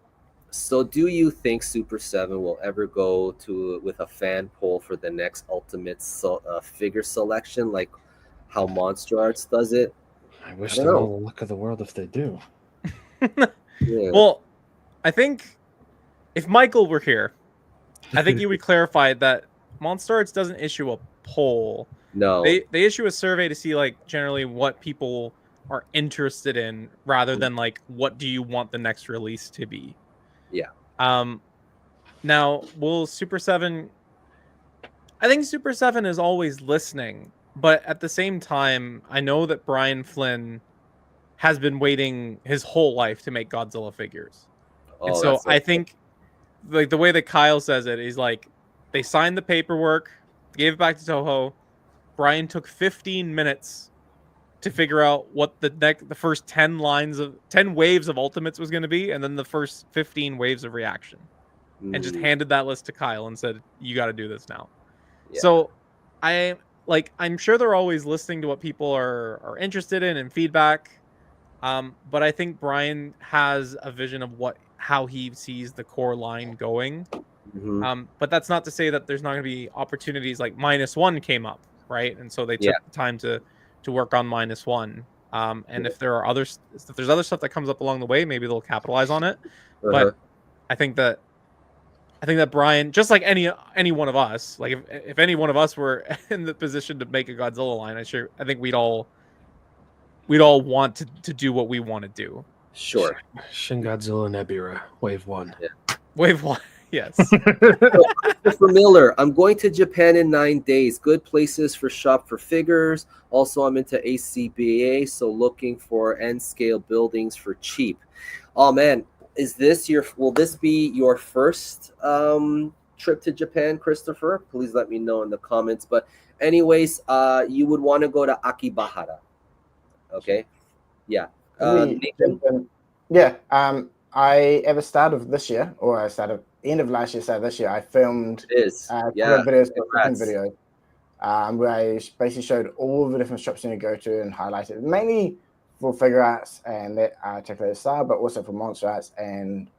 So, do you think Super 7 will ever go with a fan poll for the next Ultimate figure selection, like how Monster Arts does it? I wish don't them know. all the luck of the world if they do. Yeah. Well, I think if Michael were here, I think he would clarify that Monster Arts doesn't issue a poll. No. They issue a survey to see like generally what people are interested in rather than like what do you want the next release to be. Yeah. Now, will Super 7 I think Super 7 is always listening, but at the same time, I know that Brian Flynn has been waiting his whole life to make Godzilla figures. And so I think like the way that Kyle says it is like they signed the paperwork, gave it back to Toho. Brian took 15 minutes to figure out what the first 10 waves of Ultimates was going to be, and then the first 15 waves of reaction, and just handed that list to Kyle and said, "You got to do this now." Yeah. So I'm sure they're always listening to what people are interested in and feedback. But I think Brian has a vision of how he sees the core line going. But that's not to say that there's not going to be opportunities like -1 came up, right? And so they took the time to work on -1. And if there's other stuff that comes up along the way, maybe they'll capitalize on it. But I think that Brian, just like any one of us, like if any one of us were in the position to make a Godzilla line, I think we'd all want to do what we want to do. Sure. Shin Godzilla Nebula, Wave 1. Yeah. Wave 1, yes. Christopher Miller, I'm going to Japan in 9 days. Good places for shop for figures. Also, I'm into ACBA, so looking for N-scale buildings for cheap. Oh man, will this be your first trip to Japan, Christopher, please let me know in the comments. But anyways, you would want to go to Akibahara. Okay, yeah. Nathan? Yeah. I at the start of this year, or I started end of last year, start of this year, I filmed It is. a couple Yeah. of videos, cooking Congrats. videos, where I basically showed all the different shops you need to go to and highlighted mainly for figure arts and that articulated style, but also for monster arts and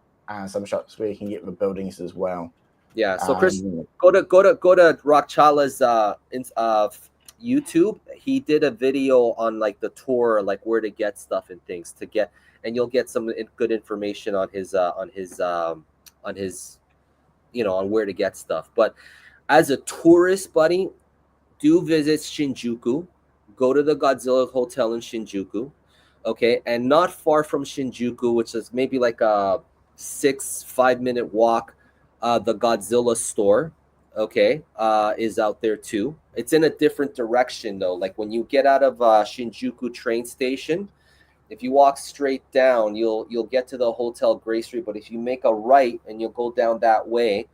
some shops where you can get the buildings as well. Yeah. So Chris, go to Rockchala's YouTube. He did a video on like the tour, like where to get stuff and things to get, and you'll get some good information on his on where to get stuff. But as a tourist, buddy, do visit Shinjuku. Go to the Godzilla Hotel in Shinjuku, okay? And not far from Shinjuku, which is maybe like a 5-minute walk, the Godzilla store, okay, is out there too. It's in a different direction though. Like when you get out of Shinjuku train station, if you walk straight down, you'll get to the Hotel Gray Street. But if you make a right and you'll go down that way,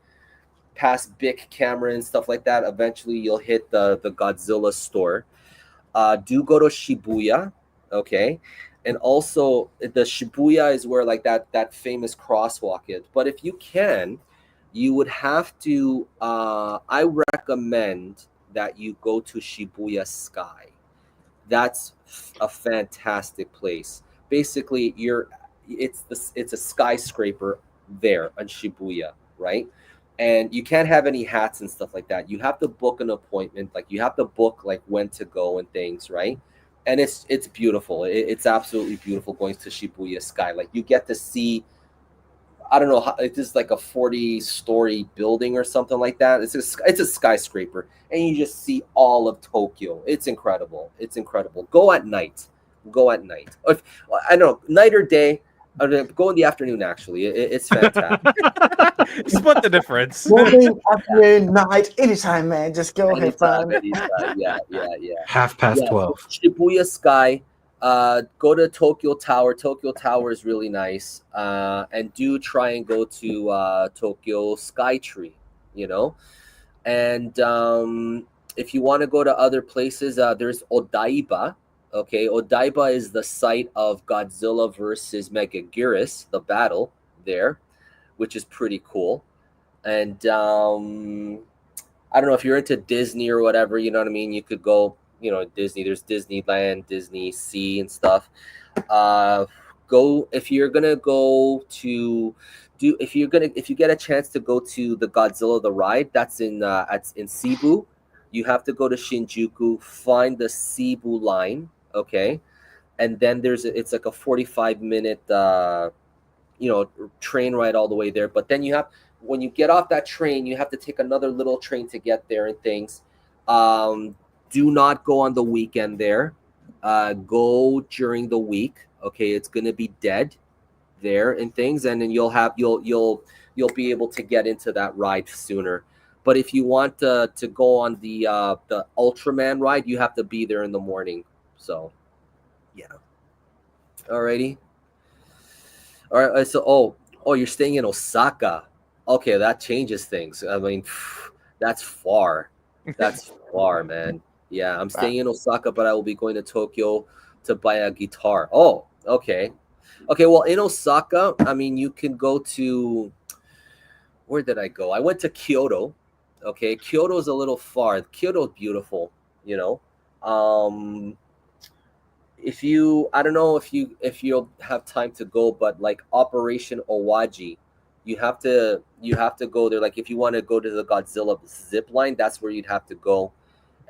past Bic Camera and stuff like that, eventually you'll hit the Godzilla store. Do go to Shibuya, okay? And also the Shibuya is where like that famous crosswalk is. But if you can, you would have to I recommend that you go to Shibuya Sky. That's a fantastic place. Basically, it's a skyscraper there on Shibuya, right? And you can't have any hats and stuff like that. You have to book an appointment. Like you have to book like when to go and things, right? And it's beautiful. It's absolutely beautiful going to Shibuya Sky. Like you get to see, I don't know, how, it's just like a 40-story building or something like that. It's a skyscraper, and you just see all of Tokyo. It's incredible. It's incredible. Go at night. Go at night. If, I don't know, night or day. Go in the afternoon. Actually, it's fantastic. Split the difference. Morning, afternoon, night, anytime, man. Just go have fun. Anytime. Yeah. 12:30. So Shibuya Sky. Go to Tokyo Tower. Tokyo Tower is really nice. And do try and go to Tokyo Skytree. You know, and if you want to go to other places, there's Odaiba. Okay, Odaiba is the site of Godzilla versus Megaguirus, the battle there, which is pretty cool. And I don't know if you're into Disney or whatever, you know what I mean? You could go, Disney. There's Disneyland, Disney Sea and stuff. Go if you're gonna go to if you get a chance to go to the Godzilla the ride, that's in Cebu. You have to go to Shinjuku, find the Cebu line, okay, and then it's like a 45-minute train ride all the way there. But then when you get off that train, you have to take another little train to get there and things. Do not go on the weekend there. Go during the week. Okay, it's gonna be dead there and things, and then you'll be able to get into that ride sooner. But if you want to go on the Ultraman ride, you have to be there in the morning. So, yeah. Alrighty. All right. So, you're staying in Osaka. Okay, that changes things. I mean, that's far. That's far, man. Yeah, I'm staying in Osaka, but I will be going to Tokyo to buy a guitar. Oh, okay. Okay, well, in Osaka, I mean, you can go to... Where did I go? I went to Kyoto. Okay, Kyoto's a little far. Kyoto's beautiful, I don't know if you'll have time to go, but like Operation Owaji, you have to go there. Like if you want to go to the Godzilla zip line, that's where you'd have to go.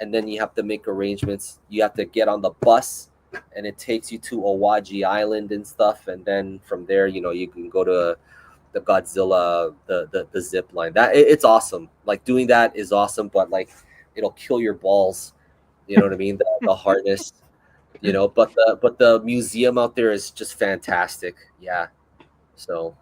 And then you have to make arrangements. You have to get on the bus, and it takes you to Owaji Island and stuff. And then from there, you can go to the Godzilla, the zip line. It's awesome. Like doing that is awesome, but like it'll kill your balls. You know what I mean? The harness. But the museum out there is just fantastic. Yeah. So,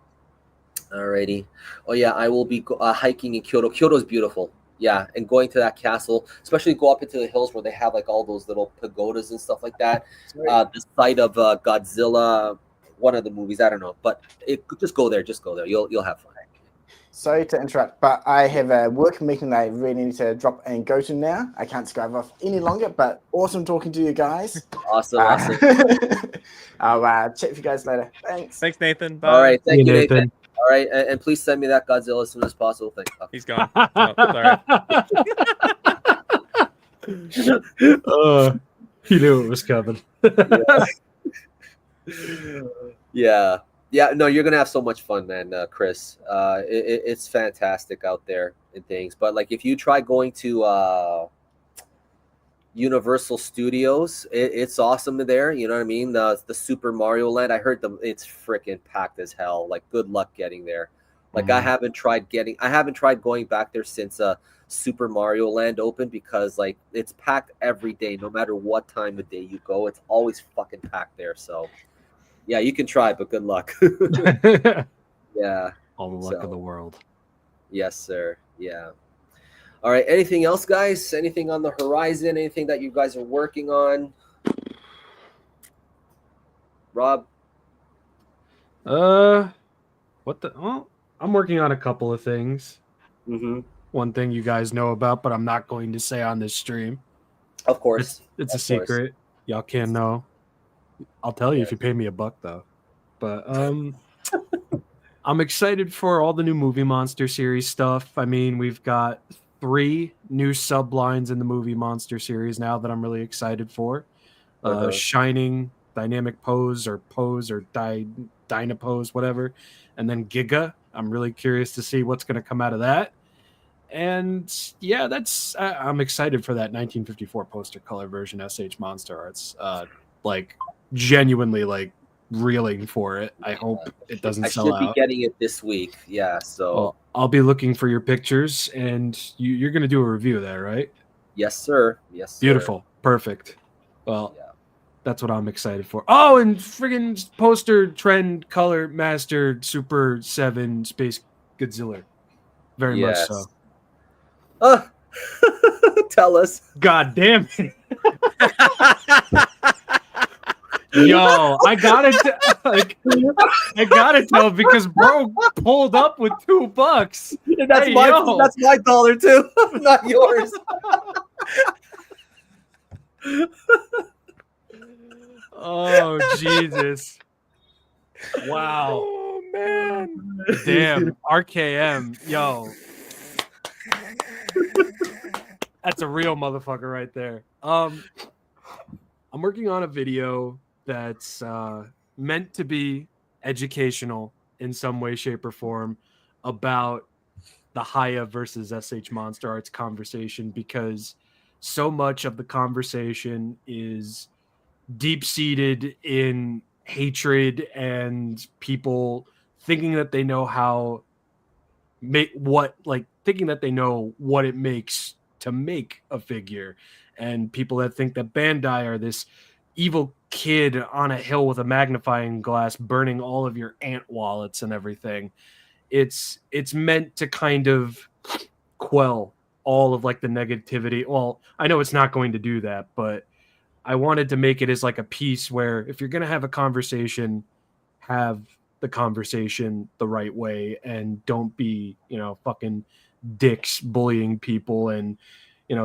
alrighty. Oh yeah, I will be hiking in Kyoto. Kyoto is beautiful. Yeah, and going to that castle, especially go up into the hills where they have like all those little pagodas and stuff like that. The site of Godzilla, one of the movies, I don't know, but just go there. Just go there. You'll have fun. Sorry to interrupt, but I have a work meeting that I really need to drop and go to now. I can't scribe off any longer, but awesome talking to you guys. Awesome. I'll chat with you guys later. Thanks. Thanks, Nathan. Bye. All right, thank you, Nathan. Nathan. All right, and please send me that Godzilla as soon as possible. Thank you. He's gone. Oh, sorry. He knew it was coming. Yeah. No, you're gonna have so much fun, man, Chris. It's fantastic out there and things. But like, if you try going to Universal Studios, it's awesome there. You know what I mean? The Super Mario Land. I heard it's freaking packed as hell. Like, good luck getting there. Like, I haven't tried going back there since Super Mario Land opened, because like it's packed every day, no matter what time of day you go. It's always fucking packed there. So yeah, you can try, but good luck. Yeah. All the luck of the world. Yes, sir. Yeah. All right. Anything else, guys? Anything on the horizon? Anything that you guys are working on? Rob? What the? Oh, I'm working on a couple of things. Mm-hmm. One thing you guys know about, but I'm not going to say on this stream. Of course. It's a Of course. secret. Y'all can't know. I'll tell you if you pay me $1, though. But I'm excited for all the new Movie Monster series stuff. I mean, we've got 3 new sublines in the Movie Monster series now that I'm really excited for. Shining, Dynamic Pose, or Dynapose, whatever. And then Giga. I'm really curious to see what's going to come out of that. And yeah, I'm excited for that 1954 poster color version SH Monster Arts. Like, genuinely, like, reeling for it. I hope it doesn't sell out. I should be getting it this week. Yeah, so well, I'll be looking for your pictures, and you're going to do a review of that, right? Yes, sir. Yes, sir. Beautiful. Perfect. Well, that's what I'm excited for. Oh, and friggin' poster trend color master Super 7 Space Godzilla. Very much so. Tell us. God damn it. Yo, I gotta tell, because bro pulled up with $2. That's my dollar too, not yours. Oh Jesus! Wow. Oh man. Damn. RKM. Yo. That's a real motherfucker right there. I'm working on a video that's meant to be educational in some way, shape, or form about the Haya versus SH Monster Arts conversation, because so much of the conversation is deep-seated in hatred and people thinking that they know thinking that they know what it makes to make a figure, and people that think that Bandai are this evil kid on a hill with a magnifying glass burning all of your ant wallets and everything. It's meant to kind of quell all of like the negativity. Well, I know it's not going to do that, but I wanted to make it as like a piece where if you're going to have a conversation, have the conversation the right way, and don't be, fucking dicks bullying people and,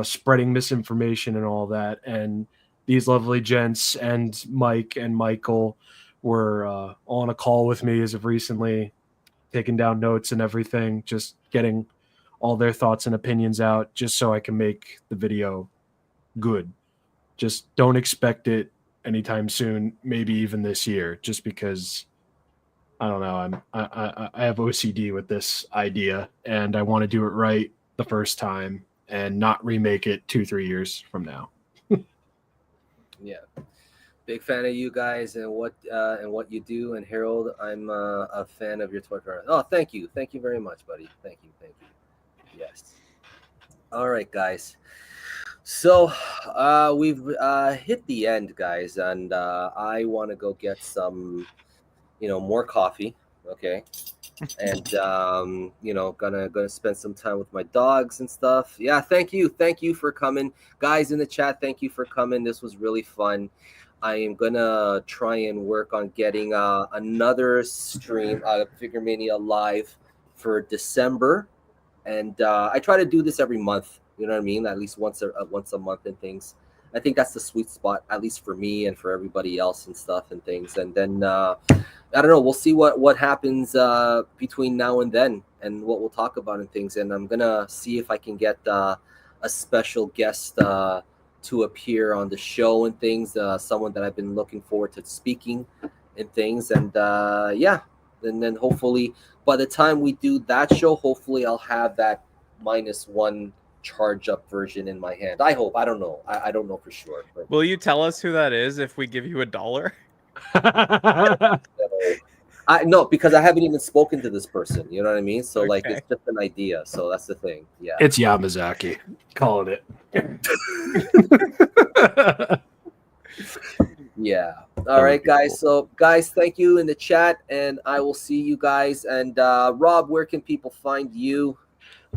spreading misinformation and all that. And these lovely gents and Mike and Michael were on a call with me as of recently, taking down notes and everything, just getting all their thoughts and opinions out, just so I can make the video good. Just don't expect it anytime soon, maybe even this year, just because I don't know. I have OCD with this idea, and I want to do it right the first time and not remake it 2-3 years from now. Yeah, big fan of you guys and what you do. And Harold, I'm a fan of your toy product. Oh, thank you very much, buddy. Thank you. Yes. All right, guys. So we've hit the end, guys, and I want to go get some, more coffee. Okay. And gonna spend some time with my dogs and stuff. Yeah, thank you for coming, guys in the chat. Thank you for coming. This was really fun. I am gonna try and work on getting another stream, FigureMania live for December, and I try to do this every month. You know what I mean? At least once a month and things. I think that's the sweet spot, at least for me and for everybody else and stuff and things. And then I don't know. We'll see what happens between now and then, and what we'll talk about and things. And I'm gonna see if I can get a special guest to appear on the show and things. Someone that I've been looking forward to speaking and things. And yeah, and then hopefully by the time we do that show, hopefully I'll have that -1 charge up version in my hand. I hope. I don't know. I don't know for sure. But Will you tell us who that is if we give you $1? no, because I haven't even spoken to this person. You know what I mean? So like, Okay. it's just an idea. So that's the thing. Yeah. It's Yamazaki. Calling it. Yeah. All right, guys. So guys, thank you in the chat, and I will see you guys. And Rob, where can people find you?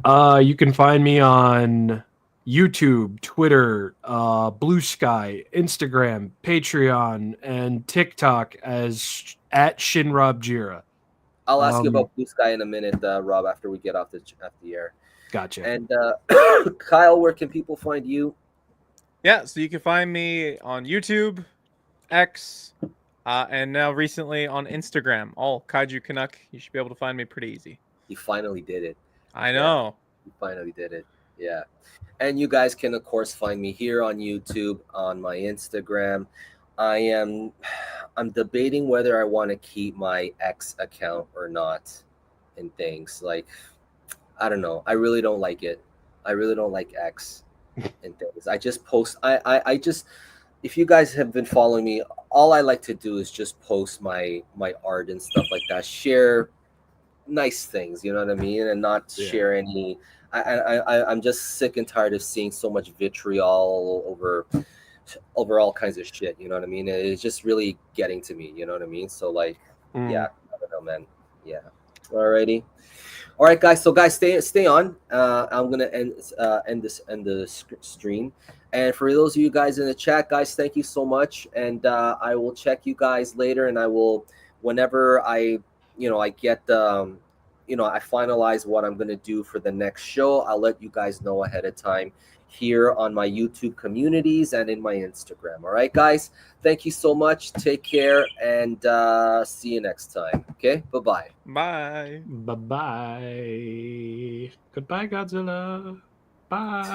You can find me on YouTube, Twitter, Blue Sky, Instagram, Patreon, and TikTok as at Shin Robjira. I'll ask you about Blue Sky in a minute, Rob, after we get off the air. Gotcha. And Kyle, where can people find you? Yeah, so you can find me on YouTube, X, and now recently on Instagram. All Kaiju Canuck. You should be able to find me pretty easy. You finally did it. I know. You finally did it. Yeah. And you guys can, of course, find me here on YouTube, on my Instagram. I'm debating whether I want to keep my X account or not and things. Like, I don't know. I really don't like it. I really don't like X and things. I just post. I just, if you guys have been following me, all I like to do is just post my art and stuff like that. Share nice things, you know what I mean, and not share any. I'm just sick and tired of seeing so much vitriol over all kinds of shit. You know what I mean? It's just really getting to me. You know what I mean? So like, yeah, I don't know, man. Yeah. Alrighty. All right, guys. So guys, stay on. I'm gonna end the stream. And for those of you guys in the chat, guys, thank you so much. And I will check you guys later. And I will, whenever I get I finalize what I'm gonna do for the next show, I'll let you guys know ahead of time here on my YouTube communities and in my Instagram. All right, guys. Thank you so much. Take care and see you next time. Okay. Bye-bye. Bye. Bye-bye. Goodbye, Godzilla. Bye.